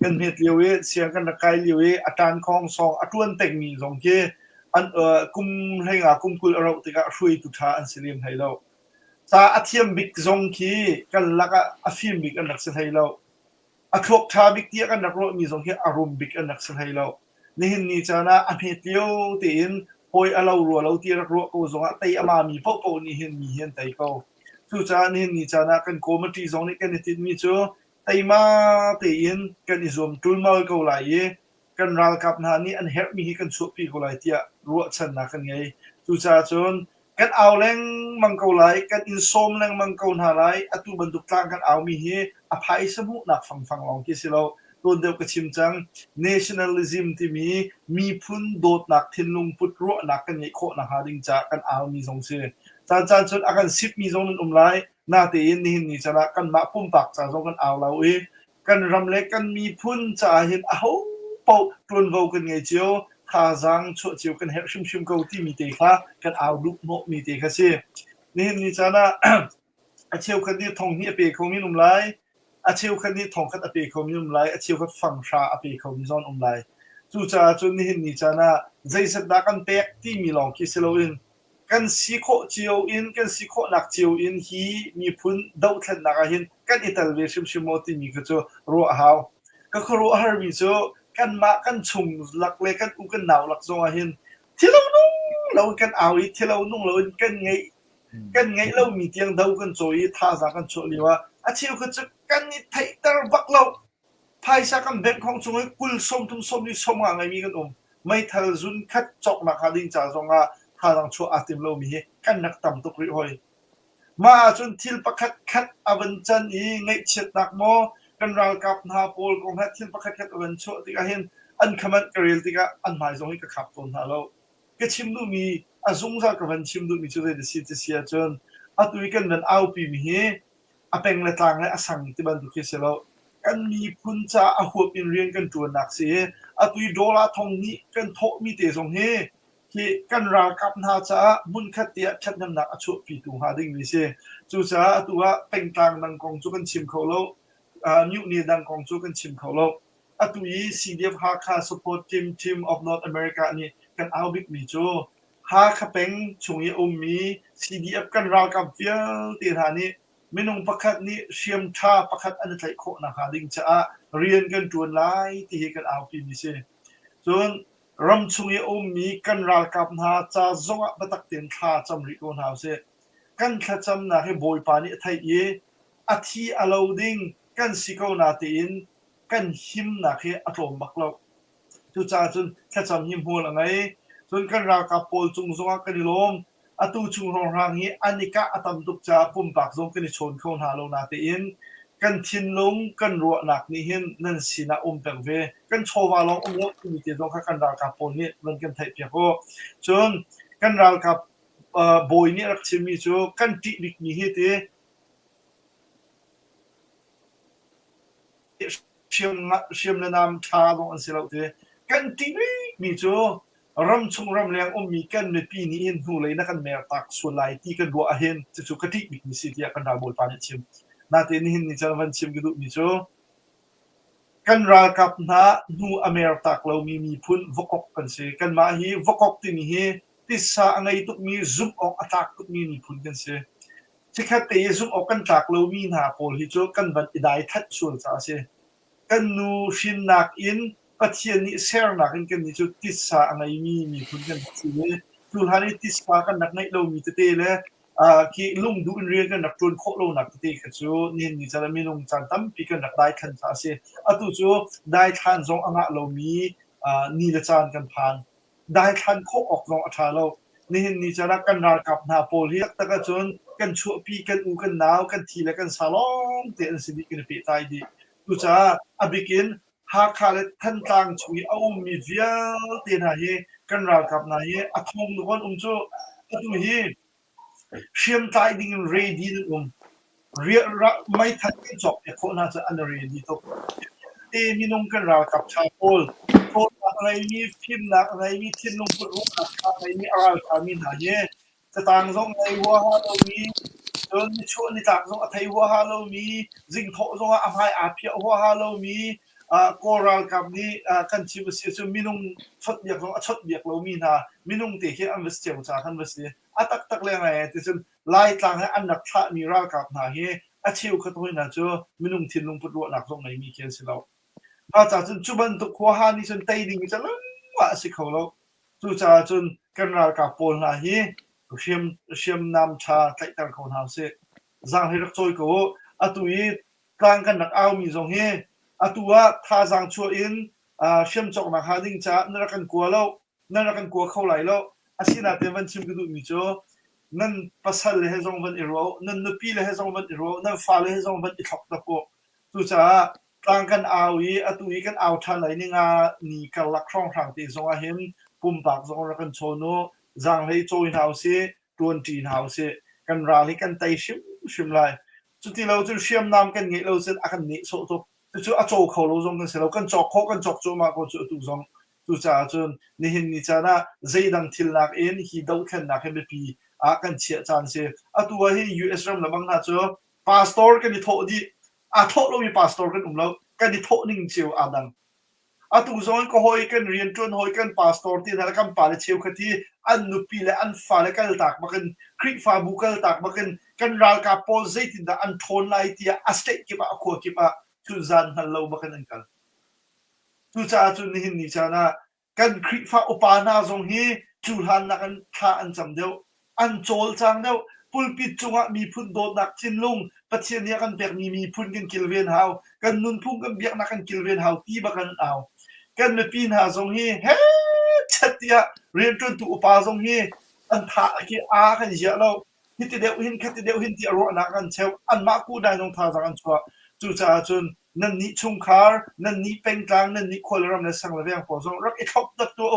kan het lewe siang kan kai lewe atan khong song atun tek mi zong ke an kum henga kum kul ro ti ka hrui tu tha an silim hailo sa athiam big zong ki kan laka afim big an nakse hailo athok tha big ti kan nakro mi zong ki arum big an nakse hailo ni hin ni chana a phet leo te in hoi alo ro lo ti ro ko zonga tei ama mi po ni hin mi hin tai ko chu cha ni ni chana kan committee zong ni kan ti mi chu tei ma te in kan izom tulmal ko lai ye kan ral kap na ni an help mi hi kan chu pi ko lai tia ro chan na kan ngai chu cha chon กันเอาแรงมังกรไหลกันอินโซมแรงมังกรหาไหลอตุบรรทุกกลางกันเอามีเฮอภัยสมุนักฟังลองกิสิเราตัวเดียวกับชิมจัง nationalism ที่มีพุ่นโดดหนักทิ้งลงพุทธรัวหนักกันไงโคนักหาดิงจากกันเอามีสงเสียจานจนอาการสิบมีสงนั้นไหลหน้าตีนี่นี่จะละกันมาปุ่มปักจะสงกันเอาเรากันรำเล็กกันมีพุ่นจะเห็นเอาเป่ากลุ่นโวกันไงเจียวข้าจังชั่วเจียวกันเห็นชิมเกาที่มีเตะค่ะกันเอาลุกโนมีเตะค่ะสินี่นี่จะละเชียวกันนี่ทงนี่เปย์คงมีนุ่มไหลเชียวกันนี่ทงคัดเปย์คงมีนุ่มไหลเชียวกันฝั่งชาเปย์คงมีซ้อนนุ่มไหลจู่จ้าจนนี่นี่จะละใจสัตว์กันเป๊กที่มีลองคิดเล่าอินกันสิโคเจียวอินกันสิโคนักเจียวอินฮีมีพุ่นดาวทันนักหินกันอิตาลีชิมโมที่มีก็จะรัวหาวก็คือรัวฮาร์มีจะกันมากันชุ่มหลักเลยกันอุกันหนาวหลักทรงหินที่เรานุ่งเรากันเอาอีที่เรานุ่งเรากันไงเรามีเตียงดาวกันโจยท่าสักกันโจลีว่าเชียวก็จะกันนี่ไทยตาบักเราภายสักกันเบ็ดของจงให้กุลสมทุ่มสมนี่สมอะไรมีกันไม่ทันจุนคัดจอกนักหาดิงจ่าจงอ่ะถ้าต้องชัวอาติมเรามีกันนักต่ำตุกริหอยมาจนทิลประคัดอวันจันอีไงเช็ดนักโมกันเรากับนาโปลของแพททิลประคัดอวันชัวติกาเห็นอันขมันกระเรียลติกาอันหมายจงให้กับขับต้นหาเราก็ชิมดูมีอาจงจากกับวันชิมดูมีจุดเด่นสิ่งที่เสียจนอัตุยกันเป็นเอาปีมีอาเป็นละต่างและอสังที่บันทุกเสียเรากันมีพุ่นจ่าอาหัวเป็นเรียนกันตัวหนักเสียอัตุยโดราทองนี้กันโตมีเตะทรงเฮที่กันรากับนาจ้ามุนขัดเตียชัดน้ำหนักอชุปีตูหาดิ่งมิเซจู่จ้าตัวเป็นกลางดังกองจุกันชิมเขาโลนิวเนียดังกองจุกันชิมเขาโลตุย CDF ฮาคา support team of North America นี่กันเอาบิ๊กมีโจฮาคาเป็งช่วงนี้มี CDF กันรากับเฟียตีฐานี้ไม่นงประคัดนี้เชียมท่าประคัดอันไทยโคนะหาดิ่งจ้าเรียนกันจวนไล่ที่กันเอาปีมิเซส่วนรำช่วงมีกันรากับนาจ้าจงบัตักเตียนท่าจำริโกนหาเซกันขจำนะให้บอยปานิไทยอาทิอลาวดิ้งกันสิโกนาตีนกันหิมนะให้อารมณ์บักเราจู่จ้าจนขจำหิมหัวละไงจนกันรากับโปลจุงจงกันลมอตูจุงรองรางนี้อันนี้ก็อาตมตุกจ้าปุ่มปากจงกันชนเข้าหาเรานาตีนกันทินลงกันรัวหนักนี่เห็นนั่นสินะเป็งเวกันโชว์ว่าลองลงมีเตียงกันรากับโปลนี่มันกันไทยเพียงก็จนกันรากับบอยนี่รักชิมีจูกันติบิกมีเฮติเชียมนามชาลงอันเสียแล้วเตกันติบิกมีจูรำชงรำเลียงมีกันในปีนี้อินหูเลยนะกันเมรตักส่วนไหลที่กันบัวเห็นจะจูกติบิกมีสิที่กันดาบอยปานชิมนาเตนี่เห็นนี่จะวันชิมกันดูมีจูกันรากับนานูอเมรตักเรามีพุ่นวกอกกันเสียกันมาฮีวกอกที่มีเฮที่สาไงตุกมีซุปออกอัตากตุกมีพุ่นกันเสียที่แค่ตีซุปออกกันจากเรามีหาโพลฮิโจกันบันได้ทัดส่วนจ้าเสียกันนูชินนักอินปัจจัยนี้เซอร์นักอินกันนี่จุดที่สาไงมีพุ่นกันเสียทุกท่านที่สากันนักในเรามีเตะเลยที่ลุงดูเรียนกันนักจนโคโลนักเตะกันจูนี่จะมีลุงจันตั้มปีกันนักได้ทันจ้าเสียตุจูได้ทันจงอ่างเรามีนี่ละจานกันผ่านได้ทันโคออกลงอัฐาเรานี่จะรักกันรากับนาโปลีตะกจนกันชั่วปีกันอูกันหนาวกันทีและกันสลองเตอันสิบิกันปีตายดีดูจ้าอบิกินหาคาเลทันตังช่วยเอามีเวียเตียนหาเฮกันรากับนาเฮอัทงทุกคนจูตุเฮเชื่อมใจดิ่งเรดีเรียไม่ทันจบเนี่ยคนน่าจะอันเรดีตกมีนงกันรากับชาโปลโทษอะไรมีพิมพ์นักอะไรมีทิ้งลงบนรูปอะไรมีอะไรทำมีหนาเย่จะต่างตรงในหัวฮาโลมีจนช่วงนี้ต่างตรงไทยหัวฮาโลมีจิงโถตรงอาภัยอาเพียหัวฮาโลมีโกราลกับนี้กันชิบเสียจนมีนงชดเบียกตรงชดเบียกเรามีนามีนงเตะที่อันเวสเจียวจากอันเวสเซียตักเลยไงที่จนไล่ต่างให้อันนักท่ามีรากับหนาเย่อาชีวเขาตัวนั้นจ้ะมีนงทิ้งลงบนรูปหนักตรงไหนมีเขียนสิเราอาจารย์จนจุบันตุกหัวหานี่จนไตดิ่งจะลังว่าสิเขาเราจู่จ้าจนกันรากับโปลนาฮีเชียมนำชาไตตังเขาหาเสจังให้รักจอยกูตุยกลางกันนักเอามีจงเฮตัวท่าจังชัวอินเชียมจอกนักหาดิ่งจ้านรักกันกลัวเรานั่นรักกันกลัวเขาไหลเราอาศินาเทวันชิมกันดูมิโจ นั่นภาษาเลยให้จงบันอิรัวนั่นนุปีเลยให้จงบันอิรัวนั่นฟ้าเลยให้จงบันอิทอกตะโกตุจ้าต่างกันเอาอีอตุยกันเอาทันไหนนี่งานี่กันลักครองทางตีจงอาเห็นปุ่มปากจงรักันโชโนจางให้โจยหาวซีตัวนจีนหาวซีกันราลิกันไตชิมไลจุดที่เราจะเชื่อมนำกันเงี้ยเราจะอากันนี้โซตุจุดอาโจเขาเราจงกันเสร็จเรากันจอกโคกันจอกโจมากกว่าจุดตุจงตุจ้าจนนี่เห็นนี่จ้านะใจดังทิลนักเอ็นฮีดาวขันนักเห็นปีakan chia chan se atua hi US ram lamang na cho pastor kan di tho di a tho lo mi pastor kan umlo kan di tho ning chiu adang atu zon ko hoi kan rian tun hoi kan pastor ti na kan pa le chiu khati an nu pi le an fa le kal tak makan krik fa bu kal tak makan kan ral ka pol zait da an thon lai ti a state ki ba ko ki ba tu zan hal lo makan an kal tu cha tu ni hin ni cha na kan krik fa upana zong hi chu han na kan tha an cham deuอันโจลจางแล้วปุลปิดจงมีพุ่นโดดนักชินลุงปัจเจียนนี้กันเบียกมีพุ่นกันกิลเวียนเฮากันนุนพุ่งกันเบียกนักกันกิลเวียนเฮาตีบักันเอากันไม่ปีนหาทรงฮีเฮ้ชัดเดียเรียนจนถูกปาทรงฮีอันท่ากีอากันเยอะแล้วฮิตเดียวหินคัดเดียวหินที่อรนักกันเชลอันมากูได้ตรงท่าจากกันชัวจู่จ้าจนนั่นนี่ชุงคาร์นั่นนี่เป็นกลางนั่นนี่คนรำในสังเลเวียงพอทรงรักไอ้ท็อปตัดตัว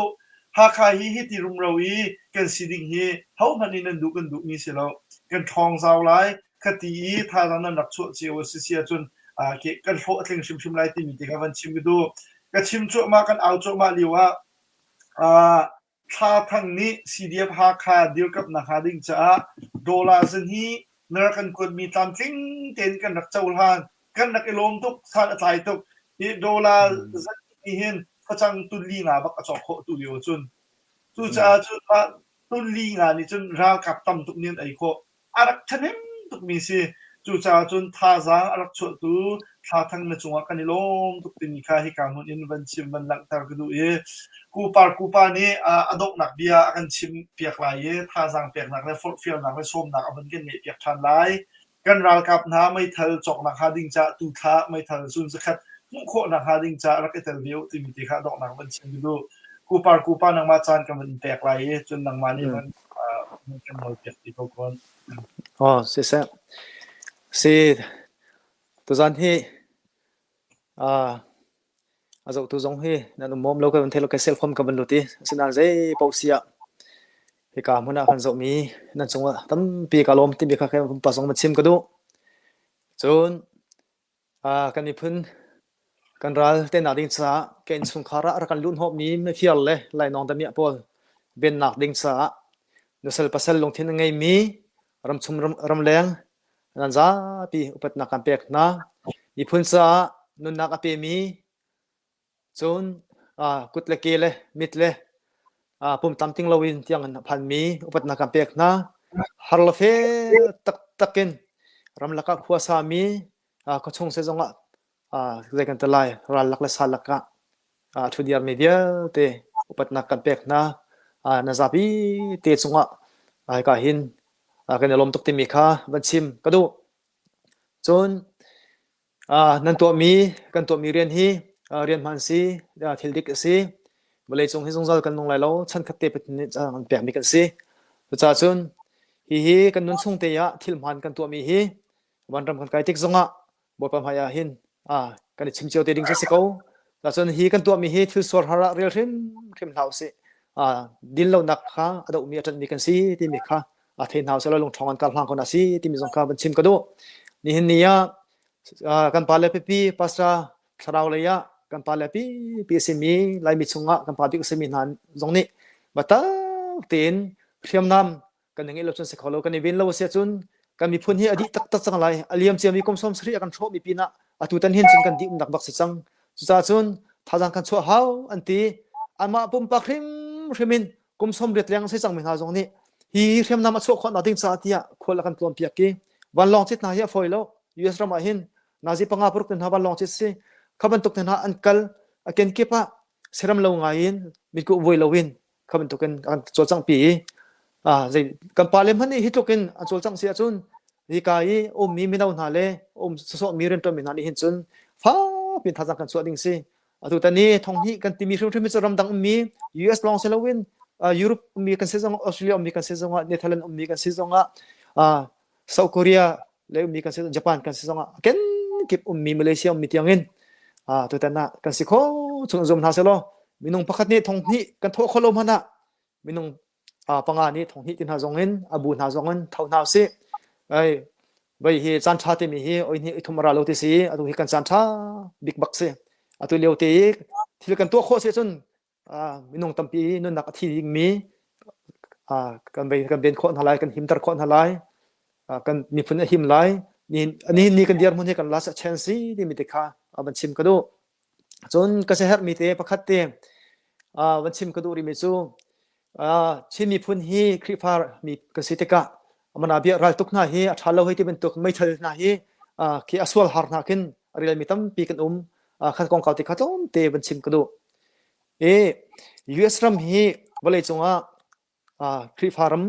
หากใครฮิตที่รุมเราอีกันสิดิ่งฮีเขาพันนี้นั่นดูกันดูมีเสียแล้วกันทองสาวไล่คดีท่าทางนั้นนักชั่วเจียวเสียจนเกี่ยกันโฟเทงชิมไล่ที่มีที่กันชิมกันดูกันชิมชั่วมากันเอาชั่วมาเรียกว่าท่าทางนี้ CDF หาคาเดียวกับนักหาดิ่งจ้าดอลลาร์สิฮีเนื้อกันควรมีตามทิ้งเต็นกันนักเจ้าหานกันนักลมทุกท่านใจทุกดอลลาร์สิฮีเห็นก็จังตุลีงาบักจอกโคตุลิโอจุนตุจ้าจุนว่าตุลีงานี่จุนราวกับตำตุกเนียนไอโคอารักชนิมตุกมีสิจุจ้าจุนท่าจางอารักชวตุท่าทางนจงกันนิลมตุกติมีค่าให้การมุนอินวันชิมวันหลังตากดูกูปานี่อดกหนักเบียกันชิมเปียกไหลท่าจางเปียกหนักและฟอดเฟียลหนักและส้มหนักเอามันกันเนเปียกทันไหลกันราวกับน้ำไม่เทลจอกหนักหาดิ่งจ้าตุท่าไม่เทลซุนสกัดมุขนักหาดิ่งจ้ารักเตลวิวที่มีที่ข้าดอกหนักมันชิมดูกูปานังมาจานกันมันแตกไหลจนนังมานี่มันกันหมดเปียกที่ทุกคนอ๋อเสียตัวจันที่อาจจะตัวจงที่นั่นมุมเราก็เป็นเทโลเคเซลฟอมกับมันดูที่สินาเซ่ปอเสียที่การมันอาจจะมีนั่นจงว่าตั้มปีกาลมที่มีข้าแค่ภาษามันชิมก็ดูจนกันมีพื้นกันรัลเต้นนักดิ่งสาเกณฑ์สุนคาระรักันลุ้นหอบนี้ไม่เฟียลเลยไล่น้องตะเมียพอลเป็นนักดิ่งสานุสลปัสลลงที่นั่งไงมีรำชุมรำแรงนั่นจ้าปีอุปนักการเปียกนะมีพื้นสานุนนักอภิมีจนกุดเล็กเลยมิดเลยปุ่มตั้มติ้งลวินที่ยังพันมีอุปนักการเปียกนะฮาร์ลเฟตักกินรำลักขัวสามีก็ชงเสจงละเรื่องกันตลายรัลลักเลสัลลักทุเดียร์มีเดียเตอุปนักการเปียกนะนาซาบีเตจงละก็เห็นกันอารมณ์ตุกติมีค่าบัญชิมก็ดูจนนั่นตัวมีกันตัวมีเรียนฮีเรียนมันซีทิลดิกซีบริจงให้จงใจกันลงไหลแล้วฉันคัดเตะเป็นเปียกมีกันซีจ้าจนฮีกันนุ่นส่งเตียทิลมันกันตัวมีฮีวันรำกันไกติกจงะบทปมหายาหินกันชิมเจียวเตดิ้งสิเขาจ้าจนฮีกันตัวมีฮีทิลสวรหาระเรียลริมเท้าสิดินเราหนักค่ะอดมีอาจารย์มีกันซีที่มีค่ะเทนเท้าเสร็จแล้วลงทองกันการพลังคนอาซีที่มีจงค่ะบัญชิมก็ดูนี่เห็นนี่กันปาเลปีปัสราสราวเลยกันปาเลปีเสมีลายมิชงะกันปาบิกเสมีนันตรงนี้บัตรเตียนเทียมนำกันอย่างนี้เราจนเสกเขาเรากันในเวนเราเสียจนกันมีพูนที่อดีตตักจังไรอเลียมเสียมีกรมสมศรีกันโชมีปีน่ะตุตันเห็นจนกันดีนักบักสิจังจ้าจนท่าจังกันชั่วเฮาอันตีอันมาปุ่มปักริมินกรมสมเรียดเลี้ยงสิจังมีหาตรงนี้ฮีเทียมนำมาชั่วคนนาดิ้งสาธิยะคนละกันปลอมเปียกีวันลองจิตนายะฟอยโลUS รามาหินนาซีปังอาปรุกนันฮาวันลองจิตสิขบันตุกนันฮาอันกัลเกนกิปะเสรมเลวงายินมีกูวัยเลวินขบันตุกันอันโจจังปีใจกันปาเลมฮันนี่ฮิตุกินอันโจจังเสียจุนดีกายมีมินาวนาเลสสมีเรนตัวมินาลีหินจุนฟ้าเป็นท่าจังกันสวดดิ้งสิตุตันนี้ทองนี้กันที่มีเรื่องที่มีจรำดังมี US ลองเซลวิน ยุโรปมีกันเสียงออสเตรเลียมีกันเสียงเนเธอร์แลนด์มีกันเสียงเซาท์เกาหลีแล้วมีกันเสียงญี่ปุ่นกันเสียงเก่งกิบมีมาเลเซียมีที่ยังเงินตัวแต่น่ะกันสิโคช่วงจมหาเสลอมีนงพักนี้ทงนี้กันทั่วคนลมหันน่ะมีนงปังงานนี้ทงนี้ตินหาจงเงินบูนหาจงเงินเท่านาสิไอ้ใบเฮจันทราที่มีเฮโอ้ยนี่ทุมราโลติสีตัวเฮกันจันทราบิ๊กบักสิตัวเลี้ยวตีที่กันตัวโคเสียจนมีนงตั้มปีนั่นนักที่ยิงมีกันเป็นคนหลายกันหิมตะคนหลายกันมีพุ่นหิมหลายนี่กันเดียร์มันให้กัน last chance ที่มีติค่ะบัญชิมกระดูจนกระเสียมีเตะประคัตเตะบัญชิมกระดูริมิซูชิมีพุ่นฮีคริฟาร์มีกระสิติกะมันอาเบียรัลตุกนาฮีอัฐาโลหิที่เป็นตุกไม่ทันนาฮีคีอสวลฮาร์นาคินอะไรมีตั้มปีกันขัดกองเก่าติขัดต้มเตะบัญชิมกระดูUS รัมฮีวันเลยจงคริฟาร์ม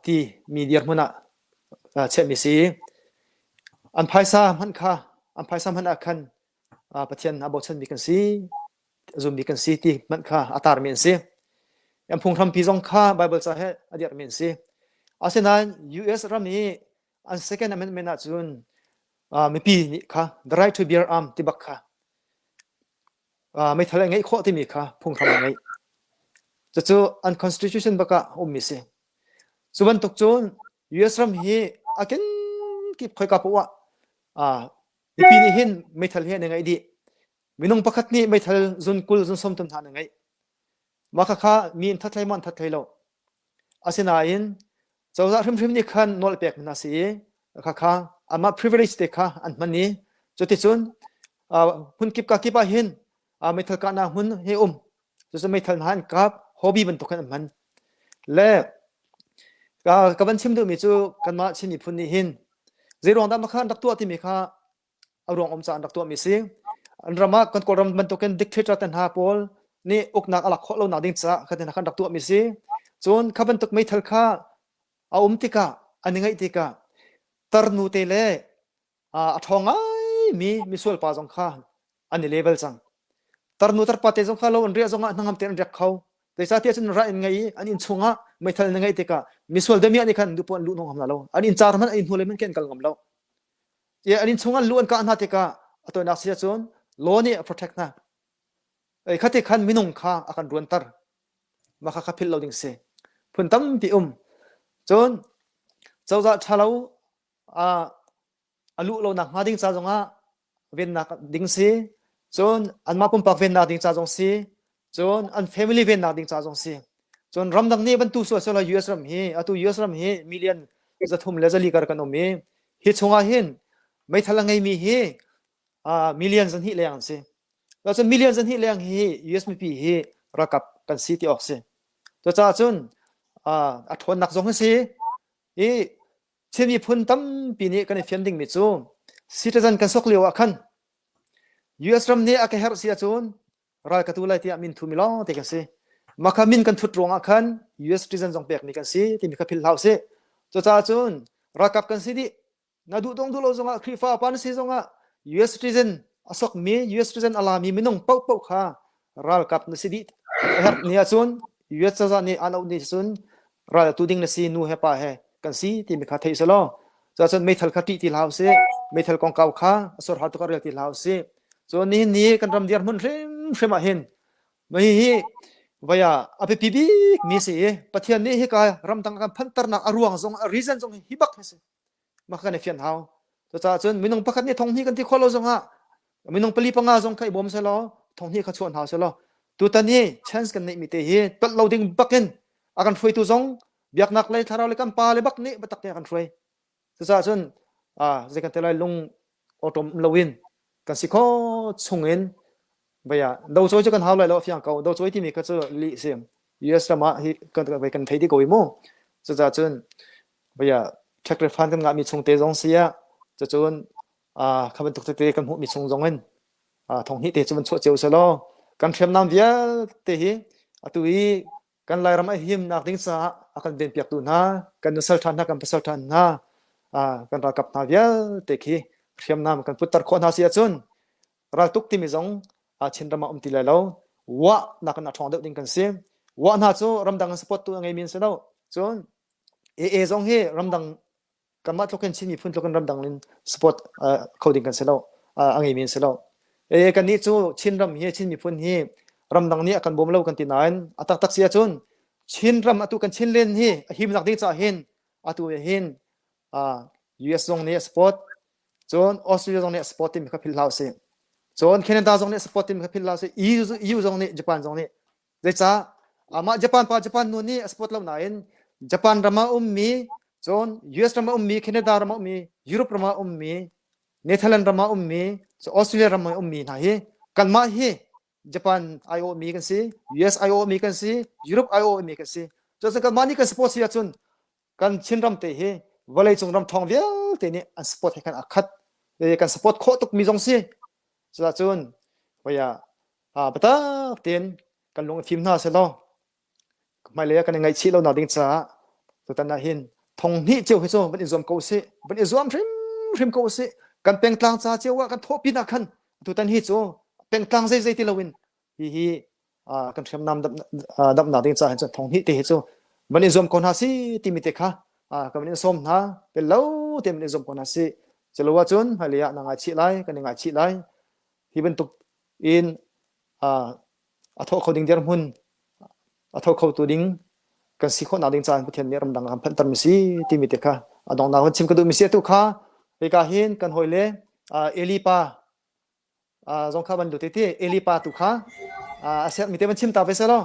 ที่มีเดียร์มันเช่นมีสีอันภายซามันค่ะอันภายซามันอาคันประเทศอาบอชันมีกันสีzoomมีกันสีที่มันค่ะอัตรามีนสีอันพงทำพิจงค่ะไบเบิลจะให้อดีตมีนสีอาเซนัน US รัมนี้อัน second amendment น่ะจุนมีปีนี้ค่ะ the right to bear arm ที่บักค่ะไม่ทะเลไงข้อที่มีค่ะพงทำไงจะจู่อัน constitution บักค่ะมีสีส่วนตุกจุน US รัมฮีอากินกิบค่อยกับว่าปีนี้เห็นไม่ทันเห็นยังไงดีมินงประคัตนี้ไม่ทันจุนกุลจุนสมตุนทานยังไงมาค่ะมีนทัดไทยมันทัดไทยเราอาศัยนัยเจ้าจะริมนี่ขันนอลเปกมันสิค่ะอามา privilege เด็กค่ะอันมันนี้จุดที่จุนหุ่นกิบกับกิบเห็นไม่ทันการหุ่นเฮจะไม่ทันหันกับ hobby มันตกกันมันและกับบัญชีมดูมีจูกันมาชิมีพุ่นนี่หินเจรองดำมาขันดักตัวที่มีค่ะเอารองจานดักตัวมีสิอันรามากันกอรมันตกันดิกเทตตันฮาโพลนี่อุกนักอลักข้อเราหนาดิ้งจ้าขันนักขันดักตัวมีสิจนขับันตกไม่ทันค่ะเอาติกาอันนี้ไงติกาตรนูเตเลทองไงมีส่วนป้าจงค่ะอันนี้เลเวลจังตรนูตรปัตเตจงค่ะเราอันเรียจงอ่ะนั่งทำเต็มเรียกเขาแต่ซาเทียจนไรไงอันนี้ชงอ่ะไม่ทันยังไงติกามิสวลเดมีอันนี้คันดูปนลุนของเราอันนี้จารมันอันนี้หัวเลยมันเก่งกันงมเราอันนี้ชงอ่ะลุนกันนาติกาตัวนักเสียจนโลนี่ protect นะขัดที่คันมินุงค่ะอาการรวนตร์มาขับพิลเราดิ้งเสพุ่นตั้มปีจนเจ้าจะชาเราลุเราหนักมาดิ้งจ้าจงเวียนนักดิ้งเสจนอันมาปุ่มปักเวียนนักดิ้งจ้าจงเสจนอัน family เวียนนักดิ้งจ้าจงเสจนรำดังนี้บรรทุกส่วนละ US รำฮีUS รำฮีมิลเลียนจะทุ่มเลเซอร์ลีกันกันอมีฮิตชงอาหินไม่ทันละไงมีฮีมิลเลียนสันฮิเลียงสิแล้วจะมิลเลียนสันฮิเลียงฮี US มีปีฮีรักกับกันซิตี้ออกสิตัวจ้าจนทนหนักสองสิเช่นมีพุ่นตั้มปีนี้กันในฟินดิ้งมิจูcitizen กันสกเลียวกัน US รำนี้อาแค่เฮร์เซียจนรายกระตุ้นไล่ที่มินทูมิลองเตกันสิมาขมินกันทุดรองอาคัน US citizen จงเปียกมีกันสิที่มีขับพิลเฮาสิตัวจ้าจนรักกับกันสิดินาดูตรงดูเราจงครีฟ้าปันสิจงUS citizen อสกมี US citizen อาลามีมินงเป้าค่ะรักกับนสิดิเฮร์เนี่ยจน US จะนี่อันเอานี่จนรักตูดิ้งนสินูเฮป้าเฮกันสิที่มีขัดเทสโลจ้าจนไม่ทัลขัดที่เฮาสิไม่ทัลกองเก่าค่ะสอดหัดตุกเรียที่เฮาสิจนนี่กันรำเดียร์มุนเริ่มมาเห็นไม่ว่าอาเปปีมีสิประเทศนี้ให้กายรำตั้งกันพันตรนักอารวงจงreasonจงฮิบักเสมากันในฟินเฮาตัวจ้าจนมินงประคันนี้ทงนี้กันที่คนเราจงมินงปลีปังอาจงใครบ่มเสลอทงนี้เขาชวนเฮาเสลอตัวตอนนี้ chance กันในมิเตฮีตัดเราดึงบักเงินอากันช่วยตัวจงเบียกนักเลยทาราเลยกันปาเลยบักนี้บัตักเนี่ยกันช่วยตัวจ้าจนจะกันเตลัยลงออโตมลวินกันสิข้อชงเงินบายดาวโจยจะกันหาเลยแล้วฟิ่งเขาดาวโจยที่มีก็จะลีเสียม US ละมาที่กันไปกันไทยที่กูอีโมจะจนบายเช็คเรฟันกันงามีชงเตจงเสียจะจนคำเป็นตุกเตกันหูมีชงจงเงินทงนี้เตจมันช่วยเจ้าเสลอกันเทียมน้ำเดียเตหีตุยกันไล่รำไอหิมนักดิ้งสากันเป็นเปียกตุนะกันนุสลทันนะกันภาษาทันนะกันรักกับนาเดียเตหีเทียมน้ำกันพุทธคนหาเสียจนรักตุกที่มีจงชินรำมาติเลยแล้ววะนักนักทองเด็กดิ้งกันเสีย wa na chu ramdang support tu ngai min se lo chon e zong he ramdang kama token chini phun token ramdang lin support coding kan se lo angai min se lo kan ni chu chin ram he chin mi phun hi ramdang ni akan bom lo kan ti nain atak tak sia chun chin ram atu kan chin len hi him nak ding cha hin atu hin US zong ni support chon Australia zong ni support tim ka phil lau se chon Canada zong ni support tim ka phil lau se EU zong ni Japan zong ni zai cha ama Japan nu ni support lau nain Japan rama mi chon US rama mi Canada rama mi Europe rama mi Netherlands rama mi so Australia rama mi na hi kan ma hi Japan IO mi kan si US IO mi kan si Europe IO mi kan si so kan ma ni kan support sia chun kan chin ram te hi walai chung ram thong vial te ni an support he kan akhat kan support kho tuk mi jong si so chun waya bata ten kan long phim na se lo mai le kan ngai chi lo na ding cha to tan na hin thong ni cheu he so ban izom ko se ban izom rim ko se kan peng tlang cha cheu wa kan thopi na khan to tan hi chu peng tlang zai ti lowin hi kan tham nam dap na ding cha han thong ni te he chu ban izom ko na si ti mi te kha kan ni som na pe lo te mi izom ko na si chelo wa chun halia na nga chi lai kan nga chi lai hi ban tuk in atho coding der hun atho kho tu ding kan si kho na ding chan puthen ni ram dang ham phan tam si ti mi te kha adong na chim ka du mi se tu kha pe ka hin kan hoile elipa zong kha ban du te ti elipa tu kha aset mi te ban chim ta pe se lo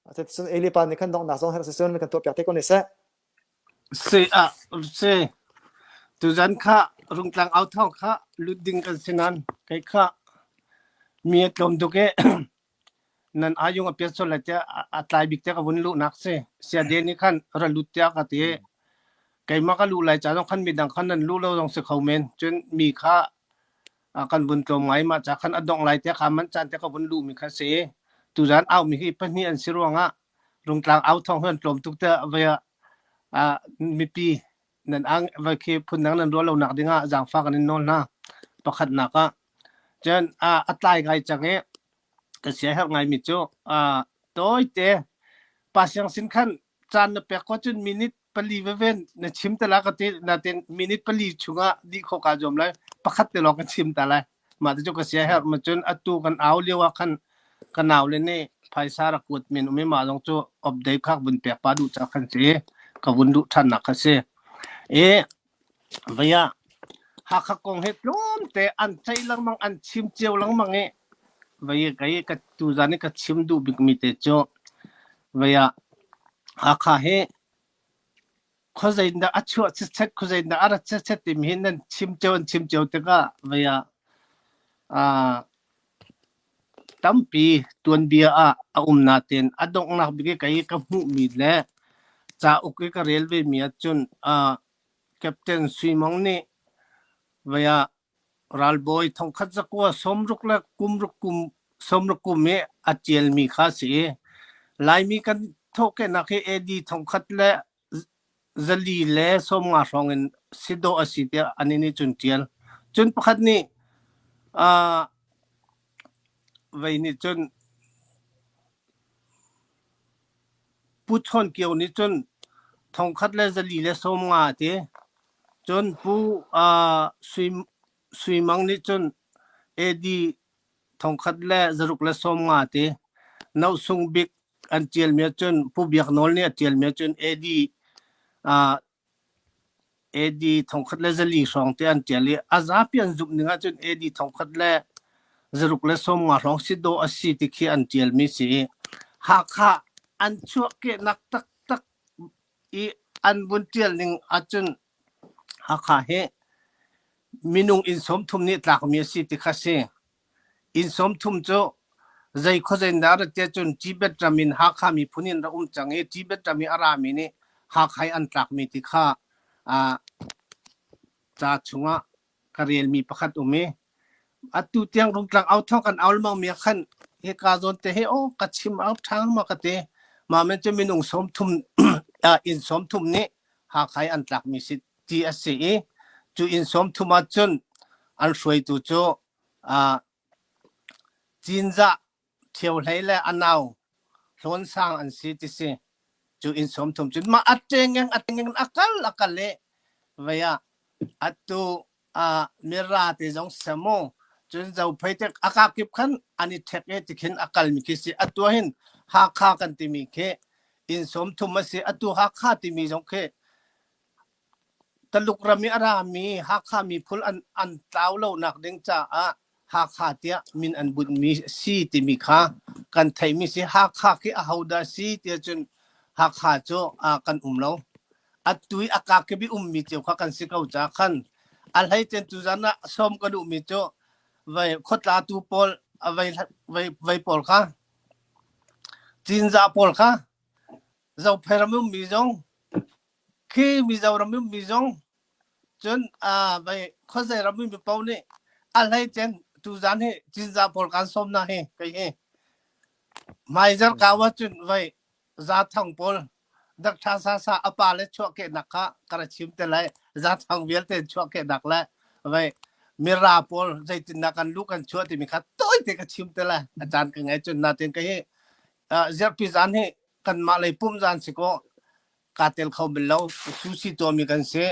aset sun elipa ni kan dong na zong ha se sun kan to pya te ko ni se se tu zan kha rung tlang au thong kha luding kan sinan kai kha mi tlom du ke nan ayung a peso la te atlai bik te ka bun lu nak se sia de ni khan ra lu tia ka te kai ma ka lu lai cha jong khan mi dang khan nan lu lo jong se khaumen chun mi kha kan bun tlom ngai ma cha khan adong lai te kha man chan te ka bun lu mi kha se tu zan au mi hi pa ni an sironga rung tlang au thong han tlom tuk te va mi pi nan ang va ke phun nang nan ro lo nak dinga jang fa kan non na pakhat na ka chen atlai gai change ka sia ha ngai mi chu toi te pasyang sin khan chan na pe ko chun minute pali ven na chim ta la ka te na ten minute pali chunga di kho ka jom lai pakhat te lo ka chim ta lai ma te chu ka sia ha ma chun atu kan aw lewa khan kanaw le ne phaisa ra kut min umi ma jong chu update khak bun pe pa du cha khan se ka bun du than na kha se vaya ha kha kong het lom te an chai lang mang an chim cheu lang mang e vaya kai ka tu jani ka chim du big mi te cho vaya ha kha he khozai da achu chet khozai da ara chet ti mi nan chim cheu te ka vaya tampi tuan bia na ten adong na bi kai ka mu mi le cha ok ka railway mi chun captain suimong ni vaya ralboy thong khat za ko somruk la somruk kum me achel mi kha se lai mi kan thoke na ke edi thong khat le zali le somnga rongin sido asitia anini chun tial chun pakhat ni vai ni chun puthon kiau ni chun thong khat le zali le somnga te chun pu suimang ni chun edi thong khat le zaruk le somnga te nau sung bik an tiel me chun pu biak nol ni tiel me chun edi thong khat le zali song te an tiel li azapian zuk ninga chun edi thong khat le zaruk le somnga rong sido asi ti khi an tiel mi si ha kha an chuak ke nak tak i an bun tiel ning achun ha kha he minung in som thum ni tlak mi si ti kha se in som thum cho zai kho zai na ra te chun tibet ramin ha kha mi phunin ra change tibet rami ara mi ni ha khai an tlak mi ti kha cha chunga karel mi pakhat ume atu tiang rung tlang out thong kan aul mang mi khan he ka zon te he o ka chim out thang ma ka te ma men che minung som thum in som thum ni ha khai an tlak mi si ti ase chu in som thuma chun an hroi tu chu jinza theu hlei le anaw หลวนสร้างอันสิติสิจูอินสมทุมจุดมาอัดเจงยังakal le vaya atu mi ra ti jong samo chun zau phai te akakip khan ani thek e tikhin akal mi ki si atu hin ha kha kan ti mi khe in som thum ma si atu ha kha ti mi jong khe taluk rami arami ha kha mi phul an taw lo nak ding cha a ha kha tia min an bun mi si ti mi kha kan thai mi si ha kha ki a hauda si tia chun ha kha cho kan lo atui akak bi mi tiu kha kan si kau cha khan al hai ten tu jana som ka du mi cho vai khotla tu pol vai pol kha tin za pol kha zau pheram mi jong khi mi zau ram mi jong chun vai khosai ram mi pau ni al hai ten tu jan he tin za pol kan som na he kai he mai jar ka wa chun vai za thang polดักทาซาอปาเลชัวเกนักขะกระชิมแต่ไรจัดทางเวียลเตชัวเกนักแล้วไว้มีราปอลใจจินนักันลูกกันชัวที่มีขัดต้อยเตกระชิมแต่ไรอาจารย์ก็ไงจนนาเต็นก็เฮเจ้าพิจารณ์ให้กันมาเลยปุ่มจานสิก็กาเตลเขาเป็นเราซูชิตัวมีกันเสีย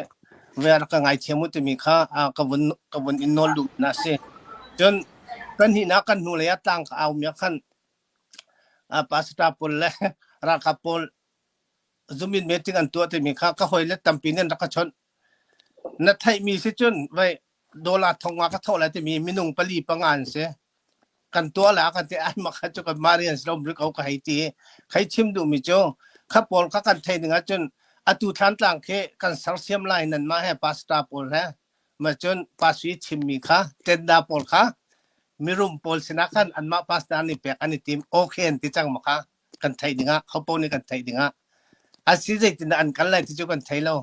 เวลาก็ไงเชื่อมุตมีข้ากวนอินโนลุนะเสียจนกันหินักกันหูเลยตั้งเอาเมียขันปาสตาปอลและราคาปอลzumin meeting an tu te mi kha ka hoile tampinen rakha chon na thai mi si chun vai dola thongwa ka thola te mi minung pali pangan se kan to la ka te ai ma kha chu ka marian slom rik au ka hai ti khai chim du mi cho kha pol ka kan thai ninga chun atu than tlang khe kan sar siam lai nan ma he pasta pol ha ma chun pasui chim mi kha ten da pol kha mirum pol sina khan an ma pasta ni pek ani tim okay ti chang ma kha kan thai ninga kha po ni kan thai ninga así de tin an kan lai ti chu kan thai lo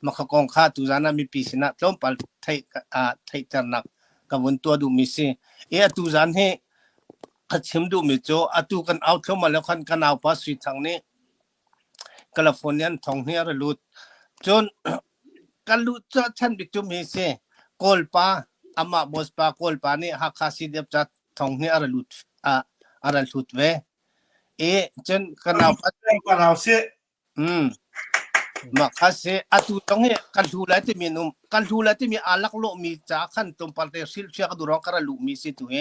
ma kha kong kha tu jana mi pi sina tlom pal thai tar nak ka bun to du mi si e tu jan he khachim du mi cho atu kan out thom ma lo khan kan au pa sui thang ni californian thong ne ra lut chon kan lu cha chan bi chu mi se kol pa ama bos pa kol pa ni ha kha si dep cha thong ne ra lut ara lut ve e chen kan au pa kan au seมาคาเซอตุตงเฮกันทูไลติมีนุมกันทูไลติมีอาลักโลมีจาขันตุมปัลเตซิลเชียกดูร้องกระลุมีสิตุเฮ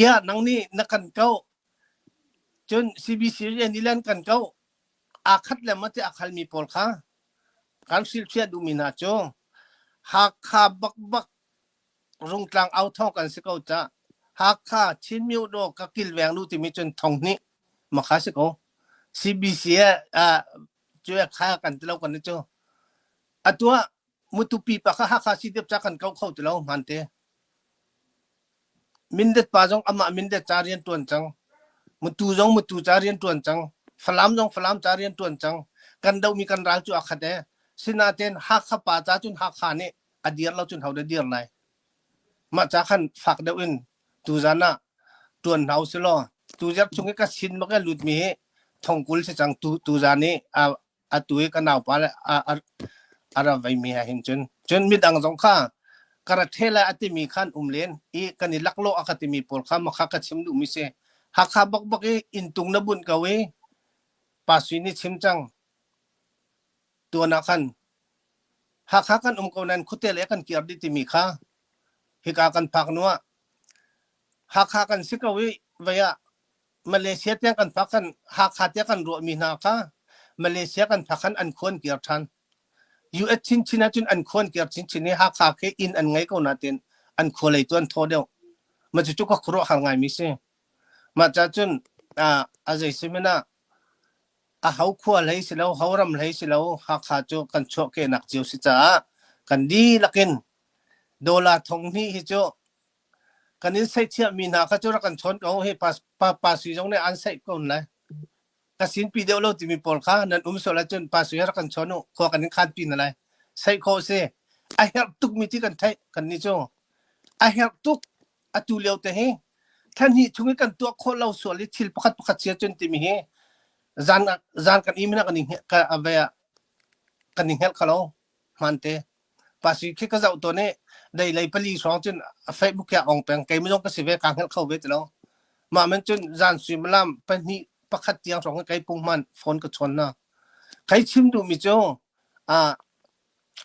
ยะนังนี่นักกันเก้าจนซีบีซีเรียนนิลันกันเก้าอาคัดแล้วมันจะอาคัลมีปอลค่ะการซิลเชียดูมีนาโจหากขาบักรงกลางเอาท่องกันสิเก้าจ้าหากขาชิ้นมิวโดกกิลแวงลูติมีจนทองนี้มาคาสิเก้าCBC ช่วยค้ากันตลอดกันนะจ๊ะอัตัวมุตุปีปะค่ะค่ะสิเดียบจากกันเขาตลอดมันเตมินเด็ดป้าจงอามามินเด็ดจารียนตัวนจังมุตุจารียนตัวนจังฟลามจารียนตัวนจังกันเดามีกันรักจู่อาคาเดสินาเตนหักข้าป้าจ้าจุนหักขานี่อดีตเราจุนเขาเดียร์ไรมาจากขันฝากเดวินตูจานะตัวนเขาสิล้อตูจับชงก็ชินมาก็หลุดมีทองกุลสิจังตูจานี่ตัวกันเอาไปแล้วอะไรไว้มีให้เห็นจนมีดังสงข้ากระเทละอติมีขันเลียนอีกันนี่ลักโลอคติมีปอลข้ามาข้ากระชิมดูมิเสหักข้าบักอินตุงนบุญกะเวปัสวินิชิมจังตัวนักขันหักข้ากันกนันคุเตเลกันเกียรติติมีข้าฮิกากันพักนัวหักข้ากันสิกะเวเวียมาเลเซียเตียกันพักกันหักข้าเตียกันรัวมีนาข้ามาเลเซียกันพักกันอันควรเกียรติทันUS ชินจุนอันควรเกียรติชินนี่หักขาเคอินอันไงก็น่าเต็นอันควรเลยตัวอันโทเดียวมาจุกก็ครัวหางไงมิเซ่มาจะจุนอะไรสิมินะเขาควรเลยสิแล้วเขารำเลยสิแล้วหักขาจุกันโชคเกนักเจียวสิจ้ากันดีลักินโดลาทงนี่ฮิโจกันนี้ใส่เชี่ยมีนาเขาจุรักันชนเขาให้ปัสสีจงในอันใส่ก่อนเลยกสินปีเดียวเราจะมีปอลค้านั่นสละจนปัสสีรักันชนขอกันนี้ขาดปีนอะไรใส่โคเซ่ไอเฮลตุกมีที่กันไทยกันนี่โจไอเฮลตุกอตุเลียวแต่เฮท่านนี่ช่วยกันตัวคนเราส่วนลิทิลประคัดเสียจนที่มีเฮจานกันอีมินะกันนี่กันอะไรกันนี่เฮลเขามันเตปัสสีแค่ก็จะเอาตัวนี้ได้เลยผลิตสองจนเฟซบุ๊กแกออกแปลงไกไม่ต้องก็เสียเวกางเฮลเข้าเวทแล้วมามันจนจานสุมลามเป็นนี่ ประคัดเตียงสองไกลปุ่งมันฝนก็ชนนะใครชิมดูมิโจ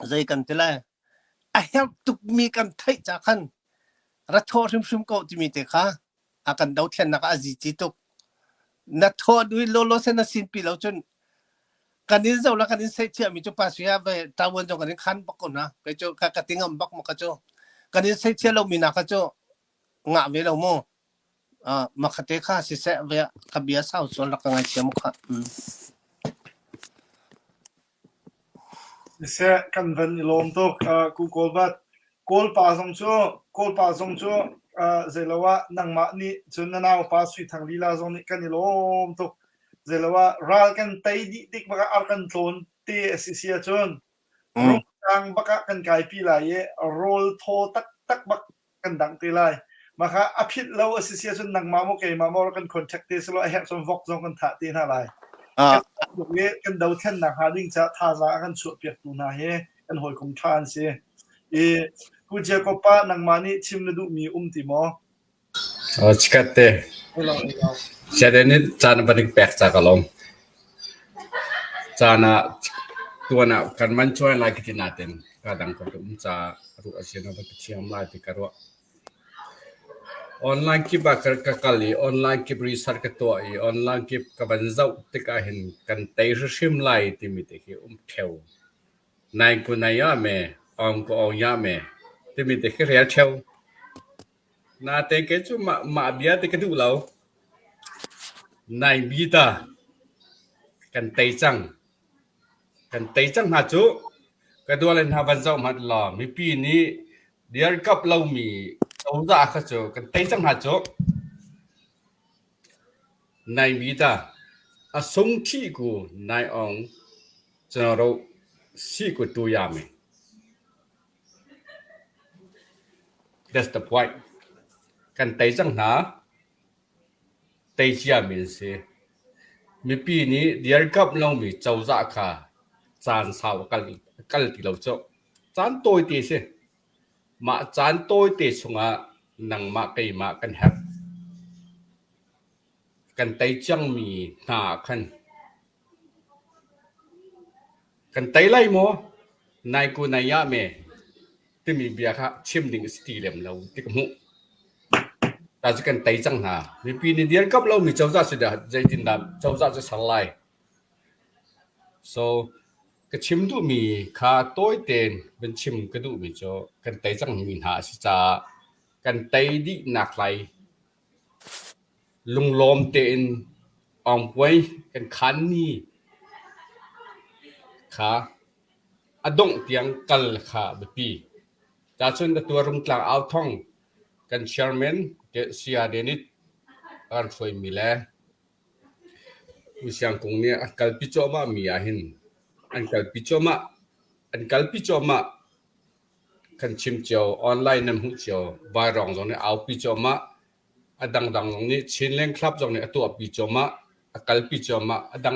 ใจกันทีละไอ้เหี้ยตุกมีกันไทยจากขันรัฐทอชิมก็จะมีแต่ค่ะอากันดาวเทียนนักอาจิจิตุกนัททอด้วยโลโลเซนสินปีแล้วจนกันนี้เจ้าละกันนี้เสียเชื่อมิโจภาษาไปตาวันจงกันนี้ขันบักก่อนนะไปโจกติงมบักมากันโจกันนี้เสียเชื่อเรามีนักกันโจงะเวลาโมมาคัดเตะข้าสิเสะเวะขบียสาวส่วนละกันไงเชียมุขะเสะกันวันลมตุกกูโกลบัดโกลปาสงชัวเจลว่านังมานี่จนน่าวปาสุยทางลีลาจงนี่กันลมตุกเจลว่ารัลกันไตดิดิกบักอากันโทนเตะสิเสียจนรูปทางบักกันไกปีลายโรลโทตักบักกันดังตีลายมาค่ะอภิษเราอสิเสียจนนังมาโมเกมาโมกันคอนแทคเตสโลแฮกจนวอกจงกันถาตีน่าไรบุกเวกันดาวเทนนักหาดิ้งจะท่าจะกันสวดเปียกตูน่าเฮกันหอยคงทานเสียกูเจอก็ป้านังมานี่ชิมนดูมีติมอชิกัดเตะเช่นนี้จานบันทึกแปลกจากลมจานะตัวน่ะกันมันช่วยไล่กิจนาเต็นก็ดังก็ต้องจะรู้อาชีพนั้นเป็นเชื่อมไล่ติดกันว่าออนไลน์คิดว่าก็กะลีออนไลน์คิดรีเสิร์ชก็ตัวอีออนไลน์คิดกับบันเจ้าติกาเห็นกันเตะชิมไล่ที่มีแต่ที่เทวนายกูนายาเมกูยาเมที่มีแต่ที่เรียเทวนาเตะก็จู่มาเบียติกดูเรานายบีตากันเตะจังหาจู่ก็ดูเลยนะบันเจ้ามาหล่อมีปีนี้เดี๋ยวกับเรามีเอาจ้าข้าจู่กันเตะจังหาจู่นายบีตาสงที่กูนายจะเราสิกูตัวยามี That's the point กันเตะจังหาเตะยามีสิมีปีนี้เดี๋ยวกับเรามีเจ้าจ้าข้าจานสาวกันที่เราจะจานตัวตีสิมาจานตัวตีสงะนังมาไกมากันแฮปกันเตะจังมีหน้าขันกันเตะไล่โมนายกูนายยาเมที่มีเบียร์ค่ะชิมดิ่งสตีเลมเราที่กมุแต่จะกันเตะจังหามีปีนี้เดียร์กับเรามีเจ้าจ้าสุดาใจดินดำเจ้าจ้าจะสลาย so ก็ชิมดูมีค่าตัวเต็นเป็นชิมก็ดูมีจ้ะกันเตะจังมีหาสิจ้ากันเตะดิหนักไหลลุงลมเต็นไว้กันขันนี่ค่ะอดงเตียงกัลค่ะแบบปีจากส่วนตัวรุ่งกลางเอาท่องกันเชอร์แมนเกษียเดนิตการช่วยมีแลวิชาคงเนี่ยกัลปิโจมามีอาหินอันกัลปิโจมากันชิมเจียวออนไลน์นั่นหุ่นเจียววายรองตรงนี้เอาปิโจมาดังตรงนี้ชินเล่นคลับตรงนี้ตัวปิโจมากัลปิโจมา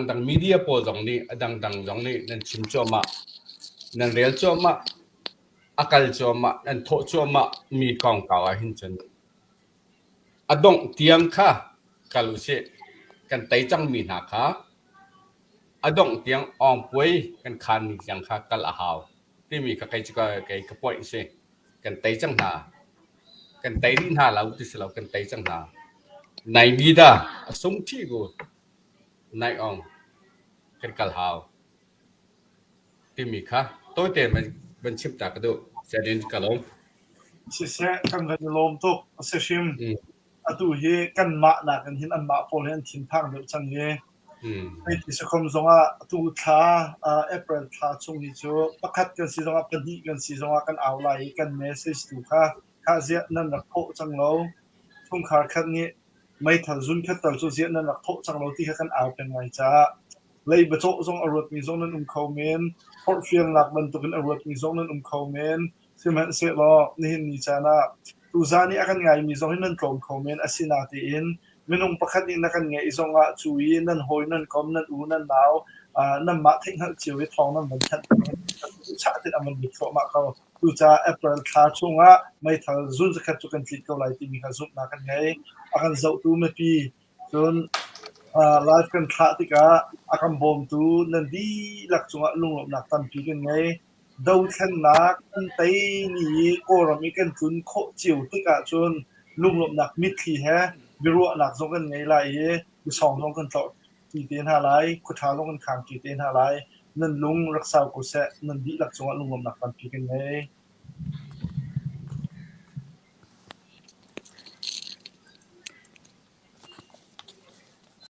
ดังมีเดียโพตรงนี้ดังตรงนี้นั่นชิมโจมานั่นเรียลโจมากัลโจมานั่นโถโจมามีกองเก่าหินจนดงเตียงค่ะกัลลุเชกันเตยจังมีหนักค่ะดงเตียงป่วยกันคันยังค่ะกัลหาวที่มีใครจะก็ป่วยเช่กันเตยจังหากันเตยดินหาเราที่เรากันเตยจังหานายมีดาสงที่กูนายกันกัลหาวที่มีค่ะตัวเต็มมันชิมตากระดูเสียดินกระลงเสียกันวันลมตุกเสียชิมดูเฮกันมาหนักกันหินอันมาโพลเห็นทิ้งพังเดือดจังเฮไอ้ที่สกุลสงะตูท้าเอเปรลท้าช่วงนี้จ้ะประคัดกันสิสงะกันดีกันสิสงะกันเอาไลกันเมสเซจดูค่ะข้าเสียนั่นรักโตจังเราทุ่งขาคันนี้ไม่ทันซุนแค่แต่ตัวเสียนั่นรักโตจังเราที่กันเอาเป็นไงจ้าเลยไปโตทรงอรรถมีทรงนั้นคอมเมนต์พอร์ตเฟียนหลักมันตัวเป็นอรรถมีทรงนั้นคอมเมนต์ซึ่งมันเสียล้อนี่เห็นนี่จ้านะตูซานี่อากันไงมีทรงนั้นตรงคอมเมนต์อาศินาตีอินไม่นุ่งประคัดนี่นักกันไงอีทรงอ่ะจุยนั่นหอยนั่นคอมนั่นอูนั่นหนาวนั่นมาทิ้งหักเจียวไว้ทองนั่นมันชัดชาติมันบิดโฟมาเขาตูจ้าแอปเปิลขาช่วงอ่ะไม่ทันซุนจะขัดจุกันติดเกาหลีที่มีการซุนนักกันไงอากันเจ้าตูไม่ปีจน live kan tha tika akam bom tu nan di lak chunga lunglom nak tan pi kan ngai do khan nak an tai ni ko ram i kan chun kho chiu tika chun lunglom nak mit thi he biru nak zong kan ngai lai he bi song long kan to ti ten ha lai khu tha long kan khang ti ten ha lai nan lung raksa ko se nan di lak chunga lunglom nak tan pi kan ngai